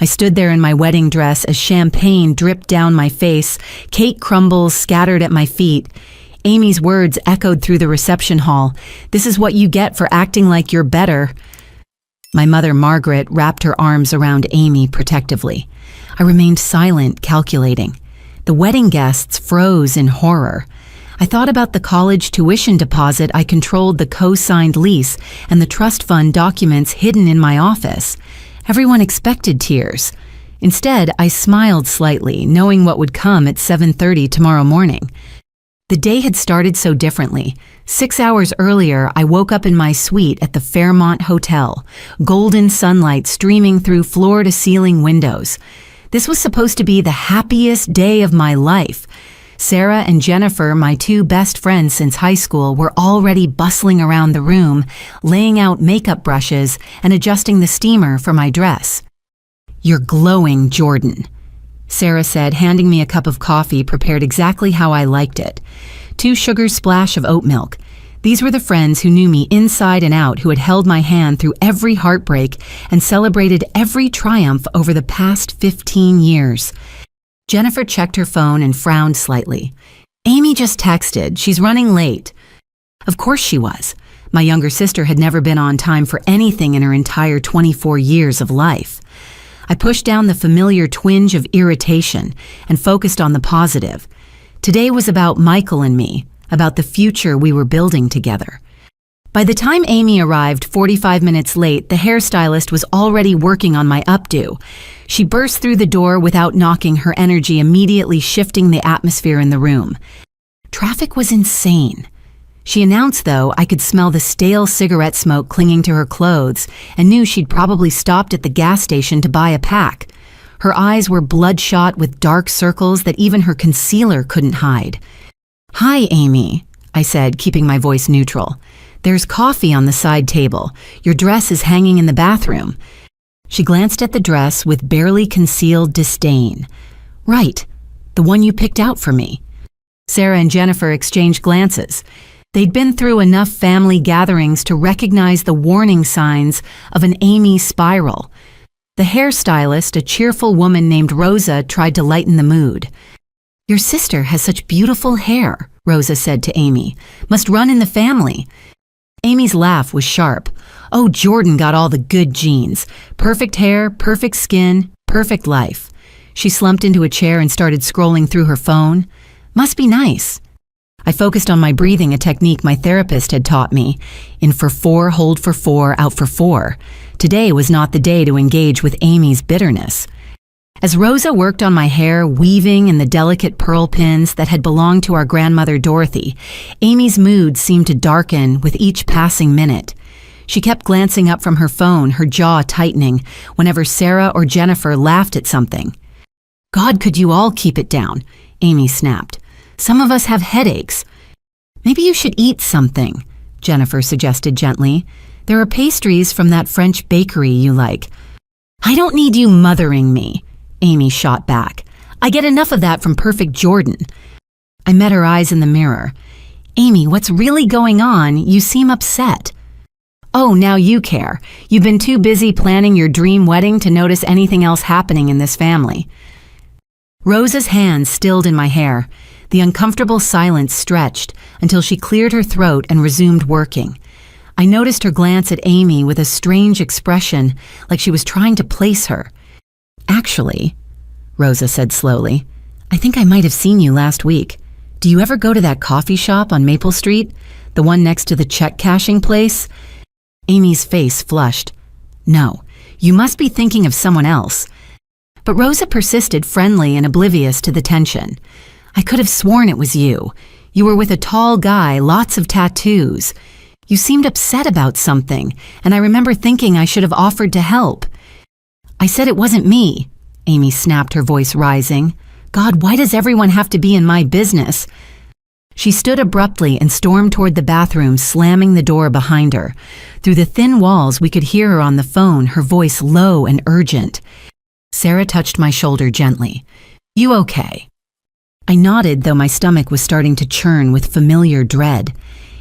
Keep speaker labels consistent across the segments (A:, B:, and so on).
A: I stood there in my wedding dress as champagne dripped down my face, cake crumbles scattered at my feet. Amy's words echoed through the reception hall. "This is what you get for acting like you're better." My mother, Margaret, wrapped her arms around Amy protectively. I remained silent, calculating. The wedding guests froze in horror. I thought about the college tuition deposit I controlled, the co-signed lease, and the trust fund documents hidden in my office. Everyone expected tears. Instead, I smiled slightly, knowing what would come at 7:30 tomorrow morning. The day had started so differently. 6 hours earlier, I woke up in my suite at the Fairmont Hotel, golden sunlight streaming through floor-to-ceiling windows. This was supposed to be the happiest day of my life. Sarah and Jennifer, my two best friends since high school, were already bustling around the room, laying out makeup brushes and adjusting the steamer for my dress. "You're glowing, Jordan," Sarah said, handing me a cup of coffee prepared exactly how I liked it. 2 sugars splash of oat milk. These were the friends who knew me inside and out, who had held my hand through every heartbreak and celebrated every triumph over the past 15 years. Jennifer checked her phone and frowned slightly. "Amy just texted. She's running late." Of course she was. My younger sister had never been on time for anything in her entire 24 years of life. I pushed down the familiar twinge of irritation and focused on the positive. Today was about Michael and me, about the future we were building together. By the time Amy arrived 45 minutes late, the hairstylist was already working on my updo. She burst through the door without knocking, her energy immediately shifting the atmosphere in the room. Traffic was insane. She announced, though, I could smell the stale cigarette smoke clinging to her clothes and knew she'd probably stopped at the gas station to buy a pack. Her eyes were bloodshot with dark circles that even her concealer couldn't hide. "Hi, Amy," I said, keeping my voice neutral. "There's coffee on the side table. Your dress is hanging in the bathroom." She glanced at the dress with barely concealed disdain. "Right, the one you picked out for me." Sarah and Jennifer exchanged glances. They'd been through enough family gatherings to recognize the warning signs of an Amy spiral. The hairstylist, a cheerful woman named Rosa, tried to lighten the mood. "Your sister has such beautiful hair," Rosa said to Amy. "Must run in the family." Amy's laugh was sharp. "Oh, Jordan got all the good genes. Perfect hair, perfect skin, perfect life." She slumped into a chair and started scrolling through her phone. "Must be nice." I focused on my breathing, a technique my therapist had taught me. In for 4, hold for 4, out for 4. Today was not the day to engage with Amy's bitterness. As Rosa worked on my hair, weaving in the delicate pearl pins that had belonged to our grandmother Dorothy, Amy's mood seemed to darken with each passing minute. She kept glancing up from her phone, her jaw tightening, whenever Sarah or Jennifer laughed at something. "God, could you all keep it down?" Amy snapped. "Some of us have headaches." "Maybe you should eat something," Jennifer suggested gently. "There are pastries from that French bakery you like." "I don't need you mothering me," Amy shot back. "I get enough of that from perfect Jordan." I met her eyes in the mirror. "Amy, what's really going on? You seem upset." "Oh, now you care. You've been too busy planning your dream wedding to notice anything else happening in this family." Rosa's hands stilled in my hair. The uncomfortable silence stretched until she cleared her throat and resumed working. I noticed her glance at Amy with a strange expression, like she was trying to place her. "Actually," Rosa said slowly, "I think I might have seen you last week. Do you ever go to that coffee shop on Maple Street? The one next to the check cashing place?" Amy's face flushed. "No, you must be thinking of someone else." But Rosa persisted, friendly and oblivious to the tension. "I could have sworn it was you. You were with a tall guy, lots of tattoos. You seemed upset about something, and I remember thinking I should have offered to help." "I said it wasn't me," Amy snapped, her voice rising. "God, why does everyone have to be in my business?" She stood abruptly and stormed toward the bathroom, slamming the door behind her. Through the thin walls, we could hear her on the phone, her voice low and urgent. Sarah touched my shoulder gently. "You okay?" I nodded, though my stomach was starting to churn with familiar dread.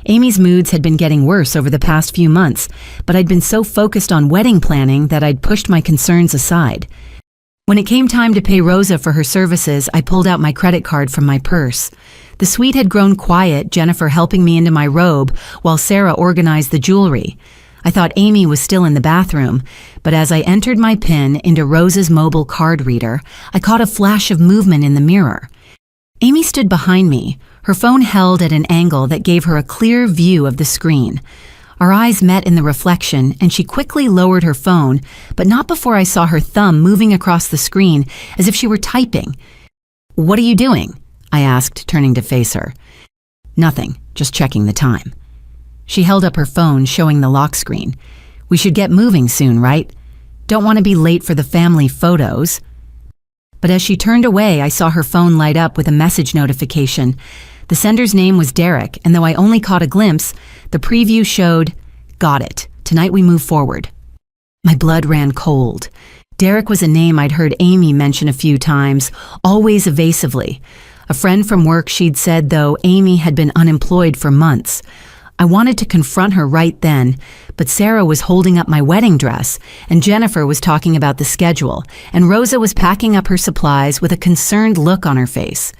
A: Amy's moods had been getting worse over the past few months, but I'd been so focused on wedding planning that I'd pushed my concerns aside. When it came time to pay Rosa for her services, I pulled out my credit card from my purse. The suite had grown quiet, Jennifer helping me into my robe while Sarah organized the jewelry. I thought Amy was still in the bathroom, but as I entered my PIN into Rosa's mobile card reader, I caught a flash of movement in the mirror. Amy stood behind me, her phone held at an angle that gave her a clear view of the screen. Our eyes met in the reflection, and she quickly lowered her phone, but not before I saw her thumb moving across the screen as if she were typing. "What are you doing?" I asked, turning to face her. "Nothing, just checking the time." She held up her phone, showing the lock screen. "We should get moving soon, right? Don't want to be late for the family photos." But as she turned away, I saw her phone light up with a message notification. The sender's name was Derek, and though I only caught a glimpse, the preview showed, "Got it. Tonight we move forward." My blood ran cold. Derek was a name I'd heard Amy mention a few times, always evasively. A friend from work she'd said, though, Amy had been unemployed for months. I wanted to confront her right then, but Sarah was holding up my wedding dress, and Jennifer was talking about the schedule, and Rosa was packing up her supplies with a concerned look on her face.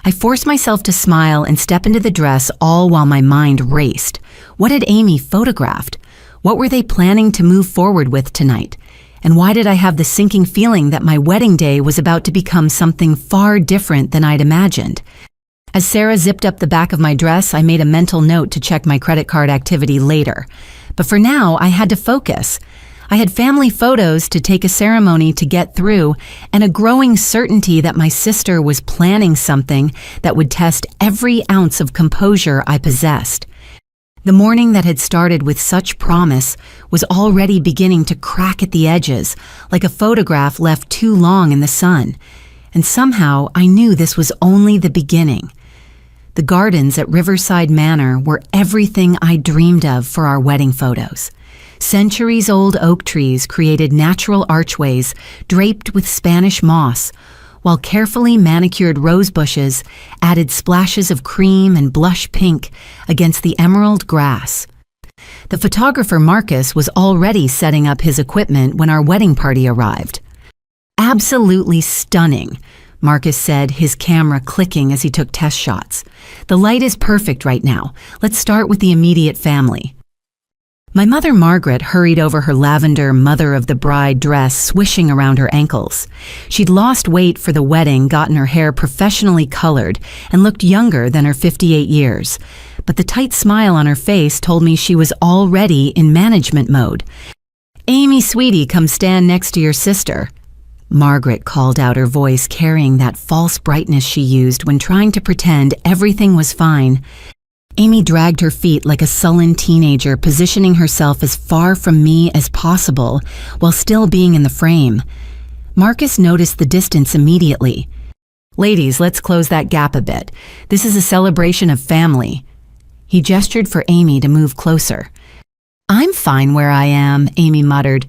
A: I forced myself to smile and step into the dress, all while my mind raced. What had Amy photographed? What were they planning to move forward with tonight? And why did I have the sinking feeling that my wedding day was about to become something far different than I'd imagined? As Sarah zipped up the back of my dress, I made a mental note to check my credit card activity later. But for now, I had to focus. I had family photos to take, a ceremony to get through, and a growing certainty that my sister was planning something that would test every ounce of composure I possessed. The morning that had started with such promise was already beginning to crack at the edges, like a photograph left too long in the sun. And somehow I knew this was only the beginning. The gardens at Riverside Manor were everything I dreamed of for our wedding photos. Centuries-old oak trees created natural archways draped with Spanish moss, while carefully manicured rose bushes added splashes of cream and blush pink against the emerald grass. The photographer Marcus was already setting up his equipment when our wedding party arrived. "Absolutely stunning," Marcus said, his camera clicking as he took test shots. "The light is perfect right now. Let's start with the immediate family." My mother Margaret hurried over her lavender mother of the bride dress swishing around her ankles. She'd lost weight for the wedding, gotten her hair professionally colored, and looked younger than her 58 years. But the tight smile on her face told me she was already in management mode. "Amy, sweetie, come stand next to your sister." Margaret called out, her voice carrying that false brightness she used when trying to pretend everything was fine. Amy dragged her feet like a sullen teenager, positioning herself as far from me as possible while still being in the frame. Marcus noticed the distance immediately. "Ladies, let's close that gap a bit. This is a celebration of family." He gestured for Amy to move closer. "I'm fine where I am," Amy muttered.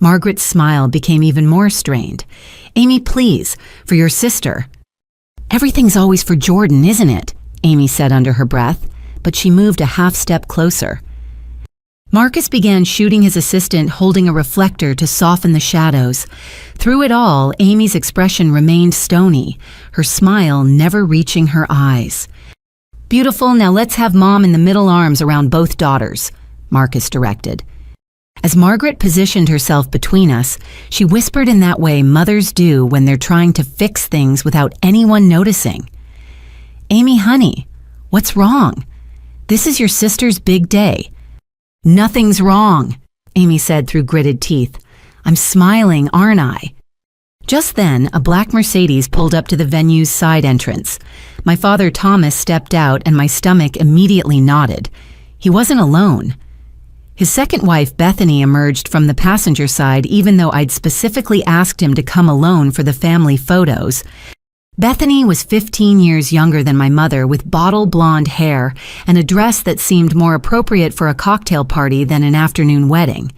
A: Margaret's smile became even more strained. "Amy, please, for your sister." "Everything's always for Jordan, isn't it?" Amy said under her breath, but she moved a half step closer. Marcus began shooting his assistant, holding a reflector to soften the shadows. Through it all, Amy's expression remained stony, her smile never reaching her eyes. "Beautiful, now let's have Mom in the middle, arms around both daughters," Marcus directed. As Margaret positioned herself between us, she whispered in that way mothers do when they're trying to fix things without anyone noticing. "Amy, honey, what's wrong? This is your sister's big day." "Nothing's wrong," Amy said through gritted teeth. "I'm smiling, aren't I?" Just then, a black Mercedes pulled up to the venue's side entrance. My father Thomas stepped out, and my stomach immediately knotted. He wasn't alone. His second wife, Bethany, emerged from the passenger side, even though I'd specifically asked him to come alone for the family photos. Bethany was 15 years younger than my mother, with bottle blonde hair and a dress that seemed more appropriate for a cocktail party than an afternoon wedding.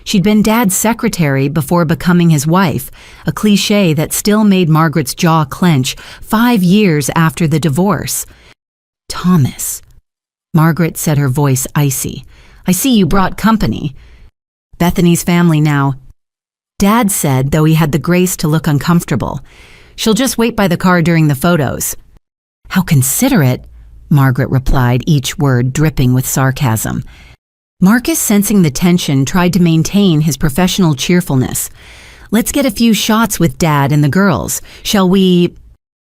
A: She'd been Dad's secretary before becoming his wife, a cliche that still made Margaret's jaw clench 5 years after the divorce. "Thomas," Margaret said, her voice icy. "I see you brought company." "Bethany's family now." Dad said, though he had the grace to look uncomfortable. "She'll just wait by the car during the photos." "How considerate," Margaret replied, each word dripping with sarcasm. Marcus, sensing the tension, tried to maintain his professional cheerfulness. "Let's get a few shots with Dad and the girls. Shall we?"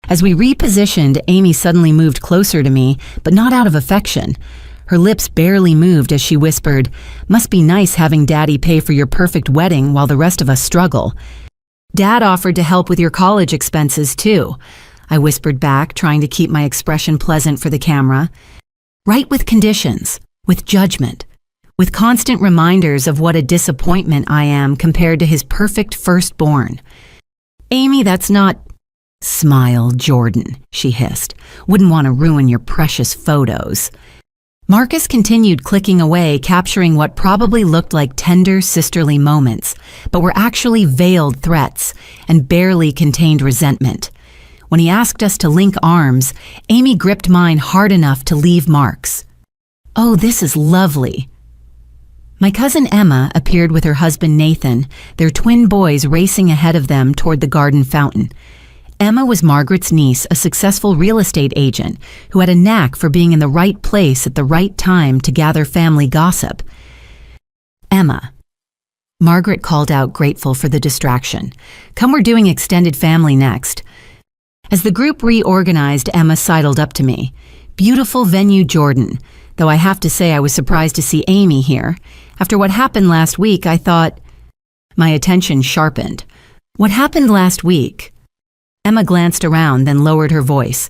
A: As we repositioned, Amy suddenly moved closer to me, but not out of affection. Her lips barely moved as she whispered, "Must be nice having Daddy pay for your perfect wedding while the rest of us struggle." "Dad offered to help with your college expenses, too," I whispered back, trying to keep my expression pleasant for the camera. "Right, with conditions, with judgment, with constant reminders of what a disappointment I am compared to his perfect firstborn." "Amy, that's not—" "Smile, Jordan," she hissed. "Wouldn't want to ruin your precious photos." Marcus continued clicking away, capturing what probably looked like tender sisterly moments, but were actually veiled threats and barely contained resentment. When he asked us to link arms, Amy gripped mine hard enough to leave marks. "Oh, this is lovely." My cousin Emma appeared with her husband Nathan, their twin boys racing ahead of them toward the garden fountain. Emma was Margaret's niece, a successful real estate agent who had a knack for being in the right place at the right time to gather family gossip. "Emma," Margaret called out, grateful for the distraction. "Come, we're doing extended family next." As the group reorganized, Emma sidled up to me. "Beautiful venue, Jordan, though I have to say I was surprised to see Amy here. After what happened last week, I thought—" My attention sharpened. "What happened last week?" Emma glanced around, then lowered her voice.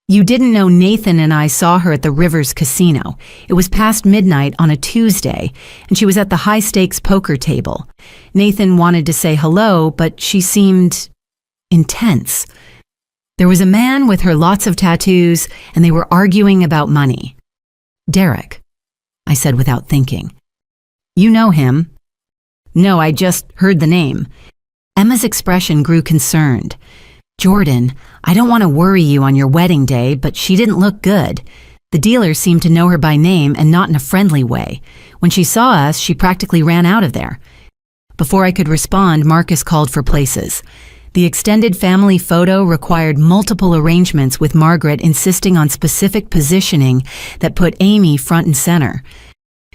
A: "You didn't know Nathan and I saw her at the Rivers Casino. It was past midnight on a Tuesday, and she was at the high-stakes poker table. Nathan wanted to say hello, but she seemed intense. There was a man with her lots of tattoos, and they were arguing about money." "Derek," I said without thinking. "You know him?" "No, I just heard the name." Emma's expression grew concerned. "Jordan, I don't want to worry you on your wedding day, but she didn't look good. The dealer seemed to know her by name and not in a friendly way. When she saw us, she practically ran out of there." Before I could respond, Marcus called for places. The extended family photo required multiple arrangements, with Margaret insisting on specific positioning that put Amy front and center.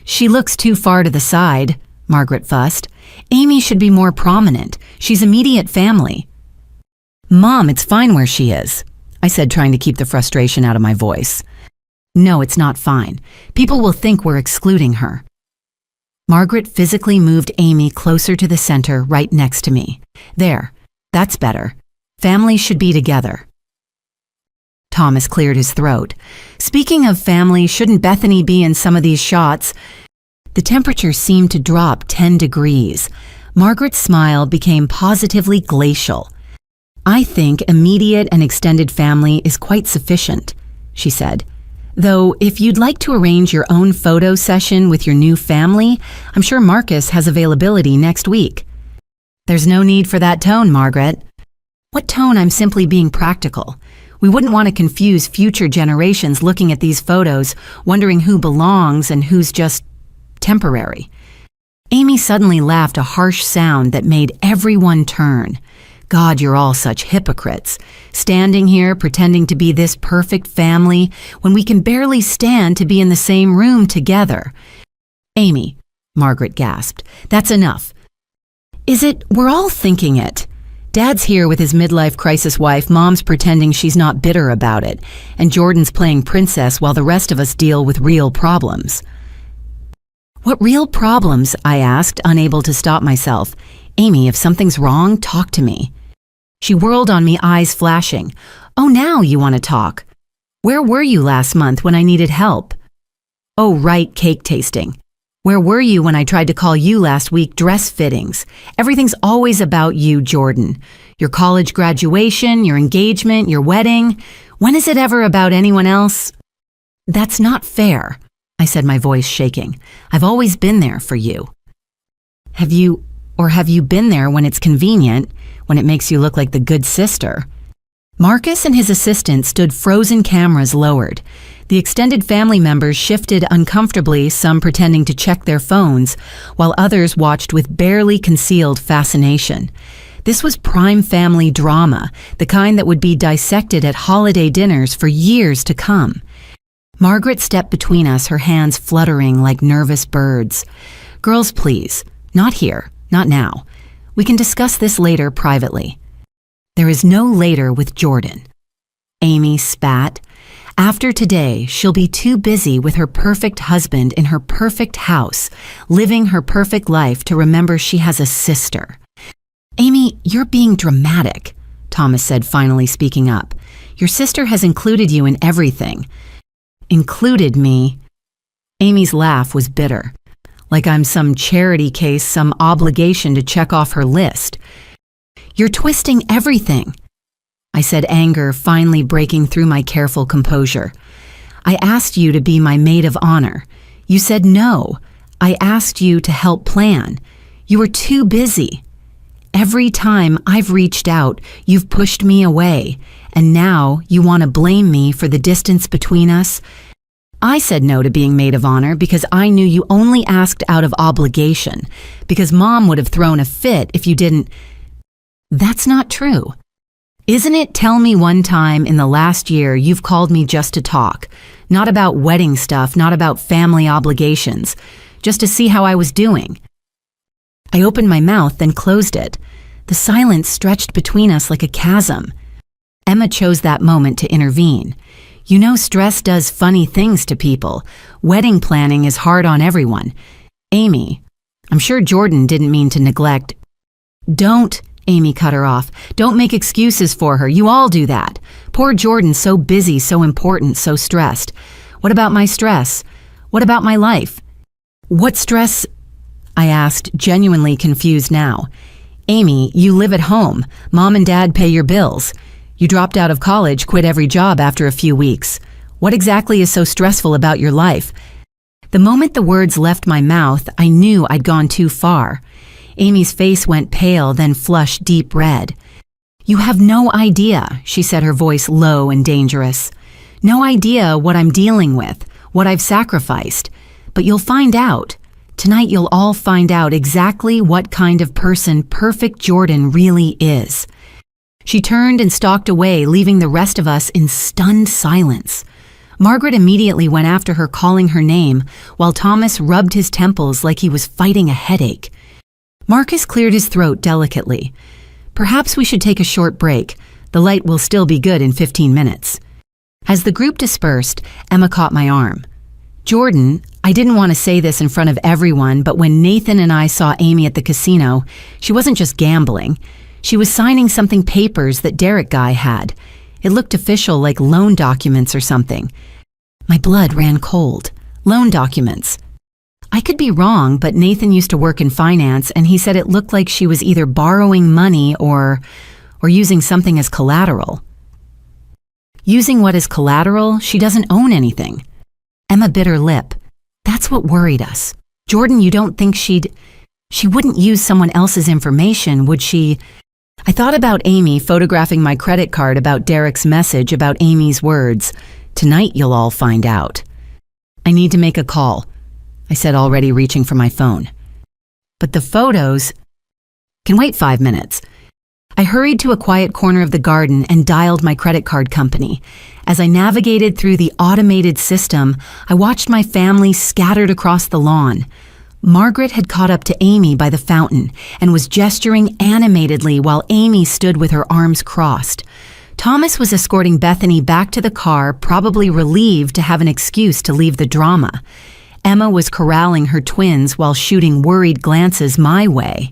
A: "She looks too far to the side," Margaret fussed. "Amy should be more prominent. She's immediate family." "Mom, it's fine where she is," I said, trying to keep the frustration out of my voice. "No, it's not fine. People will think we're excluding her." Margaret physically moved Amy closer to the center, right next to me. "There, that's better. Families should be together." Thomas cleared his throat. "Speaking of family, shouldn't Bethany be in some of these shots?" The temperature seemed to drop 10 degrees. Margaret's smile became positively glacial. "I think immediate and extended family is quite sufficient," she said. "Though, if you'd like to arrange your own photo session with your new family, I'm sure Marcus has availability next week." "There's no need for that tone, Margaret." "What tone? I'm simply being practical. We wouldn't want to confuse future generations looking at these photos, wondering who belongs and who's just temporary." Amy suddenly laughed, a harsh sound that made everyone turn. "God, you're all such hypocrites, standing here pretending to be this perfect family when we can barely stand to be in the same room together." "Amy," Margaret gasped, "that's enough." "Is it? We're all thinking it. Dad's here with his midlife crisis wife, Mom's pretending she's not bitter about it, and Jordan's playing princess while the rest of us deal with real problems." "What real problems?" I asked, unable to stop myself. "Amy, if something's wrong, talk to me." She whirled on me, eyes flashing. "Oh, now you want to talk. Where were you last month when I needed help?" "Oh, right, cake tasting. Where were you when I tried to call you last week, dress fittings? Everything's always about you, Jordan. Your college graduation, your engagement, your wedding. When is it ever about anyone else?" "That's not fair," I said, my voice shaking. "I've always been there for you." Have you been there when it's convenient, when it makes you look like the good sister?" Marcus and his assistant stood frozen, cameras lowered. The extended family members shifted uncomfortably, some pretending to check their phones, while others watched with barely concealed fascination. This was prime family drama, the kind that would be dissected at holiday dinners for years to come. Margaret stepped between us, her hands fluttering like nervous birds. "Girls, please. Not here. Not now. We can discuss this later privately." "There is no later with Jordan." Amy spat. "After today, she'll be too busy with her perfect husband in her perfect house, living her perfect life to remember she has a sister." "Amy, you're being dramatic," Thomas said, finally speaking up. "Your sister has included you in everything." "Included me?" Amy's laugh was bitter. "Like I'm some charity case, some obligation to check off her list." "You're twisting everything," I said, anger finally breaking through my careful composure. "I asked you to be my maid of honor. You said no. I asked you to help plan. You were too busy. Every time I've reached out, you've pushed me away, and now you want to blame me for the distance between us? I said no to being maid of honor because I knew you only asked out of obligation, because Mom would have thrown a fit if you didn't." "That's not true. Isn't it? Tell me one time in the last year you've called me just to talk, not about wedding stuff, not about family obligations, just to see how I was doing." I opened my mouth, then closed it. The silence stretched between us like a chasm. Emma chose that moment to intervene. "You know, stress does funny things to people. Wedding planning is hard on everyone. Amy, I'm sure Jordan didn't mean to neglect." "Don't," Amy cut her off. "Don't make excuses for her. You all do that. Poor Jordan, so busy, so important, so stressed. What about my stress? What about my life?" "What stress?" I asked, genuinely confused now. "Amy, you live at home. Mom and Dad pay your bills. You dropped out of college, quit every job after a few weeks. What exactly is so stressful about your life?" The moment the words left my mouth, I knew I'd gone too far. Amy's face went pale, then flushed deep red. "You have no idea," she said, her voice low and dangerous. "No idea what I'm dealing with, what I've sacrificed. But you'll find out. Tonight you'll all find out exactly what kind of person perfect Jordan really is." She turned and stalked away, leaving the rest of us in stunned silence. Margaret immediately went after her, calling her name, while Thomas rubbed his temples like he was fighting a headache. Marcus cleared his throat delicately. "Perhaps we should take a short break. The light will still be good in 15 minutes. As the group dispersed, Emma caught my arm. "Jordan, I didn't want to say this in front of everyone, but when Nathan and I saw Amy at the casino, she wasn't just gambling. She was signing something papers that Derek guy had. It looked official, like loan documents or something." My blood ran cold. Loan documents. I could be wrong, but Nathan used to work in finance, and he said it looked like she was either borrowing money or using something as collateral. Using what as collateral? She doesn't own anything. Emma bit her lip. "That's what worried us. Jordan, you don't think she wouldn't use someone else's information, would she?" I thought about Amy photographing my credit card, about Derek's message, about Amy's words. "Tonight you'll all find out." "I need to make a call," I said, already reaching for my phone. "But the photos can wait 5 minutes." I hurried to a quiet corner of the garden and dialed my credit card company. As I navigated through the automated system, I watched my family scattered across the lawn. Margaret had caught up to Amy by the fountain and was gesturing animatedly while Amy stood with her arms crossed. Thomas was escorting Bethany back to the car, probably relieved to have an excuse to leave the drama. Emma was corralling her twins while shooting worried glances my way.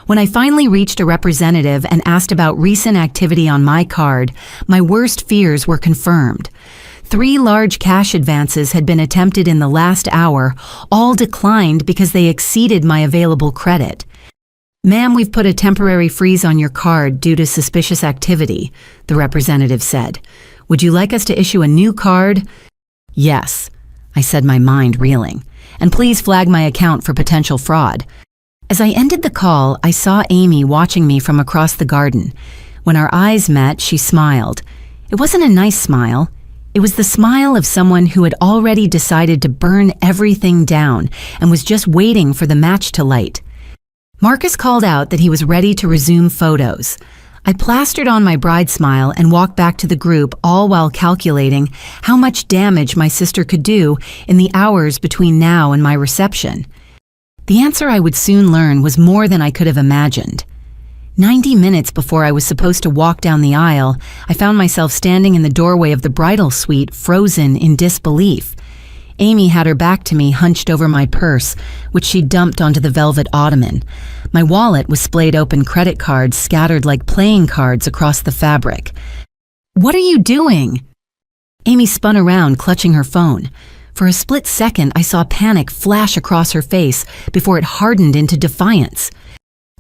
A: When I finally reached a representative and asked about recent activity on my card, my worst fears were confirmed. 3 large cash advances had been attempted in the last hour, all declined because they exceeded my available credit. "Ma'am, we've put a temporary freeze on your card due to suspicious activity," the representative said. "Would you like us to issue a new card?" "Yes," I said, my mind reeling. "And please flag my account for potential fraud." As I ended the call, I saw Amy watching me from across the garden. When our eyes met, she smiled. It wasn't a nice smile. It was the smile of someone who had already decided to burn everything down and was just waiting for the match to light. Marcus called out that he was ready to resume photos. I plastered on my bride smile and walked back to the group, all while calculating how much damage my sister could do in the hours between now and my reception. The answer I would soon learn was more than I could have imagined. 90 minutes before I was supposed to walk down the aisle, I found myself standing in the doorway of the bridal suite, frozen in disbelief. Amy had her back to me, hunched over my purse, which she dumped onto the velvet ottoman. My wallet was splayed open, credit cards scattered like playing cards across the fabric. "What are you doing?" Amy spun around, clutching her phone. For a split second, I saw panic flash across her face before it hardened into defiance.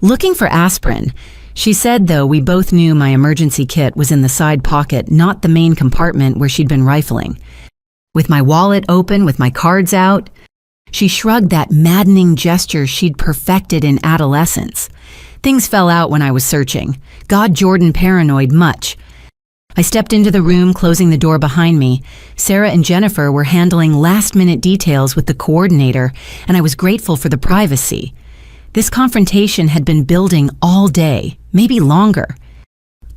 A: "Looking for aspirin." She said, though we both knew my emergency kit was in the side pocket, not the main compartment where she'd been rifling. With my wallet open, with my cards out, she shrugged, that maddening gesture she'd perfected in adolescence. Things fell out when I was searching. God, Jordan paranoid much. I stepped into the room, closing the door behind me. Sarah and Jennifer were handling last-minute details with the coordinator, and I was grateful for the privacy. This confrontation had been building all day, maybe longer.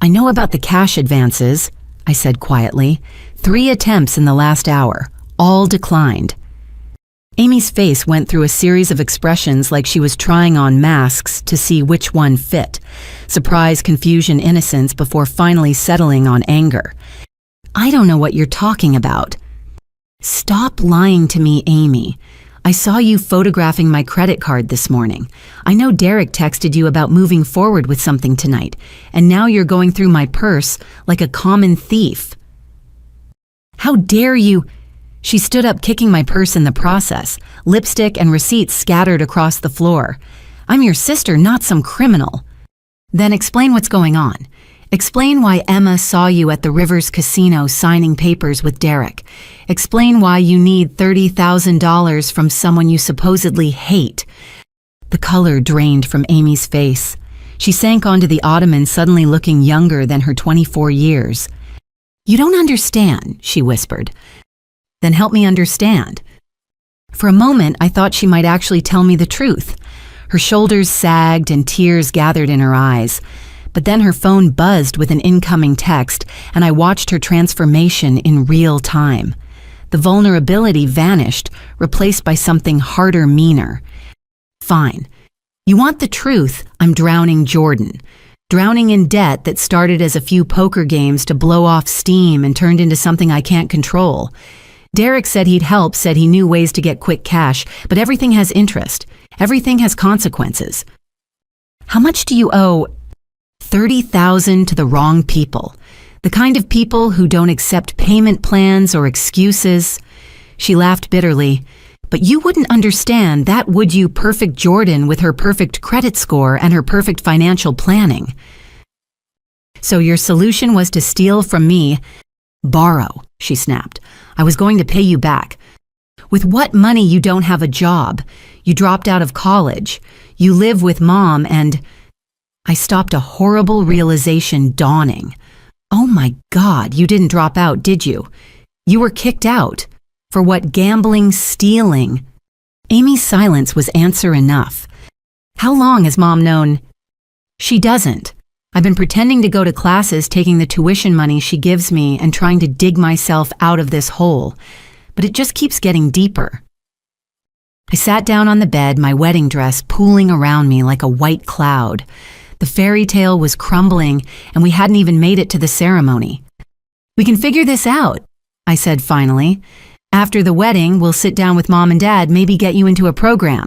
A: "I know about the cash advances," I said quietly. 3 attempts in the last hour, all declined. Amy's face went through a series of expressions like she was trying on masks to see which one fit. Surprise, confusion, innocence, before finally settling on anger. "I don't know what you're talking about." "Stop lying to me, Amy. I saw you photographing my credit card this morning. I know Derek texted you about moving forward with something tonight, and now you're going through my purse like a common thief." "How dare you?" She stood up, kicking my purse in the process. Lipstick and receipts scattered across the floor. "I'm your sister, not some criminal." "Then explain what's going on. Explain why Emma saw you at the Rivers Casino signing papers with Derek. Explain why you need $30,000 from someone you supposedly hate." The color drained from Amy's face. She sank onto the ottoman, suddenly looking younger than her 24 years. "You don't understand," she whispered. "Then help me understand." For a moment, I thought she might actually tell me the truth. Her shoulders sagged and tears gathered in her eyes. But then her phone buzzed with an incoming text, and I watched her transformation in real time. The vulnerability vanished, replaced by something harder, meaner. "Fine. You want the truth? I'm drowning Jordan. Drowning in debt that started as a few poker games to blow off steam and turned into something I can't control. Derek said he'd help, said he knew ways to get quick cash, but everything has interest. Everything has consequences. How much do you owe?" $30,000 to the wrong people. The kind of people who don't accept payment plans or excuses. She laughed bitterly. "But you wouldn't understand that, would you, perfect Jordan with her perfect credit score and her perfect financial planning?" "So your solution was to steal from me?" "Borrow," she snapped. "I was going to pay you back." "With what money? You don't have a job. You dropped out of college. You live with Mom and—" I stopped, a horrible realization dawning. "Oh my God, you didn't drop out, did you? You were kicked out. For what? Gambling, stealing?" Amy's silence was answer enough. "How long has Mom known?" "She doesn't. I've been pretending to go to classes, taking the tuition money she gives me and trying to dig myself out of this hole. But it just keeps getting deeper." I sat down on the bed, my wedding dress pooling around me like a white cloud. The fairy tale was crumbling, and we hadn't even made it to the ceremony. "We can figure this out," I said finally. "After the wedding, we'll sit down with Mom and Dad, maybe get you into a program."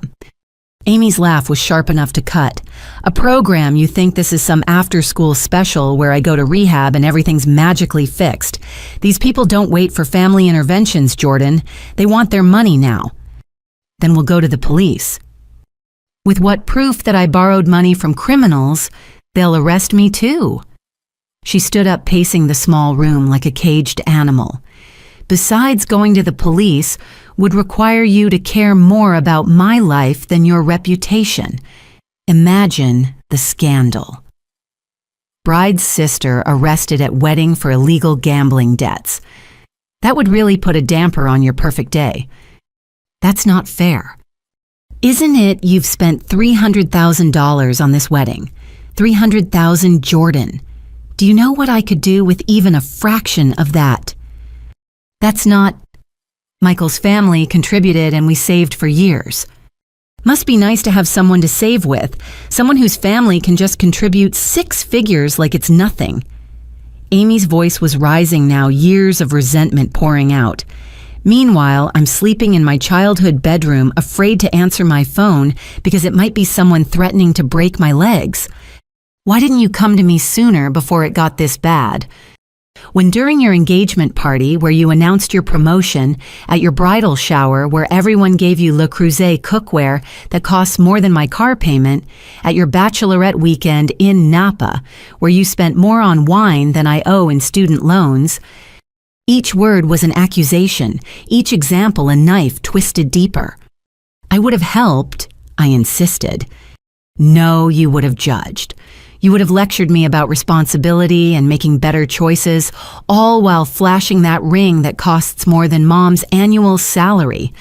A: Amy's laugh was sharp enough to cut. "A program? You think this is some after-school special where I go to rehab and everything's magically fixed? These people don't wait for family interventions, Jordan. They want their money now." "Then we'll go to the police." "With what proof that I borrowed money from criminals? They'll arrest me too." She stood up, pacing the small room like a caged animal. "Besides, going to the police would require you to care more about my life than your reputation. Imagine the scandal." Bride's sister arrested at wedding for illegal gambling debts. That would really put a damper on your perfect day. That's not fair. Isn't it you've spent $300,000 on this wedding? $300,000, Jordan. Do you know what I could do with even a fraction of that? That's not... Michael's family contributed and we saved for years. Must be nice to have someone to save with, someone whose family can just contribute 6 figures like it's nothing. Amy's voice was rising now, years of resentment pouring out. Meanwhile, I'm sleeping in my childhood bedroom, afraid to answer my phone because it might be someone threatening to break my legs. Why didn't you come to me sooner before it got this bad? When during your engagement party where you announced your promotion, at your bridal shower where everyone gave you Le Creuset cookware that costs more than my car payment, at your bachelorette weekend in Napa where you spent more on wine than I owe in student loans, each word was an accusation, each example a knife twisted deeper. I would have helped, I insisted. No, you would have judged. You would have lectured me about responsibility and making better choices, all while flashing that ring that costs more than Mom's annual salary.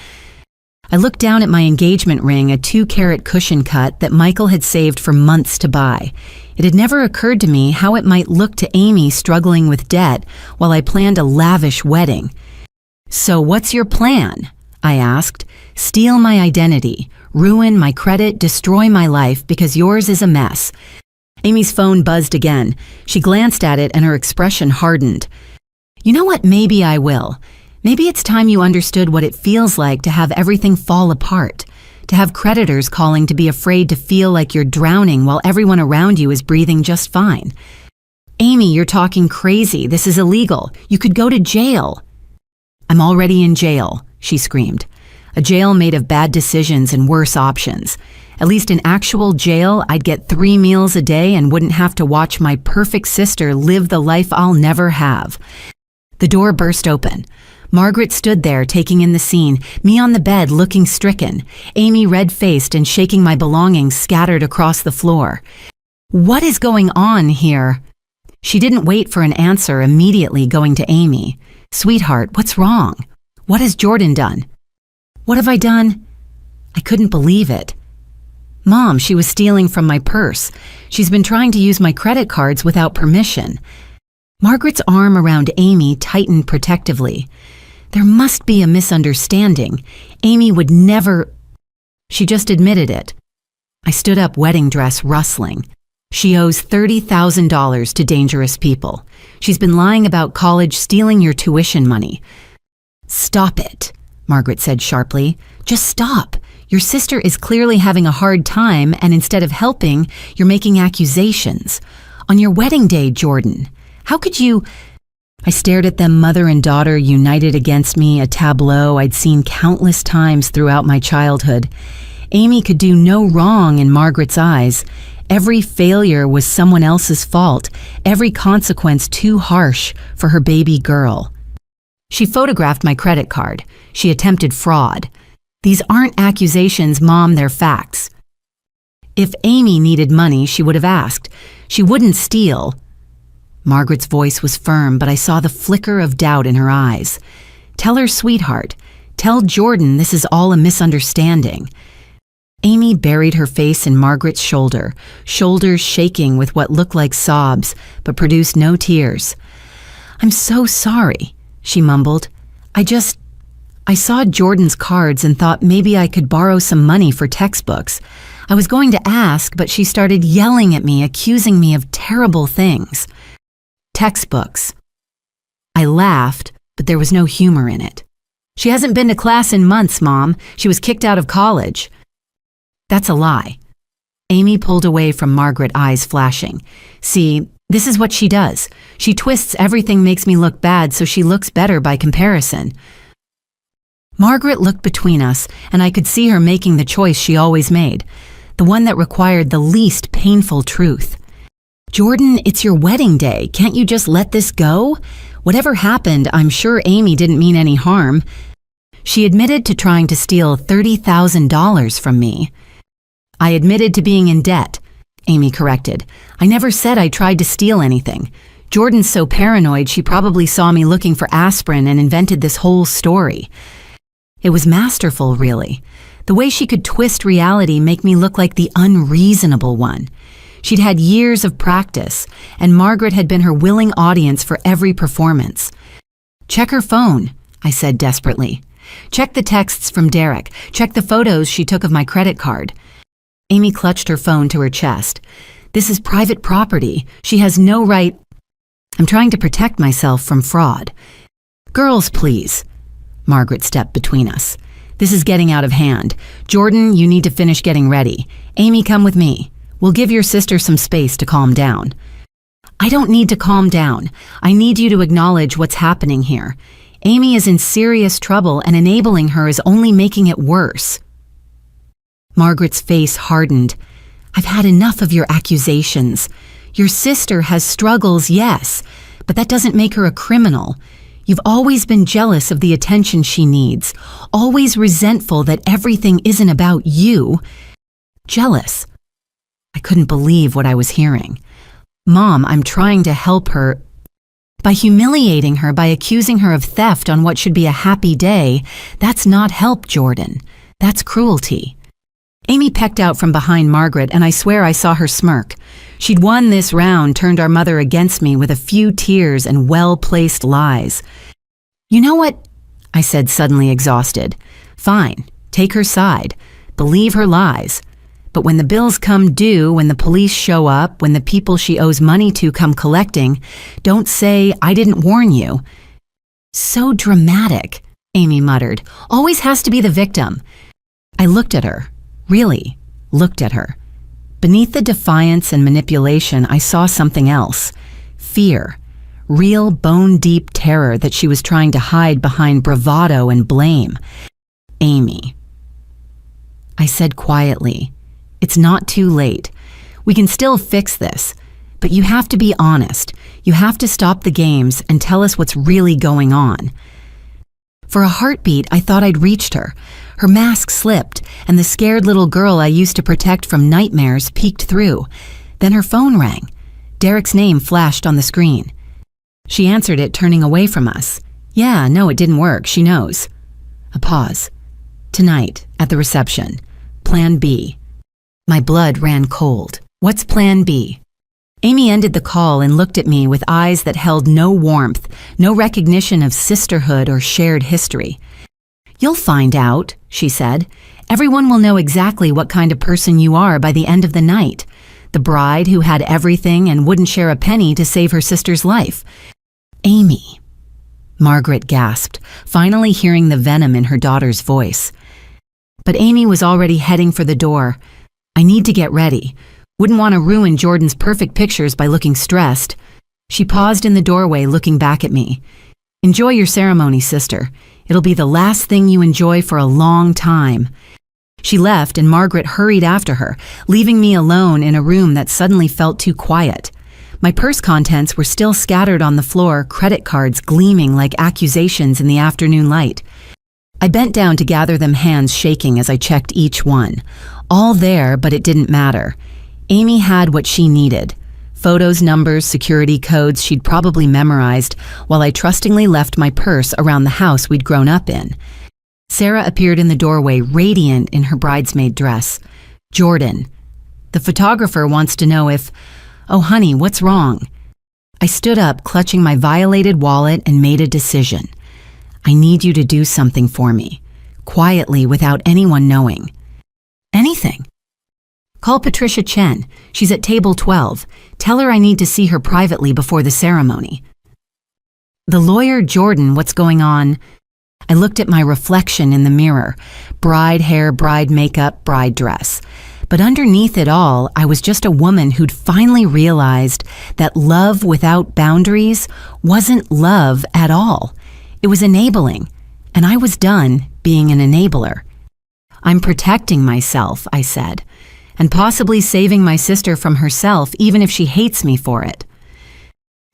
A: I looked down at my engagement ring, a 2-carat cushion cut that Michael had saved for months to buy. It had never occurred to me how it might look to Amy struggling with debt while I planned a lavish wedding. So what's your plan? I asked. Steal my identity, ruin my credit, destroy my life because yours is a mess. Amy's phone buzzed again. She glanced at it and her expression hardened. You know what? Maybe I will. Maybe it's time you understood what it feels like to have everything fall apart, to have creditors calling to be afraid to feel like you're drowning while everyone around you is breathing just fine. Amy, you're talking crazy. This is illegal. You could go to jail. I'm already in jail, she screamed. A jail made of bad decisions and worse options. At least in actual jail, I'd get 3 meals a day and wouldn't have to watch my perfect sister live the life I'll never have. The door burst open. Margaret stood there taking in the scene, me on the bed looking stricken, Amy red-faced and shaking my belongings scattered across the floor. What is going on here? She didn't wait for an answer, immediately going to Amy. Sweetheart, what's wrong? What has Jordan done? What have I done? I couldn't believe it. Mom, she was stealing from my purse. She's been trying to use my credit cards without permission. Margaret's arm around Amy tightened protectively. There must be a misunderstanding. Amy would never... She just admitted it. I stood up, wedding dress rustling. She owes $30,000 to dangerous people. She's been lying about college, stealing your tuition money. Stop it, Margaret said sharply. Just stop. Your sister is clearly having a hard time, and instead of helping, you're making accusations. On your wedding day, Jordan. How could you... I stared at them, mother and daughter united against me, a tableau I'd seen countless times throughout my childhood. Amy could do no wrong in Margaret's eyes. Every failure was someone else's fault, every consequence too harsh for her baby girl. She photographed my credit card. She attempted fraud. These aren't accusations, Mom, they're facts. If Amy needed money, she would have asked. She wouldn't steal. Margaret's voice was firm, but I saw the flicker of doubt in her eyes. Tell her, sweetheart. Tell Jordan this is all a misunderstanding. Amy buried her face in Margaret's shoulder, shoulders shaking with what looked like sobs, but produced no tears. I'm so sorry, she mumbled. I saw Jordan's cards and thought maybe I could borrow some money for textbooks. I was going to ask, but she started yelling at me, accusing me of terrible things. Textbooks. I laughed, but there was no humor in it. She hasn't been to class in months, Mom. She was kicked out of college. That's a lie. Amy pulled away from Margaret, eyes flashing. See, this is what she does. She twists everything, makes me look bad so she looks better by comparison. Margaret looked between us, and I could see her making the choice she always made, the one that required the least painful truth. Jordan, it's your wedding day. Can't you just let this go? Whatever happened, I'm sure Amy didn't mean any harm. She admitted to trying to steal $30,000 from me. I admitted to being in debt, Amy corrected. I never said I tried to steal anything. Jordan's so paranoid she probably saw me looking for aspirin and invented this whole story. It was masterful, really. The way she could twist reality, make me look like the unreasonable one. She'd had years of practice, and Margaret had been her willing audience for every performance. "Check her phone," I said desperately. "Check the texts from Derek. Check the photos she took of my credit card." Amy clutched her phone to her chest. "This is private property. She has no right—" "I'm trying to protect myself from fraud." "Girls, please." Margaret stepped between us. "This is getting out of hand. Jordan, you need to finish getting ready. Amy, come with me. We'll give your sister some space to calm down." "I don't need to calm down. I need you to acknowledge what's happening here. Amy is in serious trouble, and enabling her is only making it worse." Margaret's face hardened. "I've had enough of your accusations. Your sister has struggles, yes, but that doesn't make her a criminal. You've always been jealous of the attention she needs, always resentful that everything isn't about you." Jealous. I couldn't believe what I was hearing. "Mom, I'm trying to help her." By humiliating her, by accusing her of theft on what should be a happy day, that's not help, Jordan. That's cruelty. Amy pecked out from behind Margaret, and I swear I saw her smirk. She'd won this round, turned our mother against me with a few tears and well-placed lies. "You know what?" I said, suddenly exhausted. "Fine, take her side. Believe her lies. But when the bills come due, when the police show up, when the people she owes money to come collecting, don't say, 'I didn't warn you.'" "So dramatic," Amy muttered. "Always has to be the victim." I looked at her, really looked at her. Beneath the defiance and manipulation, I saw something else. Fear. Real bone-deep terror that she was trying to hide behind bravado and blame. "Amy," I said quietly, "it's not too late. We can still fix this, but you have to be honest. You have to stop the games and tell us what's really going on." For a heartbeat, I thought I'd reached her. Her mask slipped, and the scared little girl I used to protect from nightmares peeked through. Then her phone rang. Derek's name flashed on the screen. She answered it, turning away from us. "Yeah, no, it didn't work. She knows." A pause. "Tonight, at the reception. Plan B." My blood ran cold. "What's Plan B?" Amy ended the call and looked at me with eyes that held no warmth, no recognition of sisterhood or shared history. "You'll find out," she said. "Everyone will know exactly what kind of person you are by the end of the night. The bride who had everything and wouldn't share a penny to save her sister's life." "Amy," Margaret gasped, finally hearing the venom in her daughter's voice. But Amy was already heading for the door. "I need to get ready. Wouldn't want to ruin Jordan's perfect pictures by looking stressed." She paused in the doorway, looking back at me. "Enjoy your ceremony, sister. It'll be the last thing you enjoy for a long time." She left, and Margaret hurried after her, leaving me alone in a room that suddenly felt too quiet. My purse contents were still scattered on the floor, credit cards gleaming like accusations in the afternoon light. I bent down to gather them, hands shaking as I checked each one. All there, but it didn't matter. Amy had what she needed. Photos, numbers, security codes she'd probably memorized, while I trustingly left my purse around the house we'd grown up in. Sarah appeared in the doorway, radiant in her bridesmaid dress. "Jordan, the photographer wants to know if—" "Oh, honey, what's wrong?" I stood up, clutching my violated wallet, and made a decision. "I need you to do something for me, quietly, without anyone knowing." "Anything." "Call Patricia Chen. She's at table 12. Tell her I need to see her privately before the ceremony." "The lawyer, Jordan, what's going on?" I looked at my reflection in the mirror. Bride hair, bride makeup, bride dress. But underneath it all, I was just a woman who'd finally realized that love without boundaries wasn't love at all. It was enabling, and I was done being an enabler. "I'm protecting myself," I said, "and possibly saving my sister from herself, even if she hates me for it."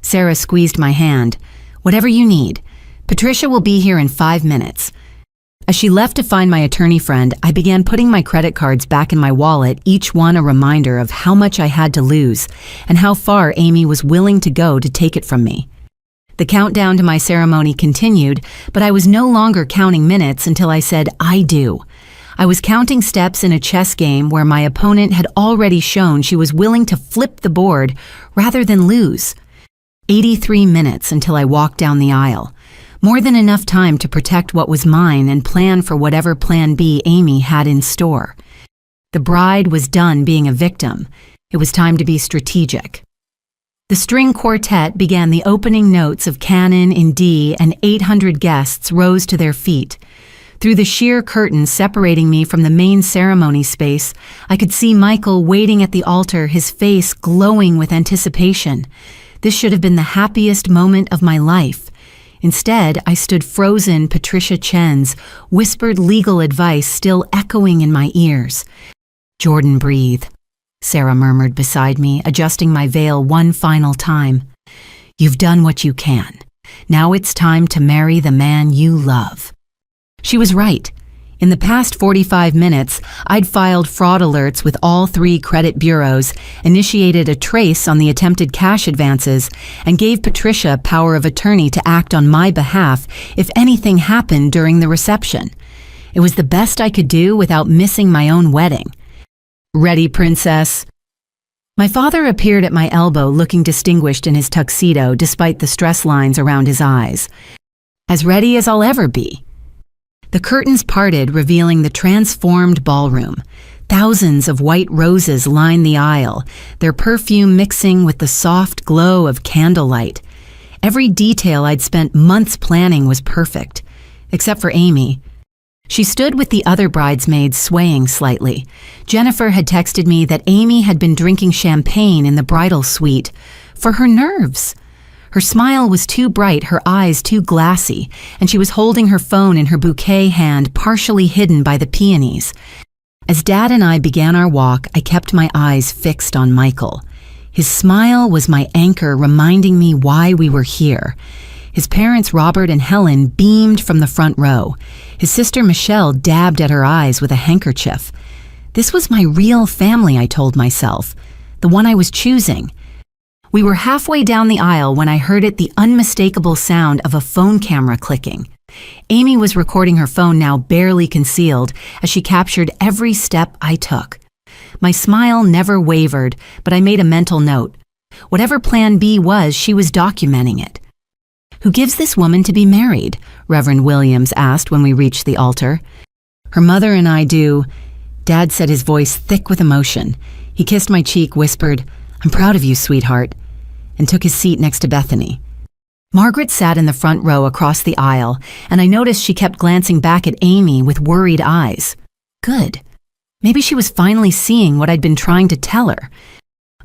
A: Sarah squeezed my hand. "Whatever you need. Patricia will be here in 5 minutes." As she left to find my attorney friend, I began putting my credit cards back in my wallet, each one a reminder of how much I had to lose and how far Amy was willing to go to take it from me. The countdown to my ceremony continued, but I was no longer counting minutes until I said, "I do." I was counting steps in a chess game where my opponent had already shown she was willing to flip the board rather than lose. 83 minutes until I walked down the aisle. More than enough time to protect what was mine and plan for whatever plan B Amy had in store. The bride was done being a victim. It was time to be strategic. The string quartet began the opening notes of Canon in D, and 800 guests rose to their feet. Through the sheer curtain separating me from the main ceremony space, I could see Michael waiting at the altar, his face glowing with anticipation. This should have been the happiest moment of my life. Instead, I stood frozen Patricia Chen's whispered legal advice still echoing in my ears. "Jordan, breathe," Sarah murmured beside me, adjusting my veil one final time. "You've done what you can. Now it's time to marry the man you love." She was right. In the past 45 minutes, I'd filed fraud alerts with all 3 credit bureaus, initiated a trace on the attempted cash advances, and gave Patricia power of attorney to act on my behalf if anything happened during the reception. It was the best I could do without missing my own wedding. "Ready, princess?" My father appeared at my elbow looking distinguished in his tuxedo despite the stress lines around his eyes. "As ready as I'll ever be." The curtains parted, revealing the transformed ballroom. Thousands of white roses lined the aisle, their perfume mixing with the soft glow of candlelight. Every detail I'd spent months planning was perfect, except for Amy. She stood with the other bridesmaids swaying slightly. Jennifer had texted me that Amy had been drinking champagne in the bridal suite for her nerves. Her smile was too bright, her eyes too glassy, and she was holding her phone in her bouquet hand, partially hidden by the peonies. As Dad and I began our walk, I kept my eyes fixed on Michael. His smile was my anchor, reminding me why we were here. His parents, Robert and Helen, beamed from the front row. His sister, Michelle, dabbed at her eyes with a handkerchief. This was my real family, I told myself, the one I was choosing. We were halfway down the aisle when I heard the unmistakable sound of a phone camera clicking. Amy was recording her phone, now barely concealed, as she captured every step I took. My smile never wavered, but I made a mental note. Whatever plan B was, she was documenting it. "Who gives this woman to be married?" Reverend Williams asked when we reached the altar. "Her mother and I do," Dad said, his voice thick with emotion. He kissed my cheek, whispered, "I'm proud of you, sweetheart," and took his seat next to Bethany. Margaret sat in the front row across the aisle, and I noticed she kept glancing back at Amy with worried eyes. Good. Maybe she was finally seeing what I'd been trying to tell her.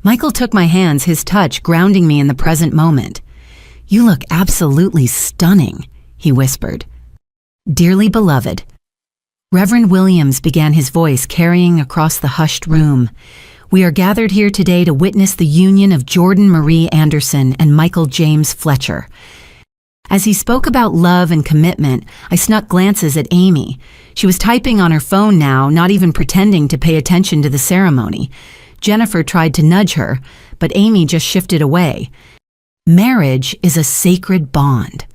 A: Michael took my hands, his touch grounding me in the present moment. "You look absolutely stunning," he whispered. "Dearly beloved." Reverend Williams began, his voice carrying across the hushed room. "We are gathered here today to witness the union of Jordan Marie Anderson and Michael James Fletcher." As he spoke about love and commitment, I snuck glances at Amy. She was typing on her phone now, not even pretending to pay attention to the ceremony. Jennifer tried to nudge her, but Amy just shifted away. "Marriage is a sacred bond."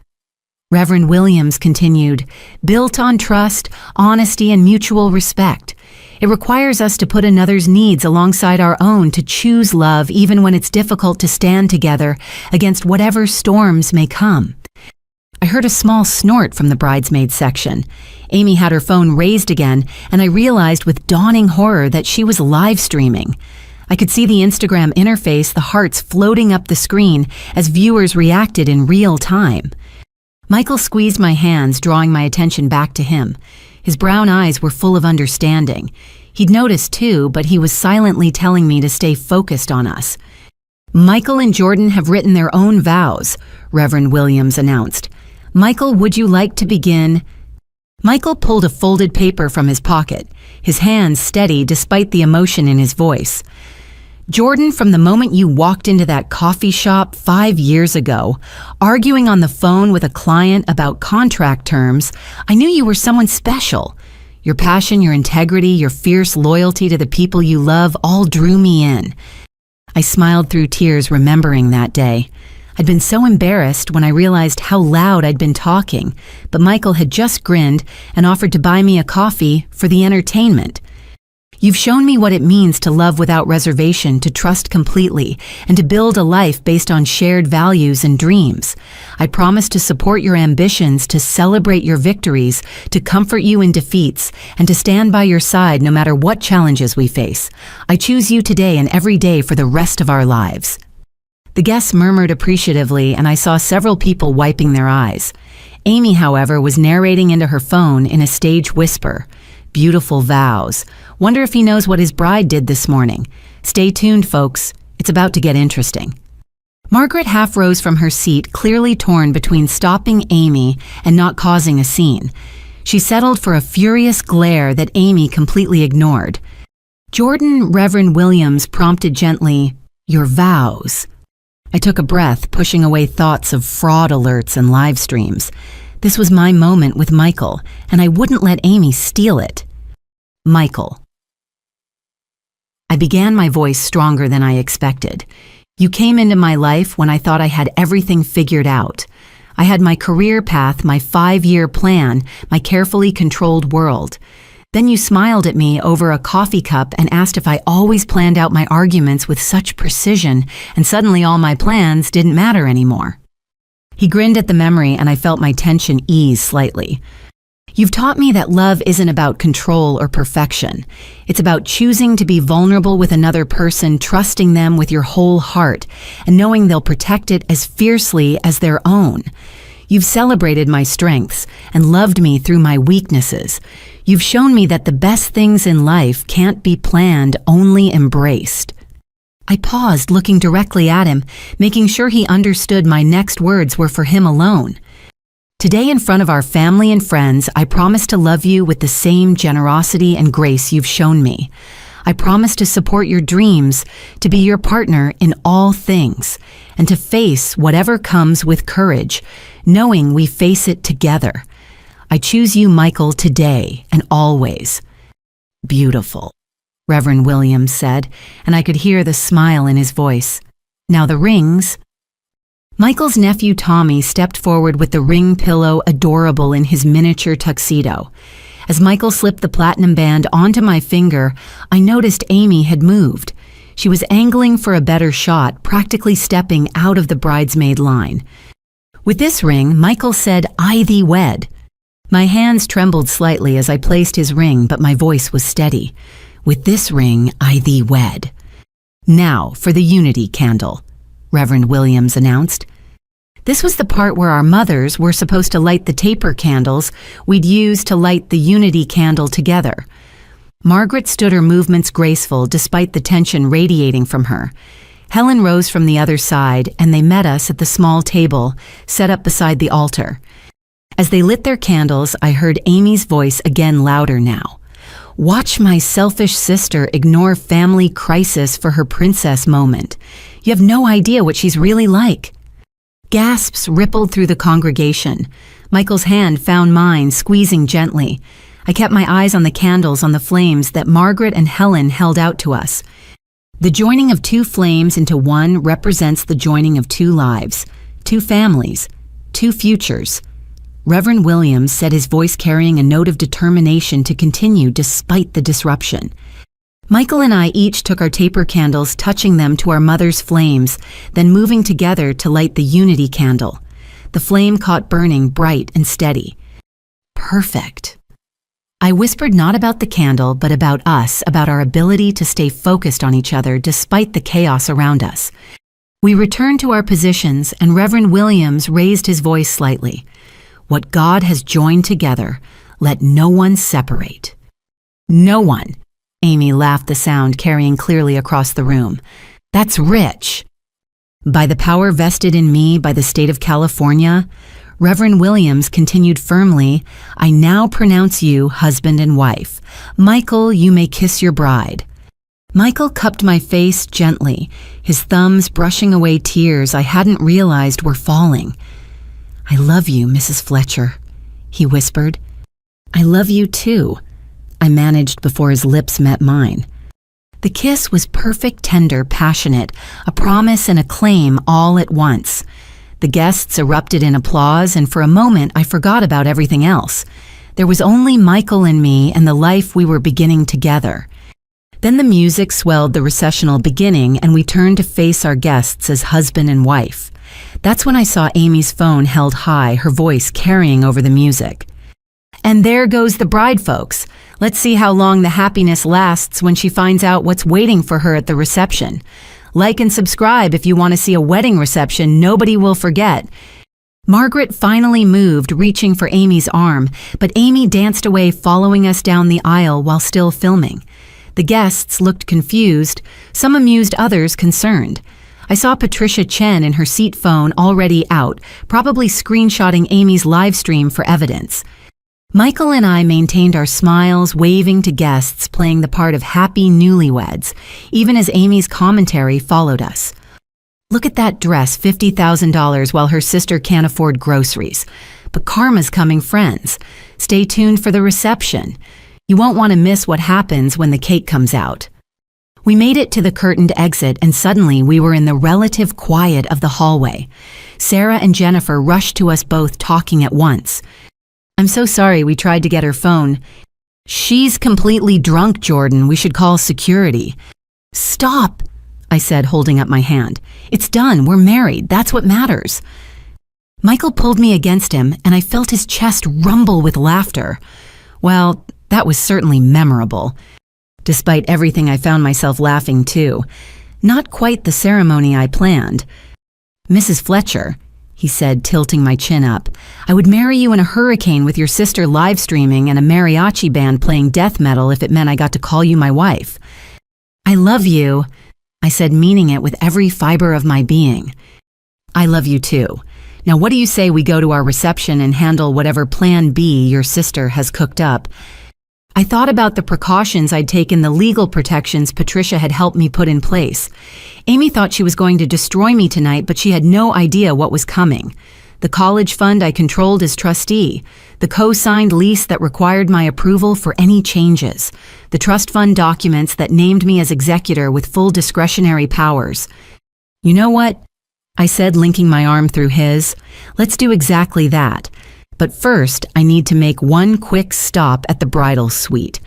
A: Reverend Williams continued, "built on trust, honesty, and mutual respect. It requires us to put another's needs alongside our own, to choose love even when it's difficult to stand together against whatever storms may come." I heard a small snort from the bridesmaid section. Amy had her phone raised again, and I realized with dawning horror that she was live streaming. I could see the Instagram interface, the hearts floating up the screen as viewers reacted in real time. Michael squeezed my hands, drawing my attention back to him. His brown eyes were full of understanding. He'd noticed too, but he was silently telling me to stay focused on us. "Michael and Jordan have written their own vows," Reverend Williams announced. "Michael, would you like to begin?" Michael pulled a folded paper from his pocket, his hands steady despite the emotion in his voice. Jordan, from the moment you walked into that coffee shop 5 years ago, arguing on the phone with a client about contract terms, I knew you were someone special. Your passion, your integrity, your fierce loyalty to the people you love all drew me in. I smiled through tears remembering that day. I'd been so embarrassed when I realized how loud I'd been talking, but Michael had just grinned and offered to buy me a coffee for the entertainment. You've shown me what it means to love without reservation, to trust completely, and to build a life based on shared values and dreams. I promise to support your ambitions, to celebrate your victories, to comfort you in defeats, and to stand by your side no matter what challenges we face. I choose you today and every day for the rest of our lives. The guests murmured appreciatively, and I saw several people wiping their eyes. Amy, however, was narrating into her phone in a stage whisper. Beautiful vows. Wonder if he knows what his bride did this morning. Stay tuned, folks. It's about to get interesting. Margaret half rose from her seat, clearly torn between stopping Amy and not causing a scene. She settled for a furious glare that Amy completely ignored. Jordan, Reverend Williams prompted gently, "Your vows." I took a breath, pushing away thoughts of fraud alerts and live streams. This was my moment with Michael, and I wouldn't let Amy steal it. Michael. I began, my voice stronger than I expected. You came into my life when I thought I had everything figured out. I had my career path, my 5-year plan, my carefully controlled world. Then you smiled at me over a coffee cup and asked if I always planned out my arguments with such precision, and suddenly all my plans didn't matter anymore. He grinned at the memory, and I felt my tension ease slightly. You've taught me that love isn't about control or perfection. It's about choosing to be vulnerable with another person, trusting them with your whole heart, and knowing they'll protect it as fiercely as their own. You've celebrated my strengths and loved me through my weaknesses. You've shown me that the best things in life can't be planned, only embraced. I paused, looking directly at him, making sure he understood my next words were for him alone. Today, in front of our family and friends, I promise to love you with the same generosity and grace you've shown me. I promise to support your dreams, to be your partner in all things, and to face whatever comes with courage, knowing we face it together. I choose you, Michael, today and always. Beautiful, Reverend Williams said, and I could hear the smile in his voice. Now the rings. Michael's nephew Tommy stepped forward with the ring pillow adorable in his miniature tuxedo. As Michael slipped the platinum band onto my finger, I noticed Amy had moved. She was angling for a better shot, practically stepping out of the bridesmaid line. With this ring, Michael said, "I thee wed." My hands trembled slightly as I placed his ring, but my voice was steady. With this ring, I thee wed. Now for the unity candle, Reverend Williams announced. This was the part where our mothers were supposed to light the taper candles we'd use to light the unity candle together. Margaret stood, her movements graceful despite the tension radiating from her. Helen rose from the other side, and they met us at the small table set up beside the altar. As they lit their candles, I heard Amy's voice again, louder now. Watch my selfish sister ignore family crisis for her princess moment. You have no idea what she's really like. Gasps rippled through the congregation. Michael's hand found mine, squeezing gently. I kept my eyes on the candles, on the flames that Margaret and Helen held out to us. The joining of two flames into one represents the joining of two lives, two families, two futures. Reverend Williams said, his voice carrying a note of determination to continue despite the disruption. Michael and I each took our taper candles, touching them to our mother's flames, then moving together to light the unity candle. The flame caught burning bright and steady. Perfect. I whispered not about the candle, but about us, about our ability to stay focused on each other despite the chaos around us. We returned to our positions, and Reverend Williams raised his voice slightly. What God has joined together, let no one separate. No one. Amy laughed, the sound carrying clearly across the room. That's rich. By the power vested in me by the state of California, Reverend Williams continued firmly, I now pronounce you husband and wife. Michael, you may kiss your bride. Michael cupped my face gently, his thumbs brushing away tears I hadn't realized were falling. "I love you, Mrs. Fletcher," he whispered. "I love you too," I managed before his lips met mine. The kiss was perfect, tender, passionate, a promise and a claim all at once. The guests erupted in applause, and for a moment I forgot about everything else. There was only Michael and me and the life we were beginning together. Then the music swelled the recessional beginning, and we turned to face our guests as husband and wife. That's when I saw Amy's phone held high, her voice carrying over the music. "And there goes the bride, folks. Let's see how long the happiness lasts when she finds out what's waiting for her at the reception. Like and subscribe if you want to see a wedding reception nobody will forget." Margaret finally moved, reaching for Amy's arm, but Amy danced away, following us down the aisle while still filming. The guests looked confused, some amused, others concerned. I saw Patricia Chen in her seat phone already out, probably screenshotting Amy's live stream for evidence. Michael and I maintained our smiles, waving to guests, playing the part of happy newlyweds, even as Amy's commentary followed us. "Look at that dress, $50,000, while her sister can't afford groceries. But karma's coming, friends. Stay tuned for the reception. You won't want to miss what happens when the cake comes out." We made it to the curtained exit, and suddenly we were in the relative quiet of the hallway. Sarah and Jennifer rushed to us both, talking at once. "I'm so sorry we tried to get her phone." "She's completely drunk, Jordan. We should call security." "Stop," I said, holding up my hand. "It's done. We're married. That's what matters." Michael pulled me against him, and I felt his chest rumble with laughter. Well, that was certainly memorable. Despite everything, I found myself laughing too. Not quite the ceremony I planned. "Mrs. Fletcher," he said, tilting my chin up, "I would marry you in a hurricane with your sister live streaming and a mariachi band playing death metal if it meant I got to call you my wife." "I love you," I said, meaning it with every fiber of my being. "I love you too. Now what do you say we go to our reception and handle whatever plan B your sister has cooked up?" I thought about the precautions I'd taken, the legal protections Patricia had helped me put in place. Amy thought she was going to destroy me tonight, but she had no idea what was coming. The college fund I controlled as trustee, the co-signed lease that required my approval for any changes, the trust fund documents that named me as executor with full discretionary powers. "You know what?" I said, linking my arm through his. "Let's do exactly that. But first, I need to make one quick stop at the bridal suite.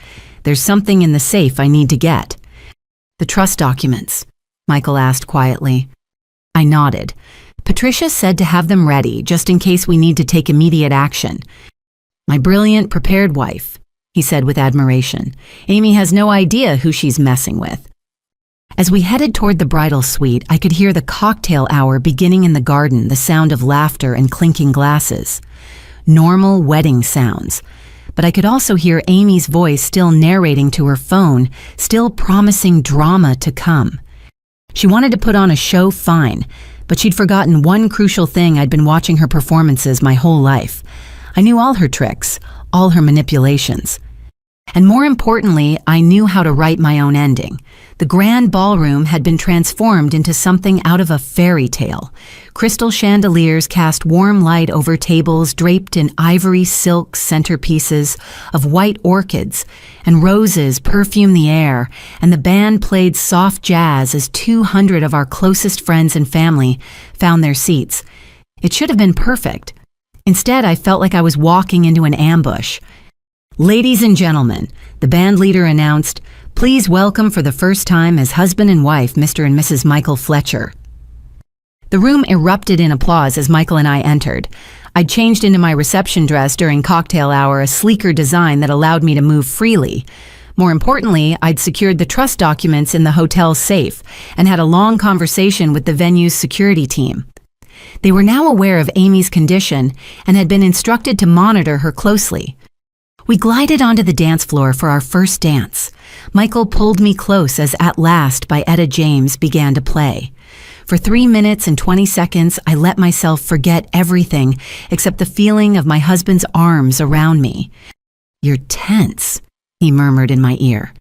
A: There's something in the safe I need to get." "The trust documents?" Michael asked quietly. I nodded. Patricia said to have them ready, just in case we need to take immediate action. "My brilliant, prepared wife," he said with admiration. "Amy has no idea who she's messing with." As we headed toward the bridal suite, I could hear the cocktail hour beginning in the garden, the sound of laughter and clinking glasses. Normal wedding sounds. But I could also hear Amy's voice still narrating to her phone, still promising drama to come. She wanted to put on a show, fine, but she'd forgotten one crucial thing. I'd been watching her performances my whole life. I knew all her tricks, all her manipulations. And more importantly, I knew how to write my own ending. The grand ballroom had been transformed into something out of a fairy tale. Crystal chandeliers cast warm light over tables draped in ivory silk centerpieces of white orchids, and roses perfumed the air, and the band played soft jazz as 200 of our closest friends and family found their seats. It should have been perfect. Instead, I felt like I was walking into an ambush. "Ladies and gentlemen," the band leader announced, "please welcome for the first time as husband and wife, Mr. and Mrs. Michael Fletcher." The room erupted in applause as Michael and I entered. I'd changed into my reception dress during cocktail hour, a sleeker design that allowed me to move freely. More importantly, I'd secured the trust documents in the hotel's safe and had a long conversation with the venue's security team. They were now aware of Amy's condition and had been instructed to monitor her closely. We glided onto the dance floor for our first dance. Michael pulled me close as At Last by Etta James began to play. For 3 minutes and 20 seconds, I let myself forget everything except the feeling of my husband's arms around me. "You're tense," he murmured in my ear.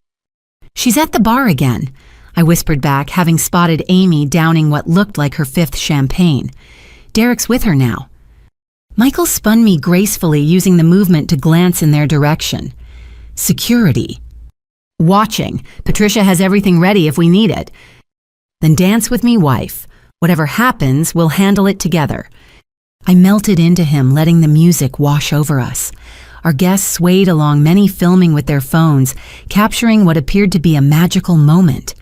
A: "She's at the bar again," I whispered back, having spotted Amy downing what looked like her 5th champagne. "Derek's with her now." Michael spun me gracefully, using the movement to glance in their direction. "Security." "Watching. Patricia has everything ready if we need it." "Then dance with me, wife. Whatever happens, we'll handle it together." I melted into him, letting the music wash over us. Our guests swayed along, many filming with their phones, capturing what appeared to be a magical moment.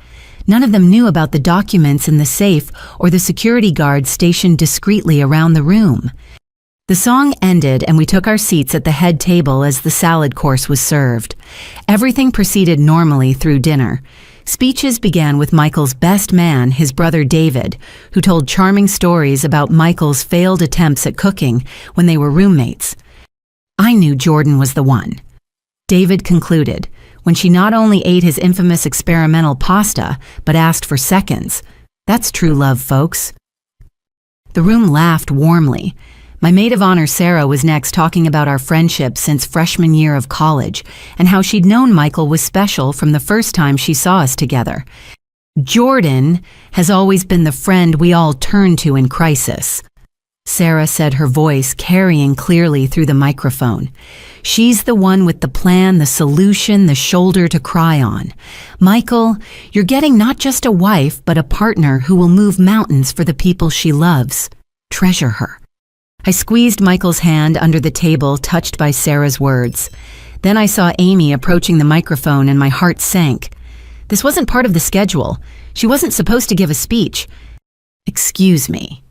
A: None of them knew about the documents in the safe or the security guards stationed discreetly around the room. The song ended and we took our seats at the head table as the salad course was served. Everything proceeded normally through dinner. Speeches began with Michael's best man, his brother David, who told charming stories about Michael's failed attempts at cooking when they were roommates. I knew Jordan was the one. David concluded, when she not only ate his infamous experimental pasta, but asked for seconds. That's true love, folks. The room laughed warmly. My maid of honor, Sarah, was next, talking about our friendship since freshman year of college and how she'd known Michael was special from the first time she saw us together. "Jordan has always been the friend we all turn to in crisis," Sarah said, her voice carrying clearly through the microphone. "She's the one with the plan, the solution, the shoulder to cry on. Michael, you're getting not just a wife, but a partner who will move mountains for the people she loves. Treasure her." I squeezed Michael's hand under the table, touched by Sarah's words. Then I saw Amy approaching the microphone and my heart sank. This wasn't part of the schedule. She wasn't supposed to give a speech. "Excuse me,"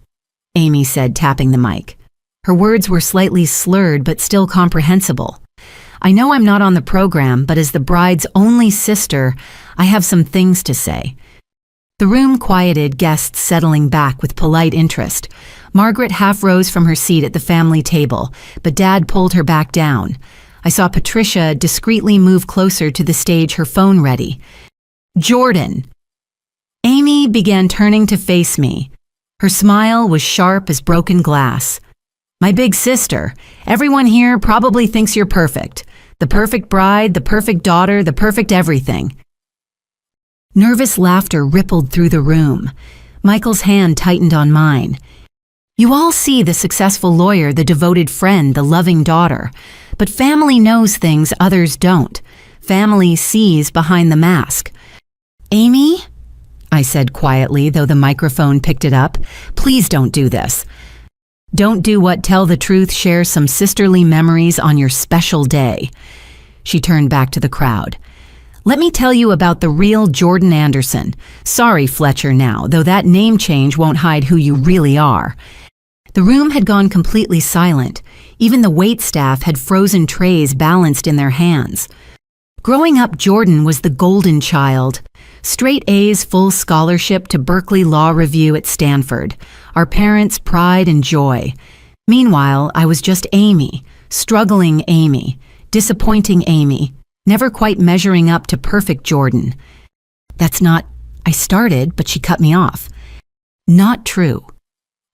A: Amy said, tapping the mic. Her words were slightly slurred but still comprehensible. "I know I'm not on the program, but as the bride's only sister, I have some things to say." The room quieted, guests settling back with polite interest. Margaret half rose from her seat at the family table, but Dad pulled her back down. I saw Patricia discreetly move closer to the stage, her phone ready. "Jordan." Amy began turning to face me. Her smile was sharp as broken glass. "My big sister, everyone here probably thinks you're perfect. The perfect bride, the perfect daughter, the perfect everything." Nervous laughter rippled through the room. Michael's hand tightened on mine. "You all see the successful lawyer, the devoted friend, the loving daughter. But family knows things others don't. Family sees behind the mask." "Amy," I said quietly, though the microphone picked it up, "please don't do this." "Don't do what? Tell the truth, share some sisterly memories on your special day." She turned back to the crowd. "Let me tell you about the real Jordan Anderson. Sorry, Fletcher now, though that name change won't hide who you really are." The room had gone completely silent. Even the wait staff had frozen trays balanced in their hands. Growing up, Jordan was the golden child. Straight A's, full scholarship to Berkeley Law Review at Stanford. Our parents' pride and joy. Meanwhile, I was just Amy, struggling Amy, disappointing Amy, never quite measuring up to perfect Jordan. "That's not," I started, but she cut me off. "Not true.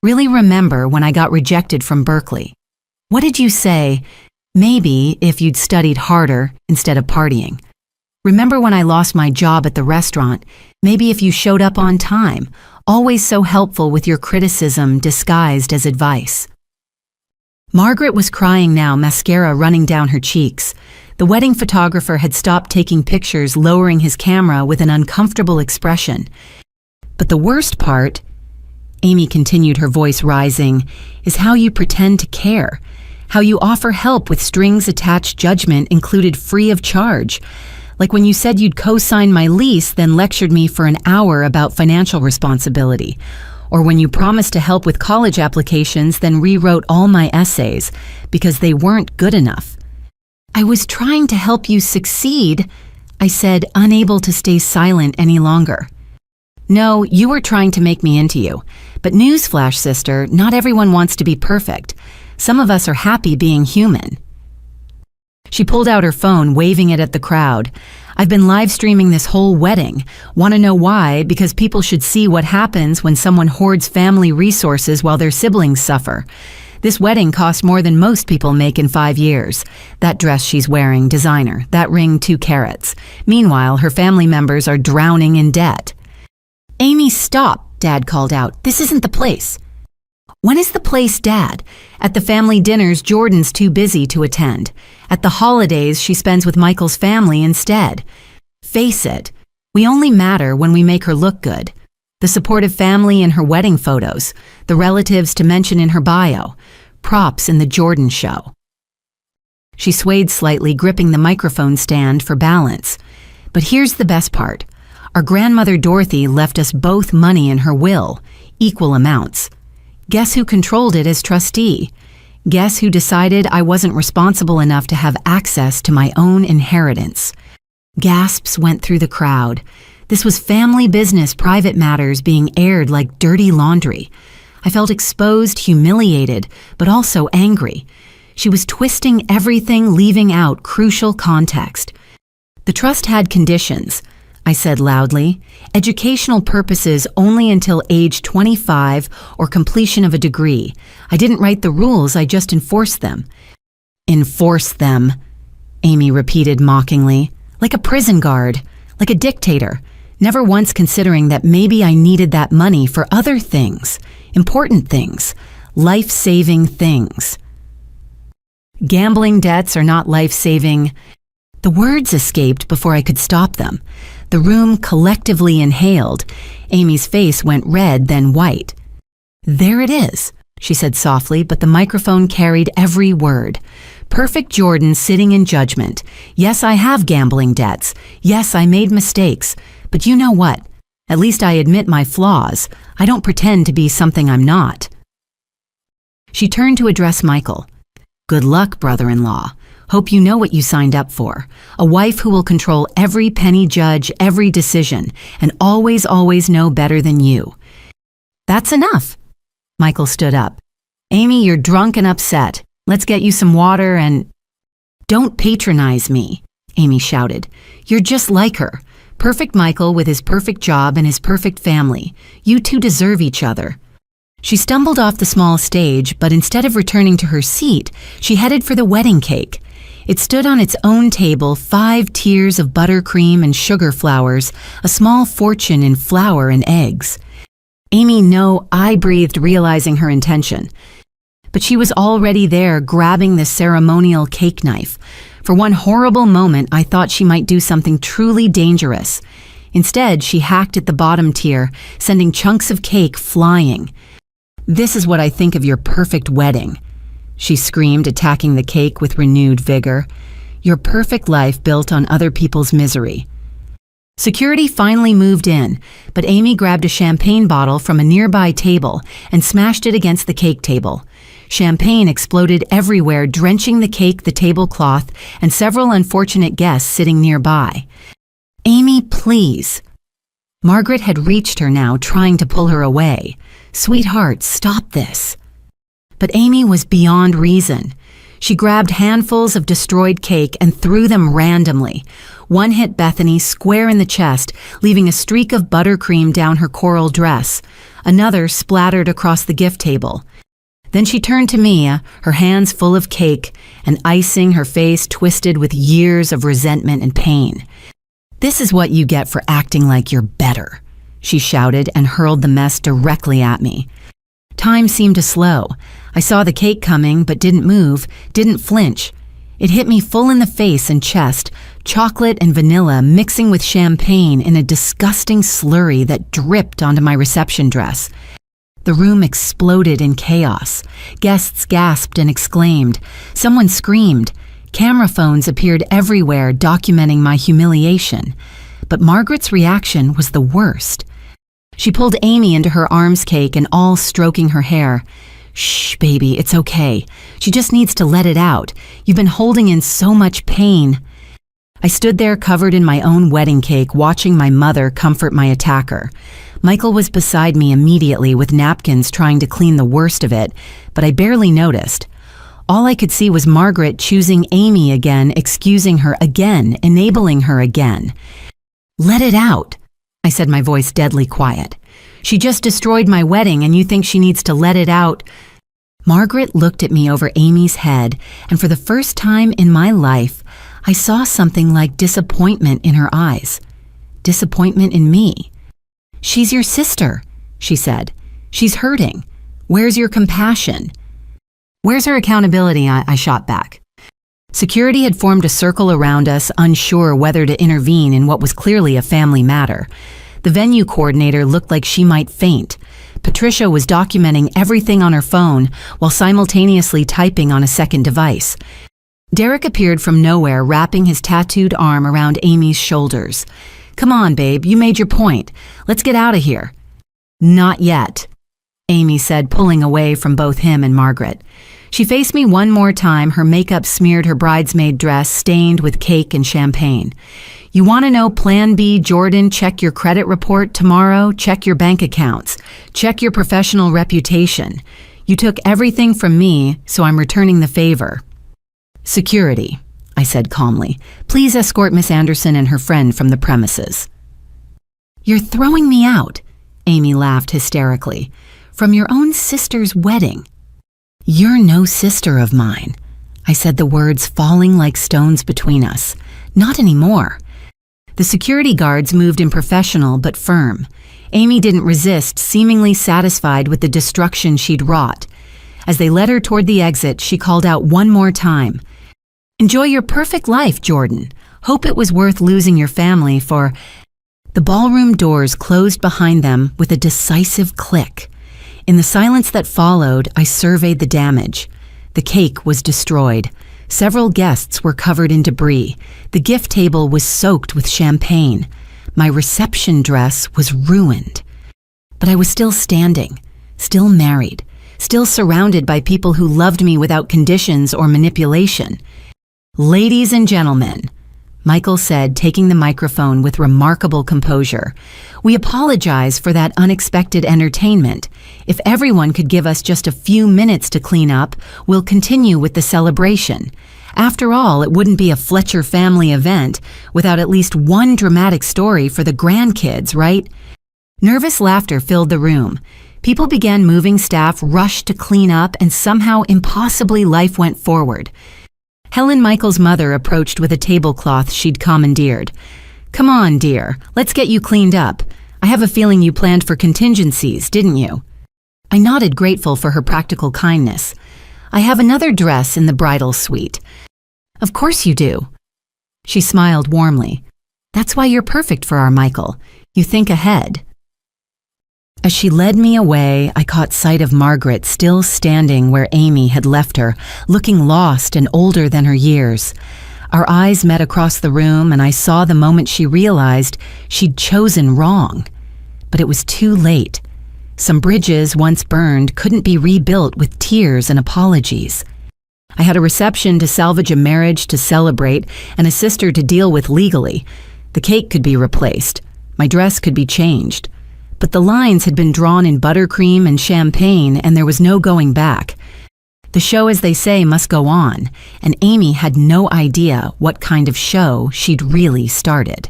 A: Really remember when I got rejected from Berkeley. What did you say? Maybe if you'd studied harder instead of partying. Remember when I lost my job at the restaurant? Maybe if you showed up on time, always so helpful with your criticism disguised as advice." Margaret was crying now, mascara running down her cheeks. The wedding photographer had stopped taking pictures, lowering his camera with an uncomfortable expression. "But the worst part," Amy continued, her voice rising, "is how you pretend to care. How you offer help with strings attached, judgment included, free of charge. Like when you said you'd co-sign my lease, then lectured me for an hour about financial responsibility. Or when you promised to help with college applications, then rewrote all my essays because they weren't good enough." "I was trying to help you succeed," I said, unable to stay silent any longer. "No, you were trying to make me into you. But newsflash, sister, not everyone wants to be perfect. Some of us are happy being human." She pulled out her phone, waving it at the crowd. "I've been live streaming this whole wedding. Want to know why? Because people should see what happens when someone hoards family resources while their siblings suffer. This wedding cost more than most people make in 5 years. That dress she's wearing, designer. That ring, 2 carats. Meanwhile, her family members are drowning in debt. Amy, stop, Dad called out. This isn't the place. When is the place, Dad? At the family dinners, Jordan's too busy to attend. At the holidays, she spends with Michael's family instead. Face it, we only matter when we make her look good. The supportive family in her wedding photos, the relatives to mention in her bio, props in the Jordan show. She swayed slightly, gripping the microphone stand for balance. But here's the best part. Our grandmother Dorothy left us both money in her will, equal amounts. Guess who controlled it as trustee? Guess who decided I wasn't responsible enough to have access to my own inheritance? Gasps went through the crowd. This was family business, private matters being aired like dirty laundry. I felt exposed, humiliated, but also angry. She was twisting everything, leaving out crucial context. The trust had conditions, I said loudly. Educational purposes only until age 25 or completion of a degree. I didn't write the rules, I just enforced them. Enforce them, Amy repeated mockingly, like a prison guard, like a dictator, never once considering that maybe I needed that money for other things, important things, life-saving things. Gambling debts are not life-saving. The words escaped before I could stop them. The room collectively inhaled. Amy's face went red, then white. There it is, she said softly, but the microphone carried every word. Perfect Jordan sitting in judgment. Yes, I have gambling debts. Yes, I made mistakes. But you know what? At least I admit my flaws. I don't pretend to be something I'm not. She turned to address Michael. Good luck, brother-in-law. Hope you know what you signed up for. A wife who will control every penny, judge every decision, and always know better than you. That's enough. Michael stood up. Amy, you're drunk and upset. Let's get you some water and... Don't patronize me, Amy shouted. You're just like her. Perfect Michael with his perfect job and his perfect family. You two deserve each other. She stumbled off the small stage, but instead of returning to her seat, she headed for the wedding cake. It stood on its own table, 5 tiers of buttercream and sugar flowers, a small fortune in flour and eggs. Amy, no, I breathed, realizing her intention. But she was already there, grabbing the ceremonial cake knife. For one horrible moment, I thought she might do something truly dangerous. Instead, she hacked at the bottom tier, sending chunks of cake flying. This is what I think of your perfect wedding, she screamed, attacking the cake with renewed vigor. Your perfect life built on other people's misery. Security finally moved in, but Amy grabbed a champagne bottle from a nearby table and smashed it against the cake table. Champagne exploded everywhere, drenching the cake, the tablecloth, and several unfortunate guests sitting nearby. Amy, please. Margaret had reached her now, trying to pull her away. Sweetheart, stop this. But Amy was beyond reason. She grabbed handfuls of destroyed cake and threw them randomly. One hit Bethany square in the chest, leaving a streak of buttercream down her coral dress. Another splattered across the gift table. Then she turned to me, her hands full of cake and icing, her face twisted with years of resentment and pain. This is what you get for acting like you're better, she shouted and hurled the mess directly at me. Time seemed to slow. I saw the cake coming, but didn't move, didn't flinch. It hit me full in the face and chest, chocolate and vanilla mixing with champagne in a disgusting slurry that dripped onto my reception dress. The room exploded in chaos. Guests gasped and exclaimed. Someone screamed. Camera phones appeared everywhere, documenting my humiliation. But Margaret's reaction was the worst. She pulled Amy into her arms, cake and all stroking her hair. Shh, baby, it's okay. She just needs to let it out. You've been holding in so much pain. I stood there covered in my own wedding cake, watching my mother comfort my attacker. Michael was beside me immediately with napkins trying to clean the worst of it, but I barely noticed. All I could see was Margaret choosing Amy again, excusing her again, enabling her again. Let it out, I said, my voice deadly quiet. She just destroyed my wedding and you think she needs to let it out? Margaret looked at me over Amy's head, and for the first time in my life, I saw something like disappointment in her eyes. Disappointment in me. "She's your sister," she said. "She's hurting. Where's your compassion?" "Where's her accountability?" I shot back. Security had formed a circle around us, unsure whether to intervene in what was clearly a family matter. The venue coordinator looked like she might faint. Patricia was documenting everything on her phone while simultaneously typing on a second device. Derek appeared from nowhere, wrapping his tattooed arm around Amy's shoulders. "Come on, babe, you made your point. Let's get out of here." "Not yet," Amy said, pulling away from both him and Margaret. She faced me one more time, her makeup smeared her bridesmaid dress, stained with cake and champagne. "You want to know Plan B, Jordan? Check your credit report tomorrow, check your bank accounts, check your professional reputation. You took everything from me, so I'm returning the favor." "Security," I said calmly. "Please escort Miss Anderson and her friend from the premises." "You're throwing me out," Amy laughed hysterically. "From your own sister's wedding." "You're no sister of mine," I said, the words falling like stones between us. "Not anymore." The security guards moved in professional but firm. Amy didn't resist, seemingly satisfied with the destruction she'd wrought. As they led her toward the exit, she called out one more time, "Enjoy your perfect life, Jordan. Hope it was worth losing your family for—" The ballroom doors closed behind them with a decisive click. In the silence that followed, I surveyed the damage. The cake was destroyed. Several guests were covered in debris. The gift table was soaked with champagne. My reception dress was ruined. But I was still standing, still married, still surrounded by people who loved me without conditions or manipulation. "Ladies and gentlemen," Michael said, taking the microphone with remarkable composure, "we apologize for that unexpected entertainment. If everyone could give us just a few minutes to clean up, we'll continue with the celebration. After all, it wouldn't be a Fletcher family event without at least one dramatic story for the grandkids, right?" Nervous laughter filled the room. People began moving, staff rushed to clean up, and somehow impossibly life went forward. Helen, Michael's mother, approached with a tablecloth she'd commandeered. "Come on, dear, let's get you cleaned up. I have a feeling you planned for contingencies, didn't you?" I nodded, grateful for her practical kindness. "I have another dress in the bridal suite." "Of course you do." She smiled warmly. "That's why you're perfect for our Michael. You think ahead." As she led me away, I caught sight of Margaret still standing where Amy had left her, looking lost and older than her years. Our eyes met across the room, and I saw the moment she realized she'd chosen wrong. But it was too late. Some bridges, once burned, couldn't be rebuilt with tears and apologies. I had a reception to salvage, a marriage to celebrate, and a sister to deal with legally. The cake could be replaced. My dress could be changed. But the lines had been drawn in buttercream and champagne, and there was no going back. The show, as they say, must go on, and Amy had no idea what kind of show she'd really started.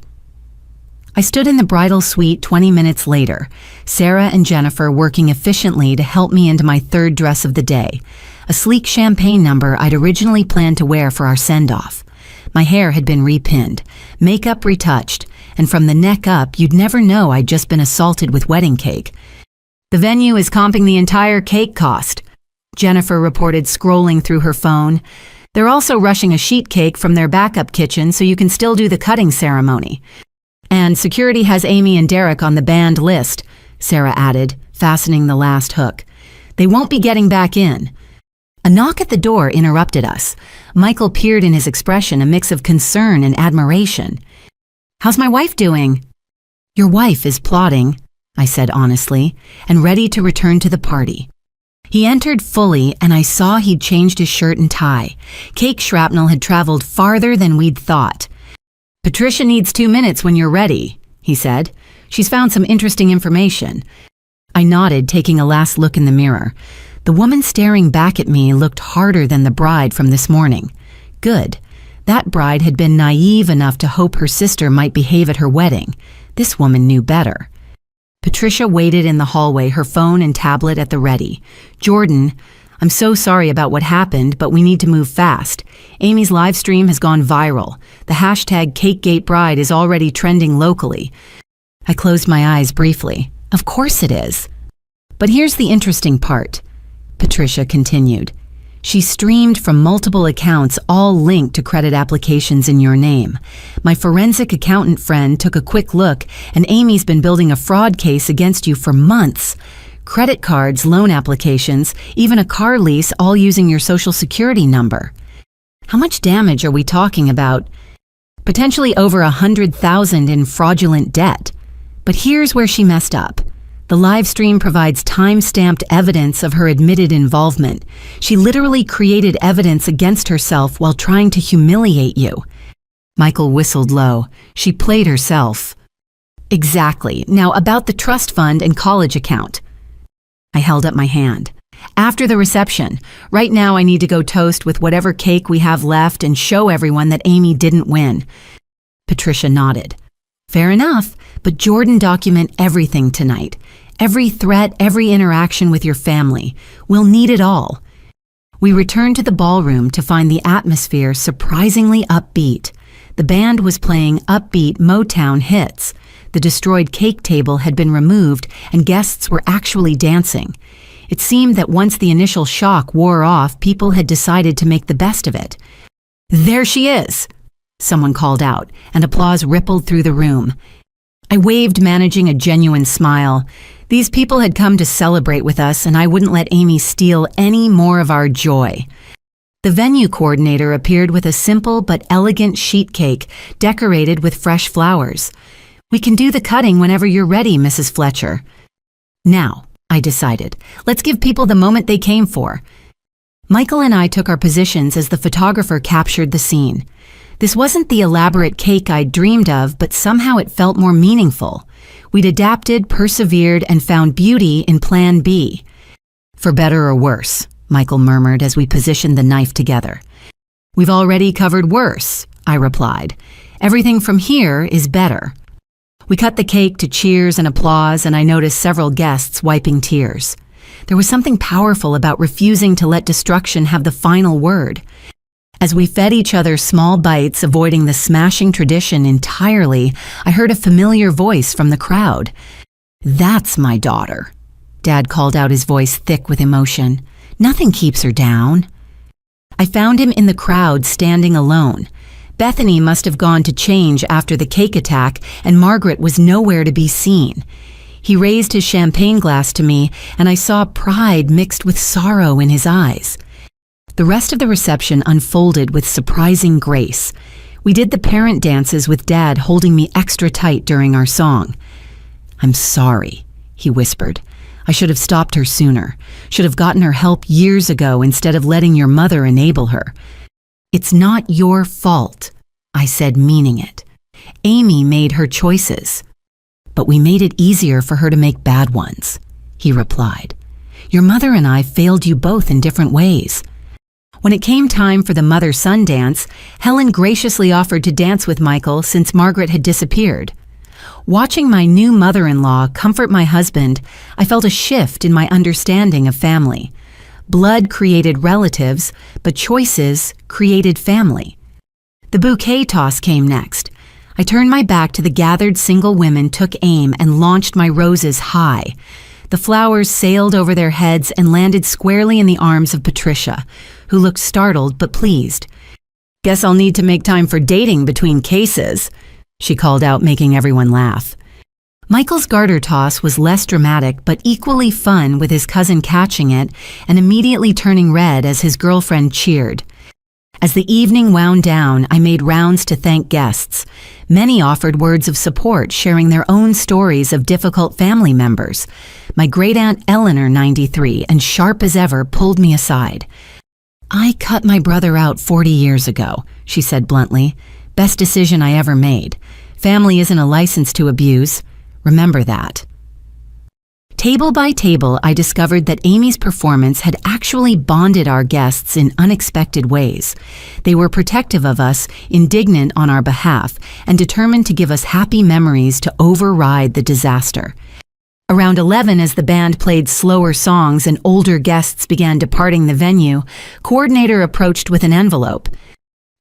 A: I stood in the bridal suite 20 minutes later, Sarah and Jennifer working efficiently to help me into my third dress of the day, a sleek champagne number I'd originally planned to wear for our send-off. My hair had been repinned, makeup retouched, and from the neck up, you'd never know I'd just been assaulted with wedding cake. "The venue is comping the entire cake cost," Jennifer reported, scrolling through her phone. "They're also rushing a sheet cake from their backup kitchen so you can still do the cutting ceremony. And security has Amy and Derek on the banned list," Sarah added, fastening the last hook. "They won't be getting back in." A knock at the door interrupted us. Michael peered in, his expression a mix of concern and admiration. "How's my wife doing?" "Your wife is plotting," I said honestly, "and ready to return to the party." He entered fully, and I saw he'd changed his shirt and tie. Cake shrapnel had traveled farther than we'd thought. "Patricia needs 2 minutes when you're ready," he said. "She's found some interesting information." I nodded, taking a last look in the mirror. The woman staring back at me looked harder than the bride from this morning. Good. That bride had been naive enough to hope her sister might behave at her wedding. This woman knew better. Patricia waited in the hallway, her phone and tablet at the ready. "Jordan," I'm so sorry about what happened, but we need to move fast. Amy's live stream has gone viral. The hashtag CakeGateBride is already trending locally. I closed my eyes briefly. Of course it is. But here's the interesting part, Patricia continued. She streamed from multiple accounts, all linked to credit applications in your name. My forensic accountant friend took a quick look, and Amy's been building a fraud case against you for months. Credit cards, loan applications, even a car lease, all using your social security number. How much damage are we talking about? Potentially over 100,000 in fraudulent debt. But here's where she messed up. The live stream provides time-stamped evidence of her admitted involvement. She literally created evidence against herself while trying to humiliate you. Michael whistled low. She played herself. Exactly. Now about the trust fund and college account. I held up my hand. After the reception. Right now I need to go toast with whatever cake we have left and show everyone that Amy didn't win. Patricia nodded. Fair enough, but Jordan, document everything tonight. Every threat, every interaction with your family. We'll need it all. We returned to the ballroom to find the atmosphere surprisingly upbeat. The band was playing upbeat Motown hits. The destroyed cake table had been removed and guests were actually dancing. It seemed that once the initial shock wore off, people had decided to make the best of it. There she is! Someone called out, and applause rippled through the room. I waved, managing a genuine smile. These people had come to celebrate with us, and I wouldn't let Amy steal any more of our joy. The venue coordinator appeared with a simple but elegant sheet cake decorated with fresh flowers. We can do the cutting whenever you're ready, Mrs. Fletcher. Now, I decided, let's give people the moment they came for. Michael and I took our positions as the photographer captured the scene. This wasn't the elaborate cake I'd dreamed of, but somehow it felt more meaningful. We'd adapted, persevered, and found beauty in Plan B. For better or worse, Michael murmured as we positioned the knife together. We've already covered worse, I replied. Everything from here is better. We cut the cake to cheers and applause, and I noticed several guests wiping tears. There was something powerful about refusing to let destruction have the final word. As we fed each other small bites, avoiding the smashing tradition entirely, I heard a familiar voice from the crowd. That's my daughter. Dad called out, his voice thick with emotion. Nothing keeps her down. I found him in the crowd, standing alone. Bethany must have gone to change after the cake attack, and Margaret was nowhere to be seen. He raised his champagne glass to me, and I saw pride mixed with sorrow in his eyes. The rest of the reception unfolded with surprising grace. We did the parent dances with Dad holding me extra tight during our song. I'm sorry, he whispered. I should have stopped her sooner. Should have gotten her help years ago instead of letting your mother enable her. It's not your fault, I said, meaning it. Amy made her choices. But we made it easier for her to make bad ones, he replied. Your mother and I failed you both in different ways. When it came time for the mother-son dance, Helen graciously offered to dance with Michael since Margaret had disappeared. Watching my new mother-in-law comfort my husband, I felt a shift in my understanding of family. Blood created relatives, but choices created family. The bouquet toss came next. I turned my back to the gathered single women, took aim, and launched my roses high. The flowers sailed over their heads and landed squarely in the arms of Patricia, who looked startled but pleased. Guess I'll need to make time for dating between cases, she called out, making everyone laugh. Michael's garter toss was less dramatic but equally fun, with his cousin catching it and immediately turning red as his girlfriend cheered. As the evening wound down, I made rounds to thank guests. Many offered words of support, sharing their own stories of difficult family members. My great-aunt Eleanor, 93, and sharp as ever, pulled me aside. I cut my brother out 40 years ago, she said bluntly. Best decision I ever made. Family isn't a license to abuse. Remember that. Table by table, I discovered that Amy's performance had actually bonded our guests in unexpected ways. They were protective of us, indignant on our behalf, and determined to give us happy memories to override the disaster. Around 11, as the band played slower songs and older guests began departing the venue, coordinator approached with an envelope.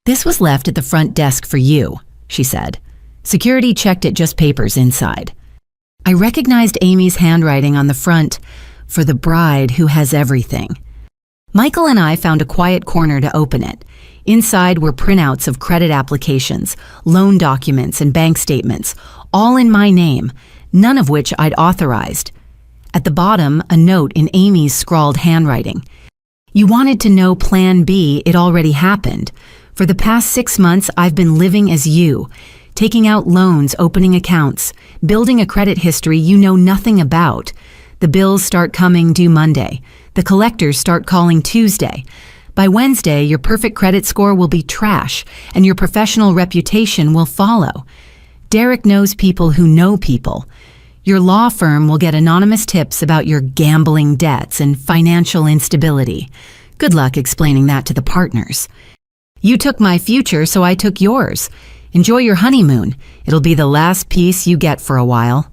A: "This was left at the front desk for you," she said. "Security checked it, just papers inside." I recognized Amy's handwriting on the front, "For the bride who has everything." Michael and I found a quiet corner to open it. Inside were printouts of credit applications, loan documents, and bank statements, all in my name, none of which I'd authorized. At the bottom, a note in Amy's scrawled handwriting. "You wanted to know Plan B, it already happened. For the past 6 months, I've been living as you, taking out loans, opening accounts, building a credit history you know nothing about. The bills start coming due Monday. The collectors start calling Tuesday. By Wednesday, your perfect credit score will be trash, and your professional reputation will follow. Derek knows people who know people. Your law firm will get anonymous tips about your gambling debts and financial instability. Good luck explaining that to the partners. You took my future, so I took yours. Enjoy your honeymoon. It'll be the last piece you get for a while.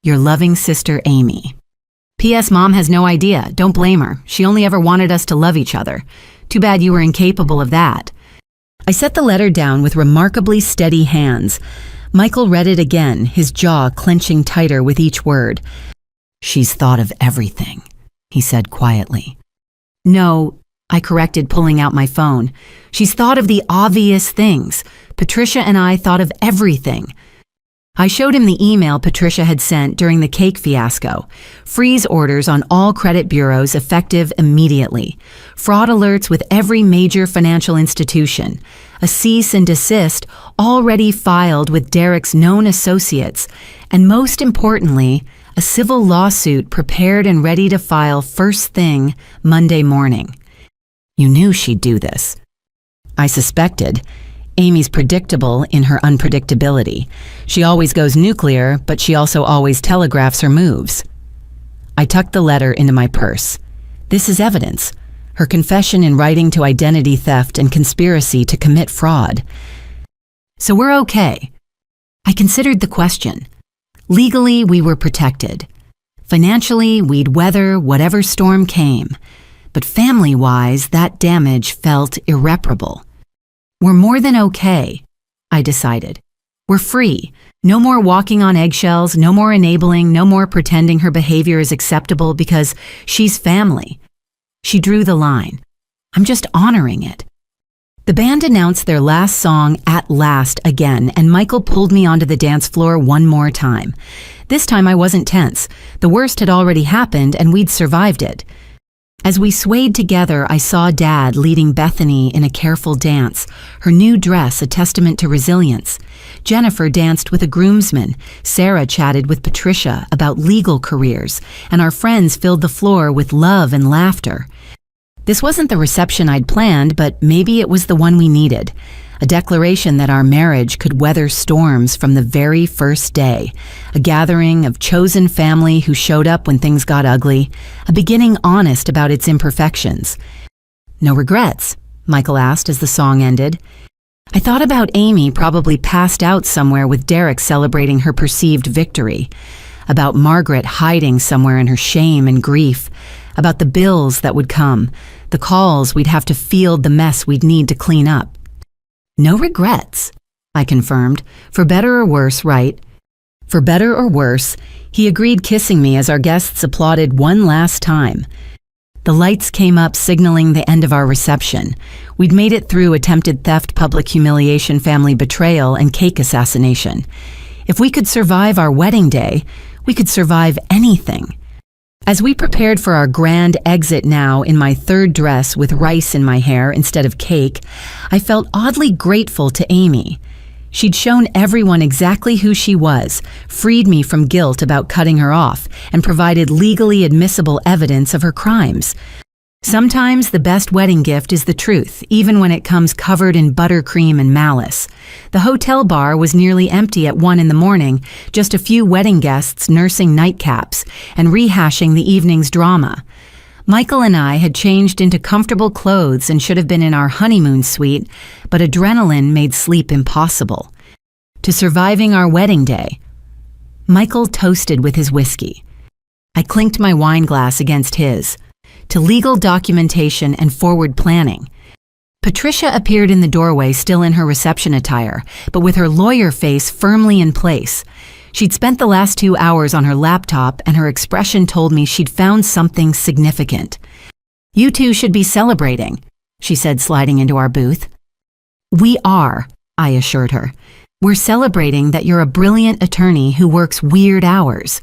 A: Your loving sister, Amy. P.S. Mom has no idea. Don't blame her. She only ever wanted us to love each other. Too bad you were incapable of that." I set the letter down with remarkably steady hands. Michael read it again, his jaw clenching tighter with each word. "She's thought of everything," he said quietly. "No," I corrected, pulling out my phone. "She's thought of the obvious things. Patricia and I thought of everything." I showed him the email Patricia had sent during the cake fiasco. Freeze orders on all credit bureaus effective immediately. Fraud alerts with every major financial institution. A cease and desist already filed with Derek's known associates. And most importantly, a civil lawsuit prepared and ready to file first thing Monday morning. "You knew she'd do this." I suspected. Amy's predictable in her unpredictability. She always goes nuclear, but she also always telegraphs her moves. I tucked the letter into my purse. This is evidence. Her confession in writing to identity theft and conspiracy to commit fraud. So we're okay. I considered the question. Legally, we were protected. Financially, we'd weather whatever storm came. But family-wise, that damage felt irreparable. We're more than okay, I decided. We're free. No more walking on eggshells, no more enabling, no more pretending her behavior is acceptable because she's family. She drew the line. I'm just honoring it. The band announced their last song, At Last, again, and Michael pulled me onto the dance floor one more time. This time I wasn't tense. The worst had already happened and we'd survived it. As we swayed together, I saw Dad leading Bethany in a careful dance, her new dress a testament to resilience. Jennifer danced with a groomsman, Sarah chatted with Patricia about legal careers, and our friends filled the floor with love and laughter. This wasn't the reception I'd planned, but maybe it was the one we needed. A declaration that our marriage could weather storms from the very first day. A gathering of chosen family who showed up when things got ugly. A beginning honest about its imperfections. "No regrets?" Michael asked as the song ended. I thought about Amy probably passed out somewhere with Derek celebrating her perceived victory. About Margaret hiding somewhere in her shame and grief. About the bills that would come. The calls we'd have to field, the mess we'd need to clean up. "No regrets," I confirmed. "For better or worse, right?" For better or worse, he agreed, kissing me as our guests applauded one last time. The lights came up, signaling the end of our reception. We'd made it through attempted theft, public humiliation, family betrayal, and cake assassination. If we could survive our wedding day, we could survive anything. As we prepared for our grand exit now in my third dress with rice in my hair instead of cake, I felt oddly grateful to Amy. She'd shown everyone exactly who she was, freed me from guilt about cutting her off, and provided legally admissible evidence of her crimes. Sometimes the best wedding gift is the truth, even when it comes covered in buttercream and malice. The hotel bar was nearly empty at 1 a.m, just a few wedding guests nursing nightcaps and rehashing the evening's drama. Michael and I had changed into comfortable clothes and should have been in our honeymoon suite, but adrenaline made sleep impossible. To surviving our wedding day. Michael toasted with his whiskey. I clinked my wine glass against his. To legal documentation and forward planning. Patricia appeared in the doorway, still in her reception attire, but with her lawyer face firmly in place. She'd spent the last 2 hours on her laptop, and her expression told me she'd found something significant. "You two should be celebrating," she said, sliding into our booth. "We are," I assured her. "We're celebrating that you're a brilliant attorney who works weird hours."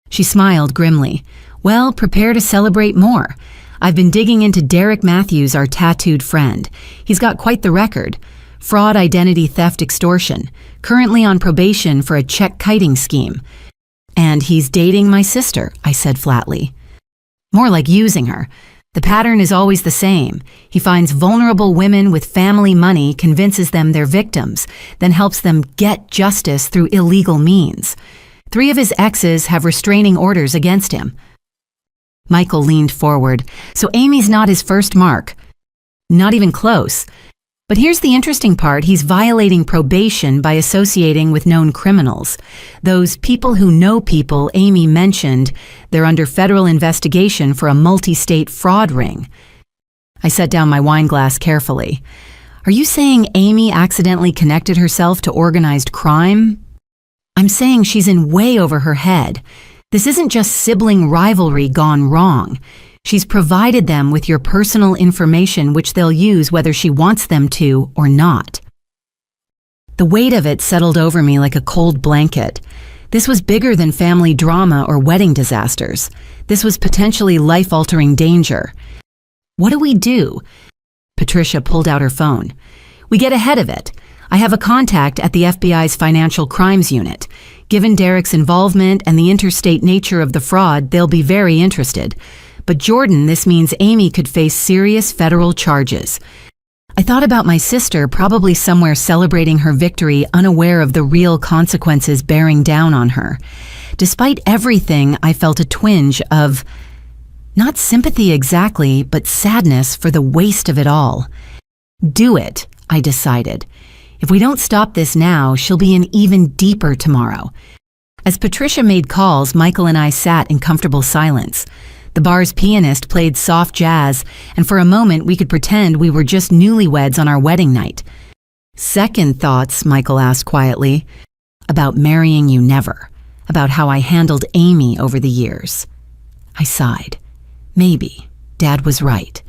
A: She smiled grimly. "Well, prepare to celebrate more. I've been digging into Derek Matthews, our tattooed friend. He's got quite the record. Fraud, identity theft, extortion. Currently on probation for a check kiting scheme. And he's dating my sister," I said flatly. "More like using her. The pattern is always the same. He finds vulnerable women with family money, convinces them they're victims, then helps them get justice through illegal means. 3 of his exes have restraining orders against him." Michael leaned forward. "So Amy's not his first mark?" "Not even close. But here's the interesting part. He's violating probation by associating with known criminals. Those people who know people Amy mentioned, they're under federal investigation for a multi-state fraud ring." I set down my wine glass carefully. "Are you saying Amy accidentally connected herself to organized crime?" "I'm saying she's in way over her head. This isn't just sibling rivalry gone wrong. She's provided them with your personal information, which they'll use whether she wants them to or not." The weight of it settled over me like a cold blanket. This was bigger than family drama or wedding disasters. This was potentially life-altering danger. "What do we do?" Patricia pulled out her phone. "We get ahead of it. I have a contact at the FBI's Financial Crimes Unit. Given Derek's involvement and the interstate nature of the fraud, they'll be very interested. But Jordan, this means Amy could face serious federal charges." I thought about my sister, probably somewhere celebrating her victory, unaware of the real consequences bearing down on her. Despite everything, I felt a twinge of, not sympathy exactly, but sadness for the waste of it all. "Do it," I decided. "If we don't stop this now, she'll be in even deeper tomorrow." As Patricia made calls, Michael and I sat in comfortable silence. The bar's pianist played soft jazz, and for a moment we could pretend we were just newlyweds on our wedding night. "Second thoughts," Michael asked quietly. "About marrying you never. About how I handled Amy over the years." I sighed. Maybe. Dad was right.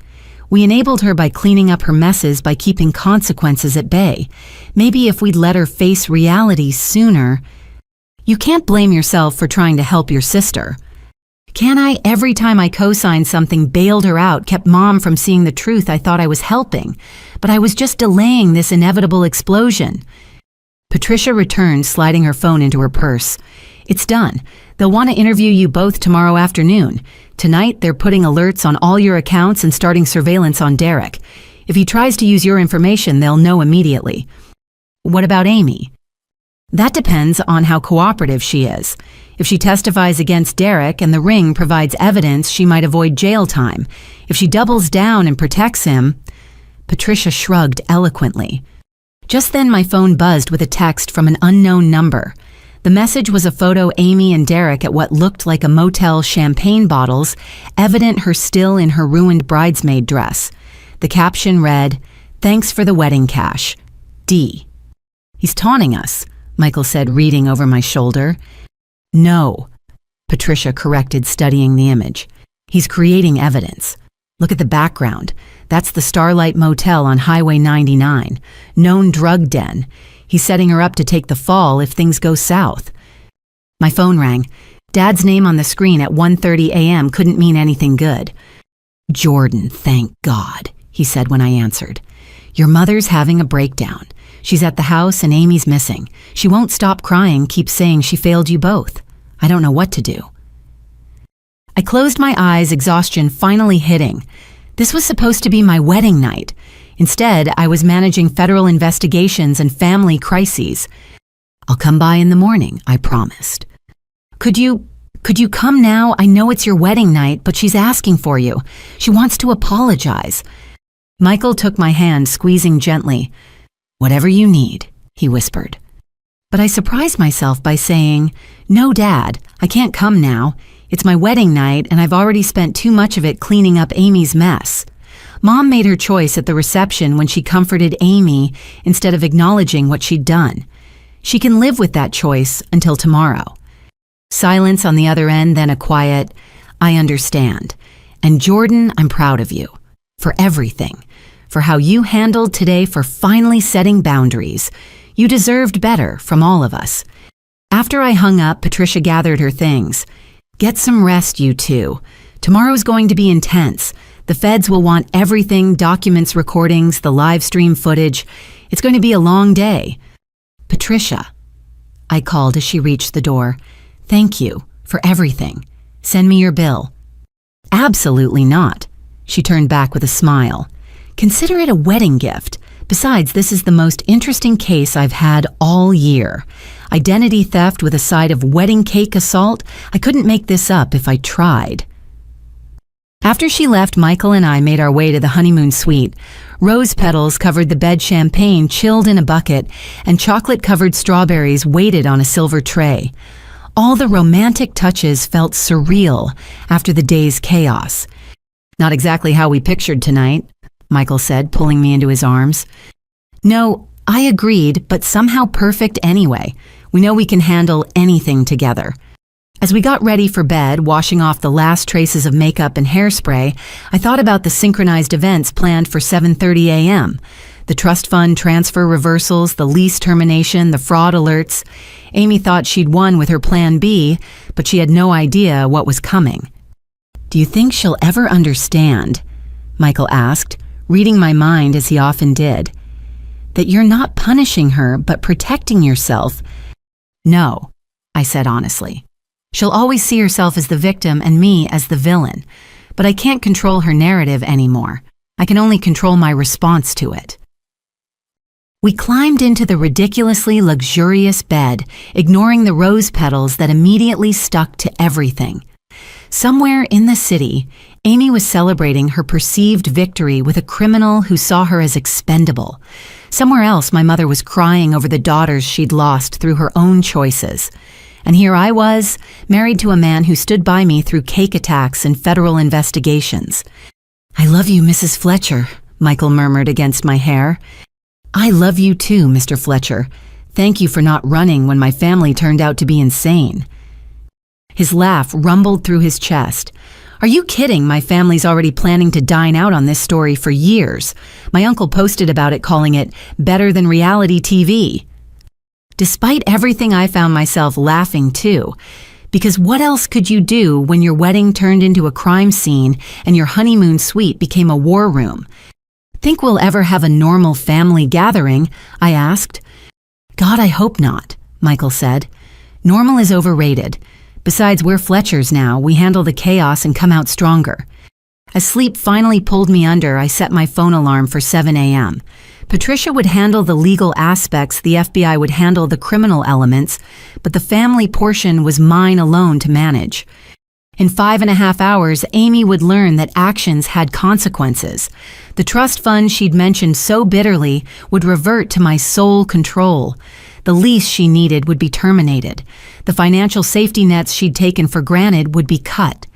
A: We enabled her by cleaning up her messes, by keeping consequences at bay. Maybe if we'd let her face reality sooner. "You can't blame yourself for trying to help your sister." "Can I? Every time I co-signed something, bailed her out, kept Mom from seeing the truth I thought I was helping. But I was just delaying this inevitable explosion." Patricia returned, sliding her phone into her purse. "It's done. They'll want to interview you both tomorrow afternoon. Tonight, they're putting alerts on all your accounts and starting surveillance on Derek. If he tries to use your information, they'll know immediately." "What about Amy?" "That depends on how cooperative she is. If she testifies against Derek and the ring provides evidence, she might avoid jail time. If she doubles down and protects him..." Patricia shrugged eloquently. Just then my phone buzzed with a text from an unknown number. The message was a photo Amy and Derek at what looked like a motel champagne bottles, evident her still in her ruined bridesmaid dress. The caption read, "Thanks for the wedding cash. D." "He's taunting us," Michael said, reading over my shoulder. "No," Patricia corrected, studying the image. "He's creating evidence. Look at the background. That's the Starlight Motel on Highway 99. Known drug den. He's setting her up to take the fall if things go south." My phone rang. Dad's name on the screen at 1:30 a.m. couldn't mean anything good. "Jordan, thank God," he said when I answered. "Your mother's having a breakdown. She's at the house and Amy's missing. She won't stop crying, keeps saying she failed you both. I don't know what to do." I closed my eyes, exhaustion finally hitting. This was supposed to be my wedding night. Instead, I was managing federal investigations and family crises. "I'll come by in the morning," I promised. Could you come now? I know it's your wedding night, but she's asking for you. She wants to apologize." Michael took my hand, squeezing gently. "Whatever you need," he whispered. But I surprised myself by saying, "No, Dad, I can't come now. It's my wedding night, and I've already spent too much of it cleaning up Amy's mess. Mom made her choice at the reception when she comforted Amy instead of acknowledging what she'd done. She can live with that choice until tomorrow. Silence on the other end, then a quiet, "I understand. And Jordan, I'm proud of you. For everything. For how you handled today, for finally setting boundaries. You deserved better from all of us." After I hung up, Patricia gathered her things. "Get some rest, you two. Tomorrow's going to be intense. The feds will want everything, documents, recordings, the live stream footage. It's going to be a long day." "Patricia," I called as she reached the door. "Thank you for everything. Send me your bill." "Absolutely not." She turned back with a smile. "Consider it a wedding gift. Besides, this is the most interesting case I've had all year. Identity theft with a side of wedding cake assault. I couldn't make this up if I tried." After she left, Michael and I made our way to the honeymoon suite. Rose petals covered the bed, champagne chilled in a bucket, and chocolate-covered strawberries waited on a silver tray. All the romantic touches felt surreal after the day's chaos. "Not exactly how we pictured tonight," Michael said, pulling me into his arms. "No, I agreed, but somehow perfect anyway. We know we can handle anything together." As we got ready for bed, washing off the last traces of makeup and hairspray, I thought about the synchronized events planned for 7:30 a.m. The trust fund transfer reversals, the lease termination, the fraud alerts. Amy thought she'd won with her plan B, but she had no idea what was coming. "Do you think she'll ever understand?" Michael asked, reading my mind as he often did. "That you're not punishing her, but protecting yourself?" "No," I said honestly. "She'll always see herself as the victim and me as the villain, but I can't control her narrative anymore. I can only control my response to it." We climbed into the ridiculously luxurious bed, ignoring the rose petals that immediately stuck to everything. Somewhere in the city, Amy was celebrating her perceived victory with a criminal who saw her as expendable. Somewhere else, my mother was crying over the daughters she'd lost through her own choices. And here I was, married to a man who stood by me through cake attacks and federal investigations. "I love you, Mrs. Fletcher," Michael murmured against my hair. "I love you too, Mr. Fletcher. Thank you for not running when my family turned out to be insane." His laugh rumbled through his chest. "Are you kidding? My family's already planning to dine out on this story for years. My uncle posted about it, calling it better than reality TV." Despite everything, I found myself laughing too, because what else could you do when your wedding turned into a crime scene and your honeymoon suite became a war room? "Think we'll ever have a normal family gathering?" I asked. "God, I hope not," Michael said. "Normal is overrated. Besides, we're Fletchers now. We handle the chaos and come out stronger." As sleep finally pulled me under, I set my phone alarm for 7 a.m. Patricia would handle the legal aspects, the FBI would handle the criminal elements, but the family portion was mine alone to manage. In 5.5 hours, Amy would learn that actions had consequences. The trust fund she'd mentioned so bitterly would revert to my sole control. The lease she needed would be terminated. The financial safety nets she'd taken for granted would be cut.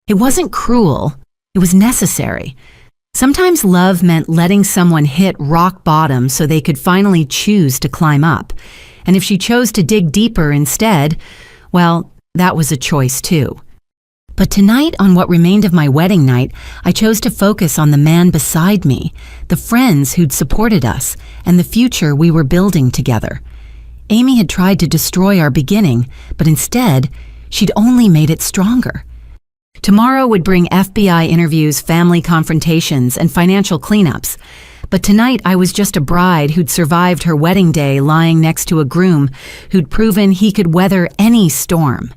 A: It wasn't cruel. It was necessary. Sometimes love meant letting someone hit rock bottom so they could finally choose to climb up. And if she chose to dig deeper instead, well, that was a choice too. But tonight, on what remained of my wedding night, I chose to focus on the man beside me, the friends who'd supported us, and the future we were building together. Amy had tried to destroy our beginning, but instead, she'd only made it stronger. Tomorrow would bring FBI interviews, family confrontations, and financial cleanups. But tonight I was just a bride who'd survived her wedding day lying next to a groom who'd proven he could weather any storm.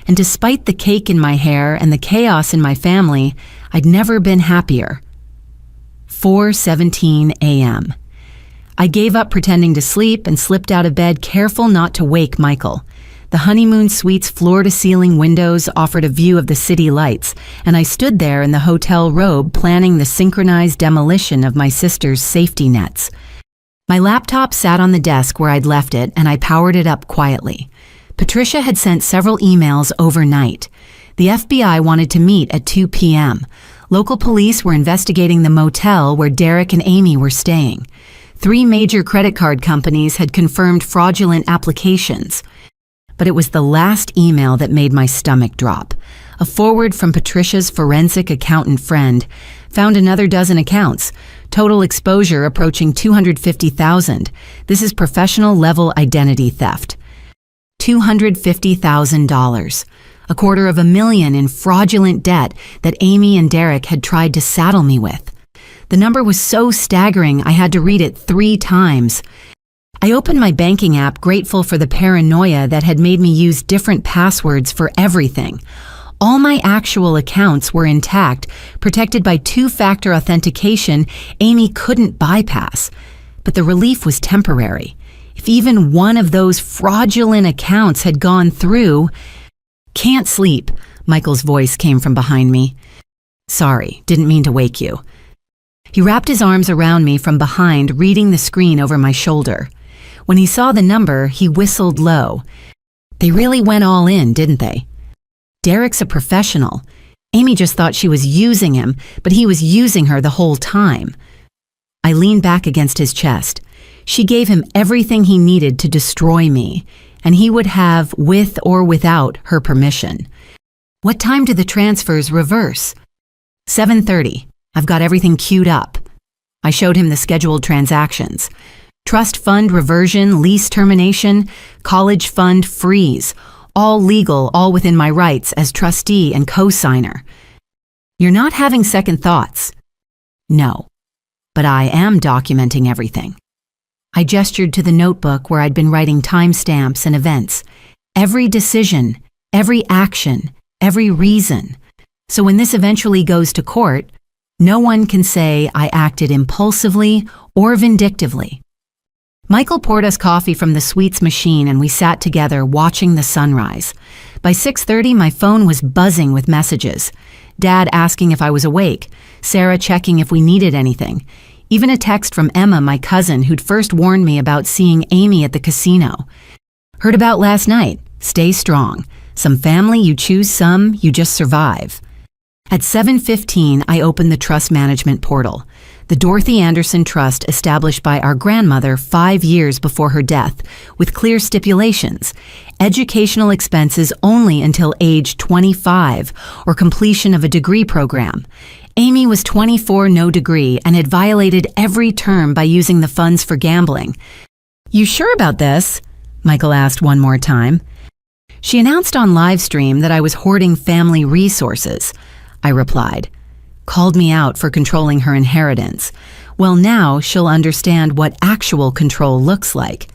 A: And despite the cake in my hair and the chaos in my family, I'd never been happier. 4:17 a.m. I gave up pretending to sleep and slipped out of bed, careful not to wake Michael. The honeymoon suite's floor-to-ceiling windows offered a view of the city lights, and I stood there in the hotel robe planning the synchronized demolition of my sister's safety nets. My laptop sat on the desk where I'd left it, and I powered it up quietly. Patricia had sent several emails overnight. The FBI wanted to meet at 2 p.m. Local police were investigating the motel where Derek and Amy were staying. 3 major credit card companies had confirmed fraudulent applications. But it was the last email that made my stomach drop. A forward from Patricia's forensic accountant friend found another dozen accounts, total exposure approaching $250,000. This is professional level identity theft. $250,000. $250,000 in fraudulent debt that Amy and Derek had tried to saddle me with. The number was so staggering I had to read it 3 times. I opened my banking app, grateful for the paranoia that had made me use different passwords for everything. All my actual accounts were intact, protected by 2-factor authentication Amy couldn't bypass. But the relief was temporary. If even one of those fraudulent accounts had gone through... "Can't sleep," Michael's voice came from behind me. "Sorry, didn't mean to wake you." He wrapped his arms around me from behind, reading the screen over my shoulder. When he saw the number, he whistled low. They really went all in, didn't they? Derek's a professional. Amy just thought she was using him, but he was using her the whole time. I leaned back against his chest. She gave him everything he needed to destroy me, and he would have, with or without her permission. "What time do the transfers reverse?" 7:30. I've got everything queued up. I showed him the scheduled transactions. Trust fund reversion, lease termination, college fund freeze. All legal, all within my rights as trustee and co-signer. "You're not having second thoughts?" "No, but I am documenting everything." I gestured to the notebook where I'd been writing timestamps and events. Every decision, every action, every reason. So when this eventually goes to court, no one can say I acted impulsively or vindictively. Michael poured us coffee from the sweets machine and we sat together watching the sunrise. By 6:30, my phone was buzzing with messages. Dad asking if I was awake, Sarah checking if we needed anything, even a text from Emma, my cousin, who'd first warned me about seeing Amy at the casino. "Heard about last night. Stay strong. Some family you choose, some you just survive." At 7:15, I opened the trust management portal. The Dorothy Anderson Trust established by our grandmother 5 years before her death, with clear stipulations. Educational expenses only until age 25 or completion of a degree program. Amy was 24, no degree, and had violated every term by using the funds for gambling. "You sure about this?" Michael asked one more time. "She announced on livestream that I was hoarding family resources," I replied. "Called me out for controlling her inheritance. Well, now she'll understand what actual control looks like."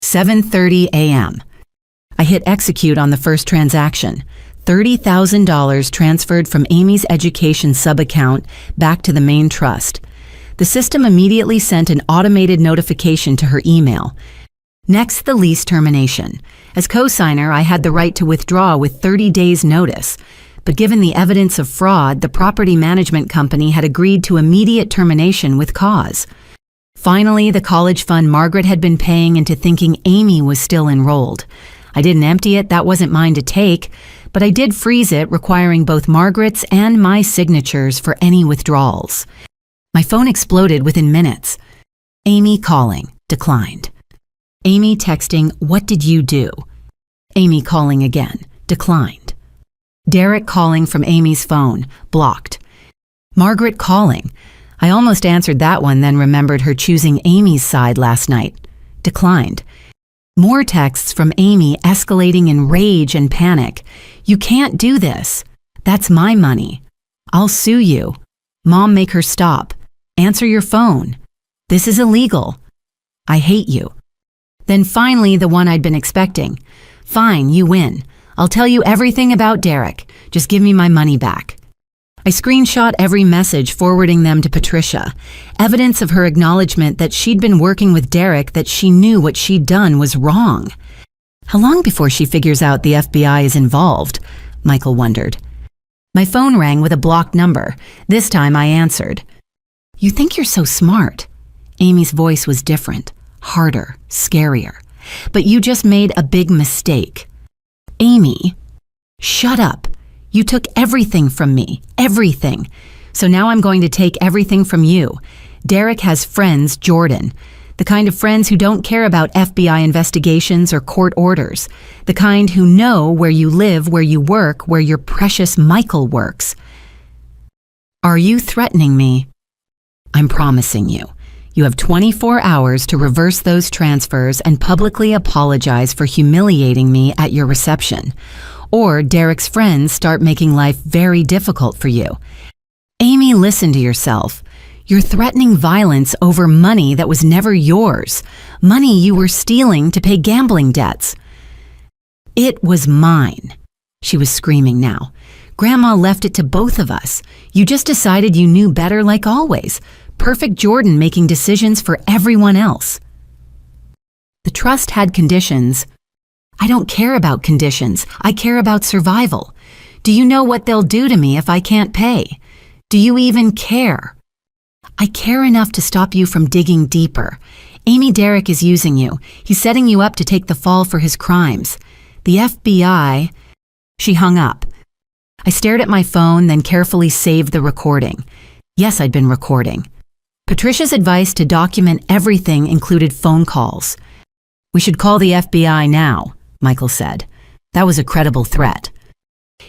A: 7:30 a.m. I hit execute on the first transaction. $30,000 transferred from Amy's education sub-account back to the main trust. The system immediately sent an automated notification to her email. Next, the lease termination. As co-signer, I had the right to withdraw with 30 days' notice. But given the evidence of fraud, the property management company had agreed to immediate termination with cause. Finally, the college fund Margaret had been paying into thinking Amy was still enrolled. I didn't empty it, that wasn't mine to take, but I did freeze it, requiring both Margaret's and my signatures for any withdrawals. My phone exploded within minutes. Amy calling, declined. Amy texting, "What did you do?" Amy calling again, declined. Derek calling from Amy's phone, blocked. Margaret calling. I almost answered that one, then remembered her choosing Amy's side last night. Declined. More texts from Amy escalating in rage and panic. "You can't do this. That's my money. I'll sue you. Mom, make her stop. Answer your phone. This is illegal. I hate you." Then finally, the one I'd been expecting. "Fine, you win. I'll tell you everything about Derek. Just give me my money back." I screenshot every message, forwarding them to Patricia. Evidence of her acknowledgement that she'd been working with Derek, that she knew what she'd done was wrong. How long before she figures out the FBI is involved? Michael wondered. My phone rang with a blocked number. This time I answered. "You think you're so smart." Amy's voice was different, harder, scarier. "But you just made a big mistake." "Amy." "Shut up. You took everything from me, everything. So now I'm going to take everything from you. Derek has friends, Jordan. The kind of friends who don't care about FBI investigations or court orders. The kind who know where you live, where you work, where your precious Michael works. Are you threatening me? I'm promising you. You have 24 hours to reverse those transfers and publicly apologize for humiliating me at your reception. Or Derek's friends start making life very difficult for you. Amy, listen to yourself. You're threatening violence over money that was never yours. Money you were stealing to pay gambling debts. It was mine. She was screaming now. Grandma left it to both of us. You just decided you knew better like always. Perfect Jordan making decisions for everyone else. The trust had conditions. I don't care about conditions. I care about survival. Do you know what they'll do to me if I can't pay? Do you even care? I care enough to stop you from digging deeper. Amy, Derek is using you. He's setting you up to take the fall for his crimes. The FBI... She hung up. I stared at my phone, then carefully saved the recording. Yes, I'd been recording. Patricia's advice to document everything included phone calls. We should call the FBI now, Michael said. That was a credible threat.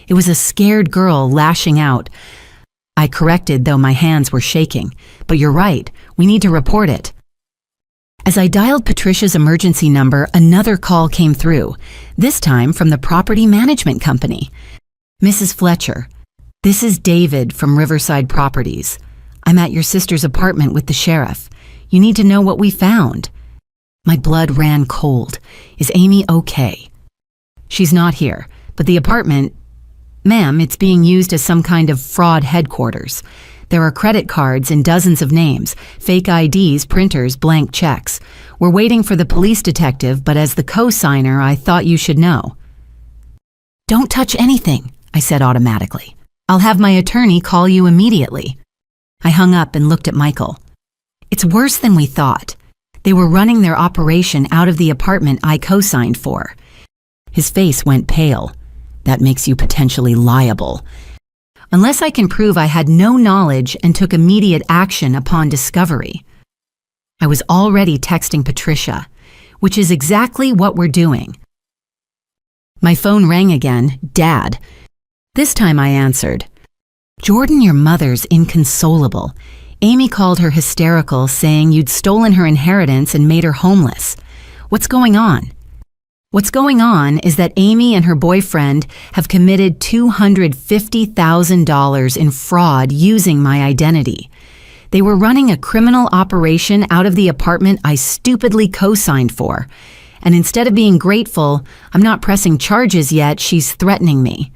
A: It was a scared girl lashing out. I corrected, though my hands were shaking. But you're right, we need to report it. As I dialed Patricia's emergency number, another call came through, this time from the property management company. Mrs. Fletcher, this is David from Riverside Properties. I'm at your sister's apartment with the sheriff. You need to know what we found. My blood ran cold. Is Amy okay? She's not here, but the apartment... Ma'am, it's being used as some kind of fraud headquarters. There are credit cards in dozens of names, fake IDs, printers, blank checks. We're waiting for the police detective, but as the co-signer, I thought you should know. Don't touch anything, I said automatically. I'll have my attorney call you immediately. I hung up and looked at Michael. It's worse than we thought. They were running their operation out of the apartment I co-signed for. His face went pale. That makes you potentially liable. Unless I can prove I had no knowledge and took immediate action upon discovery. I was already texting Patricia, which is exactly what we're doing. My phone rang again, Dad. This time I answered. Jordan, your mother's inconsolable. Amy called her hysterical, saying you'd stolen her inheritance and made her homeless. What's going on? What's going on is that Amy and her boyfriend have committed $250,000 in fraud using my identity. They were running a criminal operation out of the apartment I stupidly co-signed for. And instead of being grateful, I'm not pressing charges yet, she's threatening me.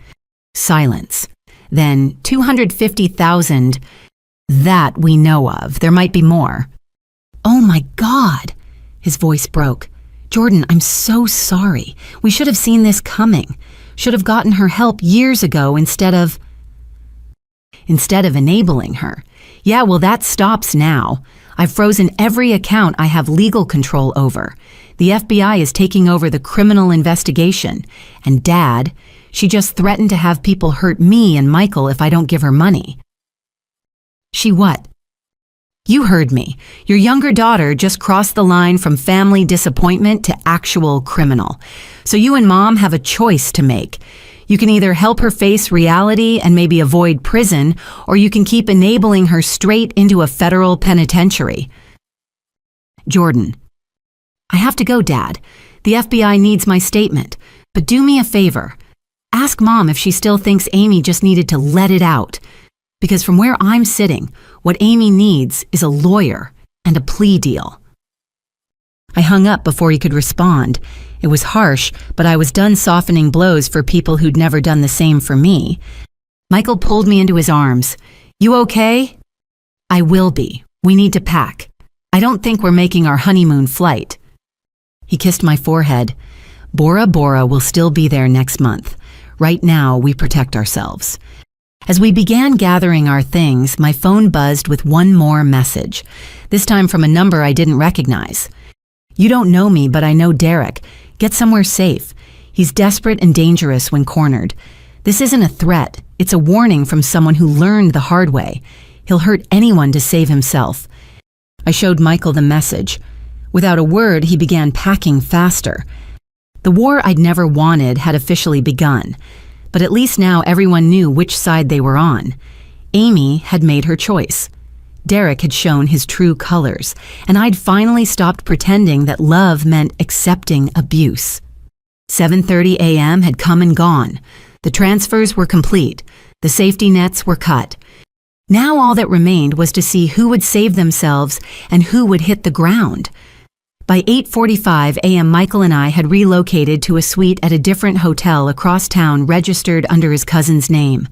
A: Silence. Then $250,000, that we know of. There might be more. Oh my God, his voice broke. Jordan, I'm so sorry. We should have seen this coming. Should have gotten her help years ago instead of enabling her. Yeah, well, that stops now. I've frozen every account I have legal control over. The FBI is taking over the criminal investigation. And Dad, she just threatened to have people hurt me and Michael if I don't give her money. She what? You heard me. Your younger daughter just crossed the line from family disappointment to actual criminal. So you and Mom have a choice to make. You can either help her face reality and maybe avoid prison, or you can keep enabling her straight into a federal penitentiary. Jordan. I have to go, Dad. The FBI needs my statement. But do me a favor. Ask Mom if she still thinks Amy just needed to let it out. Because from where I'm sitting, what Amy needs is a lawyer and a plea deal. I hung up before he could respond. It was harsh, but I was done softening blows for people who'd never done the same for me. Michael pulled me into his arms. You okay? I will be. We need to pack. I don't think we're making our honeymoon flight. He kissed my forehead. Bora Bora will still be there next month. Right now, we protect ourselves. As we began gathering our things, my phone buzzed with one more message, this time from a number I didn't recognize. You don't know me, but I know Derek. Get somewhere safe. He's desperate and dangerous when cornered. This isn't a threat. It's a warning from someone who learned the hard way. He'll hurt anyone to save himself. I showed Michael the message. Without a word, he began packing faster. The war I'd never wanted had officially begun, but at least now everyone knew which side they were on. Amy had made her choice. Derek had shown his true colors, and I'd finally stopped pretending that love meant accepting abuse. 7:30 a.m. had come and gone. The transfers were complete. The safety nets were cut. Now all that remained was to see who would save themselves and who would hit the ground. By 8:45 a.m., Michael and I had relocated to a suite at a different hotel across town registered under his cousin's name.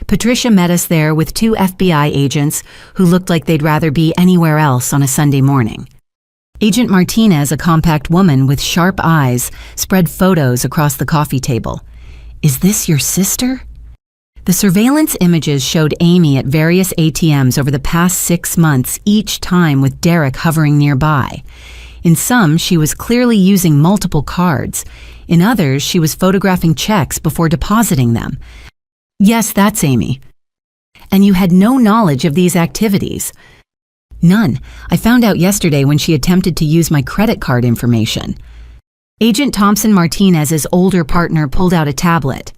A: Patricia met us there with 2 FBI agents who looked like they'd rather be anywhere else on a Sunday morning. Agent Martinez, a compact woman with sharp eyes, spread photos across the coffee table. "Is this your sister?" The surveillance images showed Amy at various ATMs over the past 6 months, each time with Derek hovering nearby. In some, she was clearly using multiple cards. In others, she was photographing checks before depositing them. "Yes, that's Amy." "And you had no knowledge of these activities?" "None. I found out yesterday when she attempted to use my credit card information." Agent Thompson Martinez's older partner pulled out a tablet.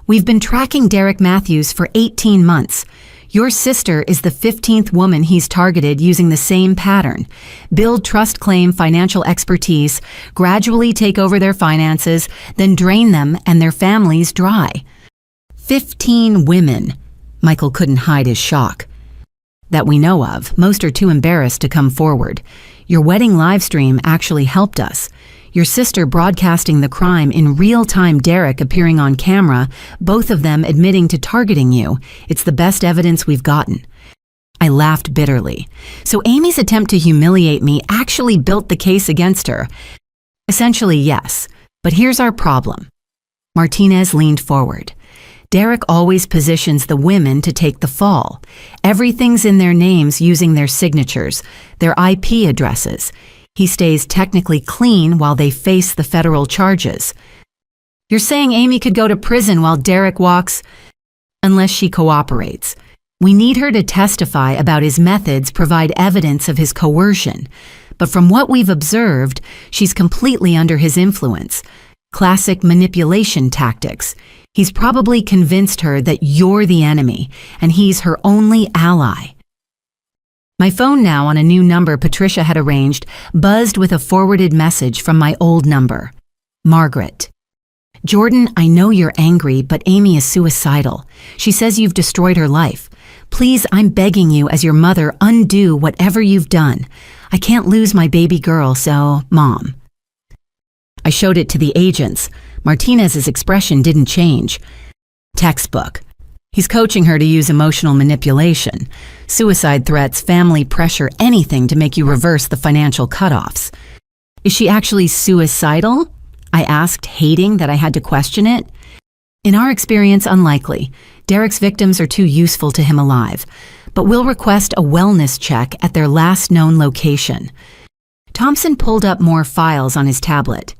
A: "We've been tracking Derek Matthews for 18 months. Your sister is the 15th woman he's targeted using the same pattern. Build trust claim financial expertise, gradually take over their finances, then drain them and their families dry." 15 women. Michael couldn't hide his shock. "That we know of. Most are too embarrassed to come forward. Your wedding livestream actually helped us. Your sister broadcasting the crime in real time, Derek appearing on camera, both of them admitting to targeting you. It's the best evidence we've gotten." I laughed bitterly. So Amy's attempt to humiliate me actually built the case against her. Essentially, yes. But here's our problem. Martinez leaned forward. Derek always positions the women to take the fall. Everything's in their names using their signatures, their IP addresses. He stays technically clean while they face the federal charges. "You're saying Amy could go to prison while Derek walks?" "Unless she cooperates. We need her to testify about his methods, provide evidence of his coercion. But from what we've observed, she's completely under his influence. Classic manipulation tactics. He's probably convinced her that you're the enemy, and he's her only ally." My phone now, on a new number Patricia had arranged, buzzed with a forwarded message from my old number. "Margaret. Jordan, I know you're angry, but Amy is suicidal. She says you've destroyed her life. Please, I'm begging you as your mother, undo whatever you've done. I can't lose my baby girl, so, Mom." I showed it to the agents. Martinez's expression didn't change. Textbook. He's coaching her to use emotional manipulation. Suicide threats, family pressure, anything to make you reverse the financial cutoffs. "Is she actually suicidal?" I asked, hating that I had to question it. "In our experience, unlikely. Derek's victims are too useful to him alive. But we'll request a wellness check at their last known location." Thompson pulled up more files on his tablet.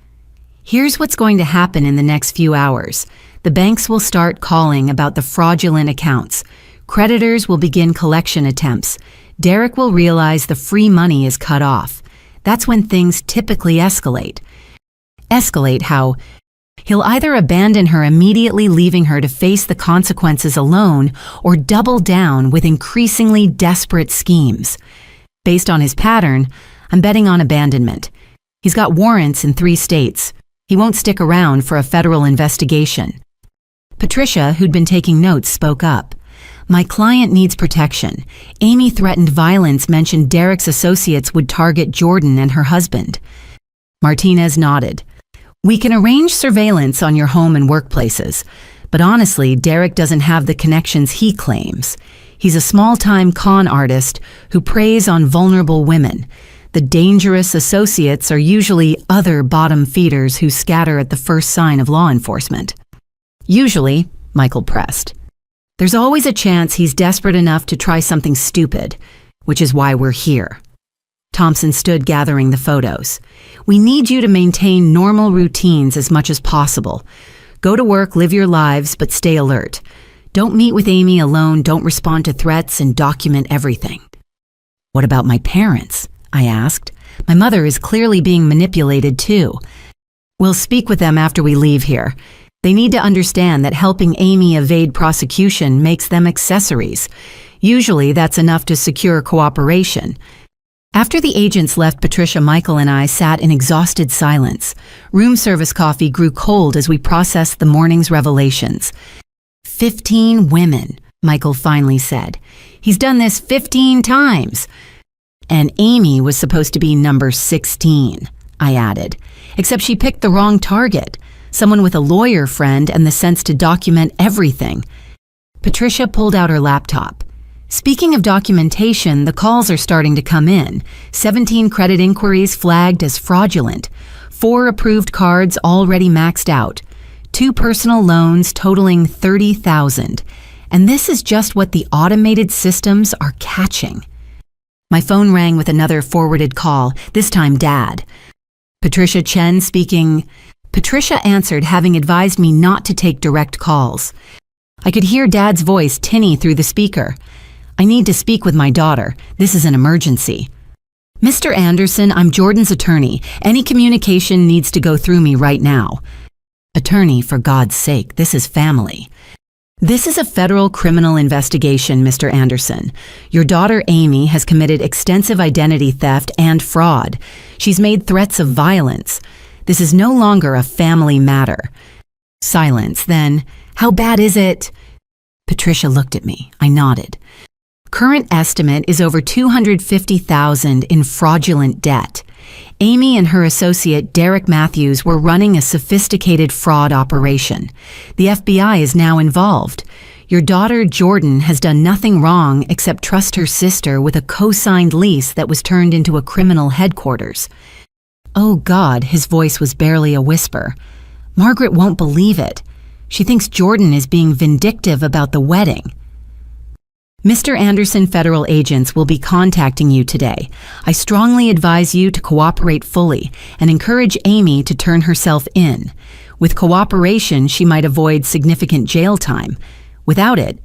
A: "Here's what's going to happen in the next few hours. The banks will start calling about the fraudulent accounts. Creditors will begin collection attempts. Derek will realize the free money is cut off. That's when things typically escalate. Escalate how? He'll either abandon her, immediately leaving her to face the consequences alone, or double down with increasingly desperate schemes. Based on his pattern, I'm betting on abandonment. He's got warrants in 3 states. He won't stick around for a federal investigation." Patricia, who'd been taking notes, spoke up. "My client needs protection. Amy threatened violence, mentioned Derek's associates would target Jordan and her husband." Martinez nodded. "We can arrange surveillance on your home and workplaces. But honestly, Derek doesn't have the connections he claims. He's a small-time con artist who preys on vulnerable women. The dangerous associates are usually other bottom feeders who scatter at the first sign of law enforcement." "Usually," Michael pressed. "There's always a chance he's desperate enough to try something stupid, which is why we're here." Thompson stood gathering the photos. "We need you to maintain normal routines as much as possible. Go to work, live your lives, but stay alert. Don't meet with Amy alone, don't respond to threats, and document everything." "What about my parents?" I asked. "My mother is clearly being manipulated too." "We'll speak with them after we leave here. They need to understand that helping Amy evade prosecution makes them accessories. Usually that's enough to secure cooperation." After the agents left, Patricia, Michael, and I sat in exhausted silence. Room service coffee grew cold as we processed the morning's revelations. 15 women, Michael finally said. "He's done this 15 times. And Amy was supposed to be number 16, I added. Except she picked the wrong target, someone with a lawyer friend and the sense to document everything. Patricia pulled out her laptop. "Speaking of documentation, the calls are starting to come in. 17 credit inquiries flagged as fraudulent. 4 approved cards already maxed out. 2 personal loans totaling $30,000. And this is just what the automated systems are catching." My phone rang with another forwarded call, this time Dad. "Patricia Chen speaking." Patricia answered, having advised me not to take direct calls. I could hear Dad's voice tinny through the speaker. "I need to speak with my daughter. This is an emergency." "Mr. Anderson, I'm Jordan's attorney. Any communication needs to go through me right now." "Attorney, for God's sake, this is family." "This is a federal criminal investigation, Mr. Anderson. Your daughter Amy has committed extensive identity theft and fraud. She's made threats of violence. This is no longer a family matter." Silence. Then, "How bad is it?" Patricia looked at me. I nodded. "Current estimate is over $250,000 in fraudulent debt. Amy and her associate Derek Matthews were running a sophisticated fraud operation. The FBI is now involved. Your daughter Jordan has done nothing wrong except trust her sister with a co-signed lease that was turned into a criminal headquarters." "Oh God," his voice was barely a whisper. "Margaret won't believe it. She thinks Jordan is being vindictive about the wedding." "Mr. Anderson, federal agents will be contacting you today. I strongly advise you to cooperate fully and encourage Amy to turn herself in. With cooperation, she might avoid significant jail time. Without it..."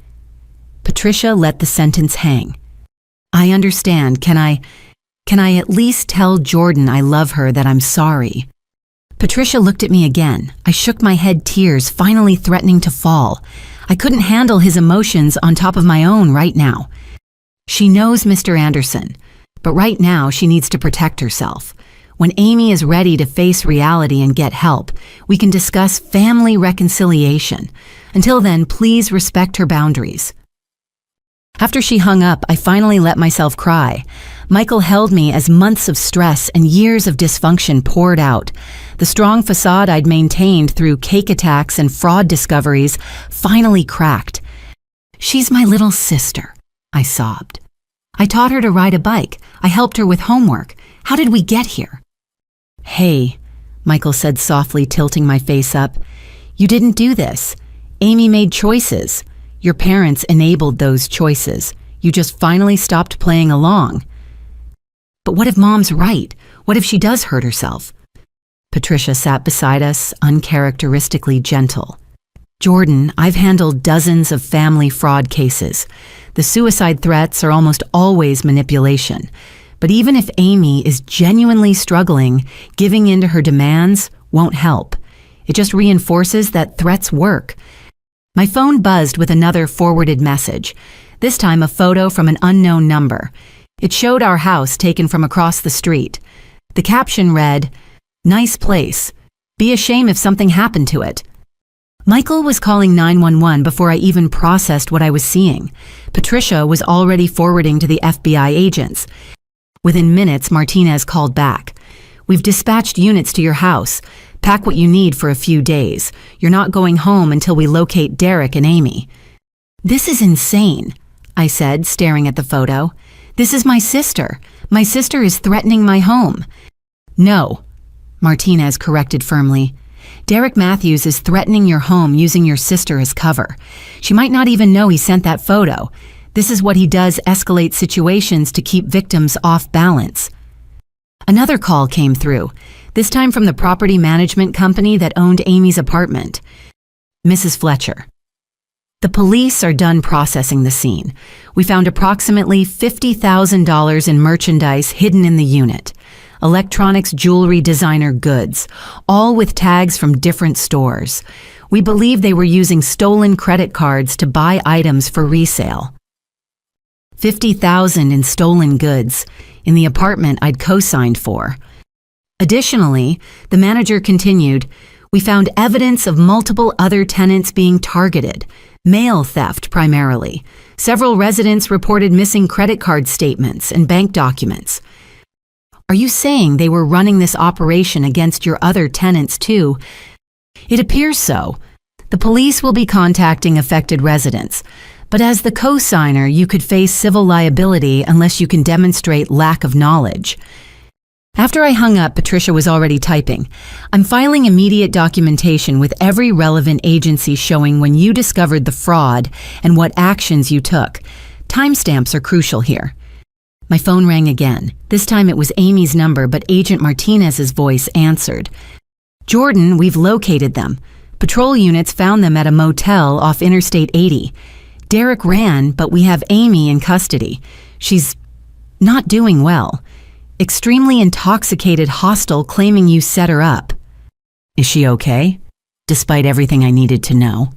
A: Patricia let the sentence hang. "I understand. Can I at least tell Jordan I love her, that I'm sorry?" Patricia looked at me again. I shook my head, tears finally threatening to fall. I couldn't handle his emotions on top of my own right now. "She knows, Mr. Anderson, but right now she needs to protect herself. When Amy is ready to face reality and get help, we can discuss family reconciliation. Until then, please respect her boundaries." After she hung up, I finally let myself cry. Michael held me as months of stress and years of dysfunction poured out. The strong facade I'd maintained through cake attacks and fraud discoveries finally cracked. "She's my little sister," I sobbed. "I taught her to ride a bike. I helped her with homework. How did we get here?" "Hey," Michael said softly, tilting my face up. "You didn't do this. Amy made choices. Your parents enabled those choices. You just finally stopped playing along." "But what if Mom's right? What if she does hurt herself?" Patricia sat beside us, uncharacteristically gentle. "Jordan, I've handled dozens of family fraud cases. The suicide threats are almost always manipulation. But even if Amy is genuinely struggling, giving in to her demands won't help. It just reinforces that threats work." My phone buzzed with another forwarded message, this time a photo from an unknown number. It showed our house taken from across the street. The caption read, "Nice place. Be a shame if something happened to it." Michael was calling 911 before I even processed what I was seeing. Patricia was already forwarding to the FBI agents. Within minutes, Martinez called back. "We've dispatched units to your house. Pack what you need for a few days. You're not going home until we locate Derek and Amy." "This is insane," I said, staring at the photo. "This is my sister. My sister is threatening my home." "No," Martinez corrected firmly. "Derek Matthews is threatening your home using your sister as cover. She might not even know he sent that photo. This is what he does, escalate situations to keep victims off balance." Another call came through, this time from the property management company that owned Amy's apartment. Mrs. Fletcher. The police are done processing the scene. We found approximately $50,000 in merchandise hidden in the unit. Electronics, jewelry, designer goods, all with tags from different stores. We believe they were using stolen credit cards to buy items for resale. $50,000 in stolen goods in the apartment I'd co-signed for. Additionally, the manager continued, we found evidence of multiple other tenants being targeted, mail theft primarily. Several residents reported missing credit card statements and bank documents. Are you saying they were running this operation against your other tenants too? It appears so. The police will be contacting affected residents, but as the co-signer, you could face civil liability unless you can demonstrate lack of knowledge. After I hung up, Patricia was already typing. I'm filing immediate documentation with every relevant agency showing when you discovered the fraud and what actions you took. Timestamps are crucial here. My phone rang again. This time it was Amy's number, but Agent Martinez's voice answered. Jordan, we've located them. Patrol units found them at a motel off Interstate 80. Derek ran, but we have Amy in custody. She's not doing well. Extremely intoxicated, hostile, claiming you set her up. Is she okay? Despite everything I needed to know.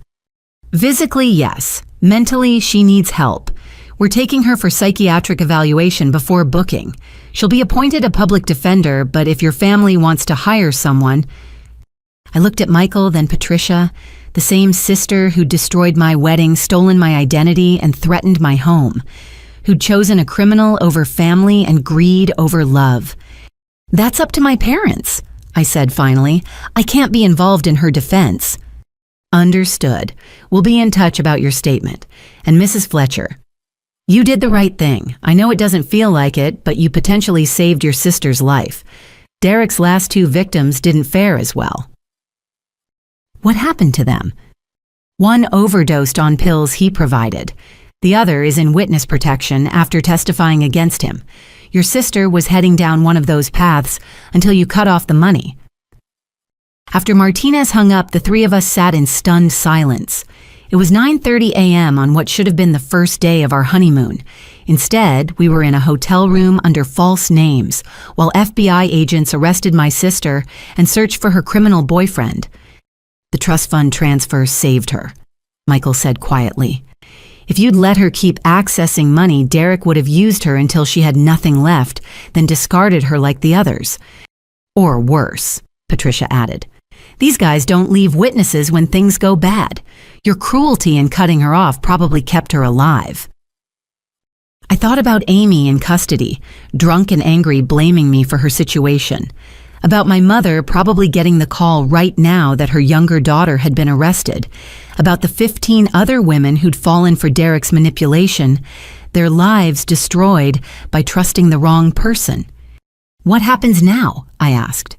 A: Physically, yes. Mentally, she needs help. We're taking her for psychiatric evaluation before booking. She'll be appointed a public defender, but if your family wants to hire someone... I looked at Michael, then Patricia, the same sister who'd destroyed my wedding, stolen my identity, and threatened my home, who'd chosen a criminal over family and greed over love. That's up to my parents, I said finally. I can't be involved in her defense. Understood. We'll be in touch about your statement. And Mrs. Fletcher, you did the right thing. I know it doesn't feel like it, but you potentially saved your sister's life. Derek's last two victims didn't fare as well. What happened to them? One overdosed on pills he provided. The other is in witness protection after testifying against him. Your sister was heading down one of those paths until you cut off the money. After Martinez hung up, the three of us sat in stunned silence. It was 9:30 a.m. on what should have been the first day of our honeymoon. Instead, we were in a hotel room under false names, while FBI agents arrested my sister and searched for her criminal boyfriend. The trust fund transfer saved her, Michael said quietly. If you'd let her keep accessing money, Derek would have used her until she had nothing left, then discarded her like the others. Or worse, Patricia added. These guys don't leave witnesses when things go bad. Your cruelty in cutting her off probably kept her alive. I thought about Amy in custody, drunk and angry, blaming me for her situation. About my mother probably getting the call right now that her younger daughter had been arrested. About the 15 other women who'd fallen for Derek's manipulation, their lives destroyed by trusting the wrong person. What happens now? I asked.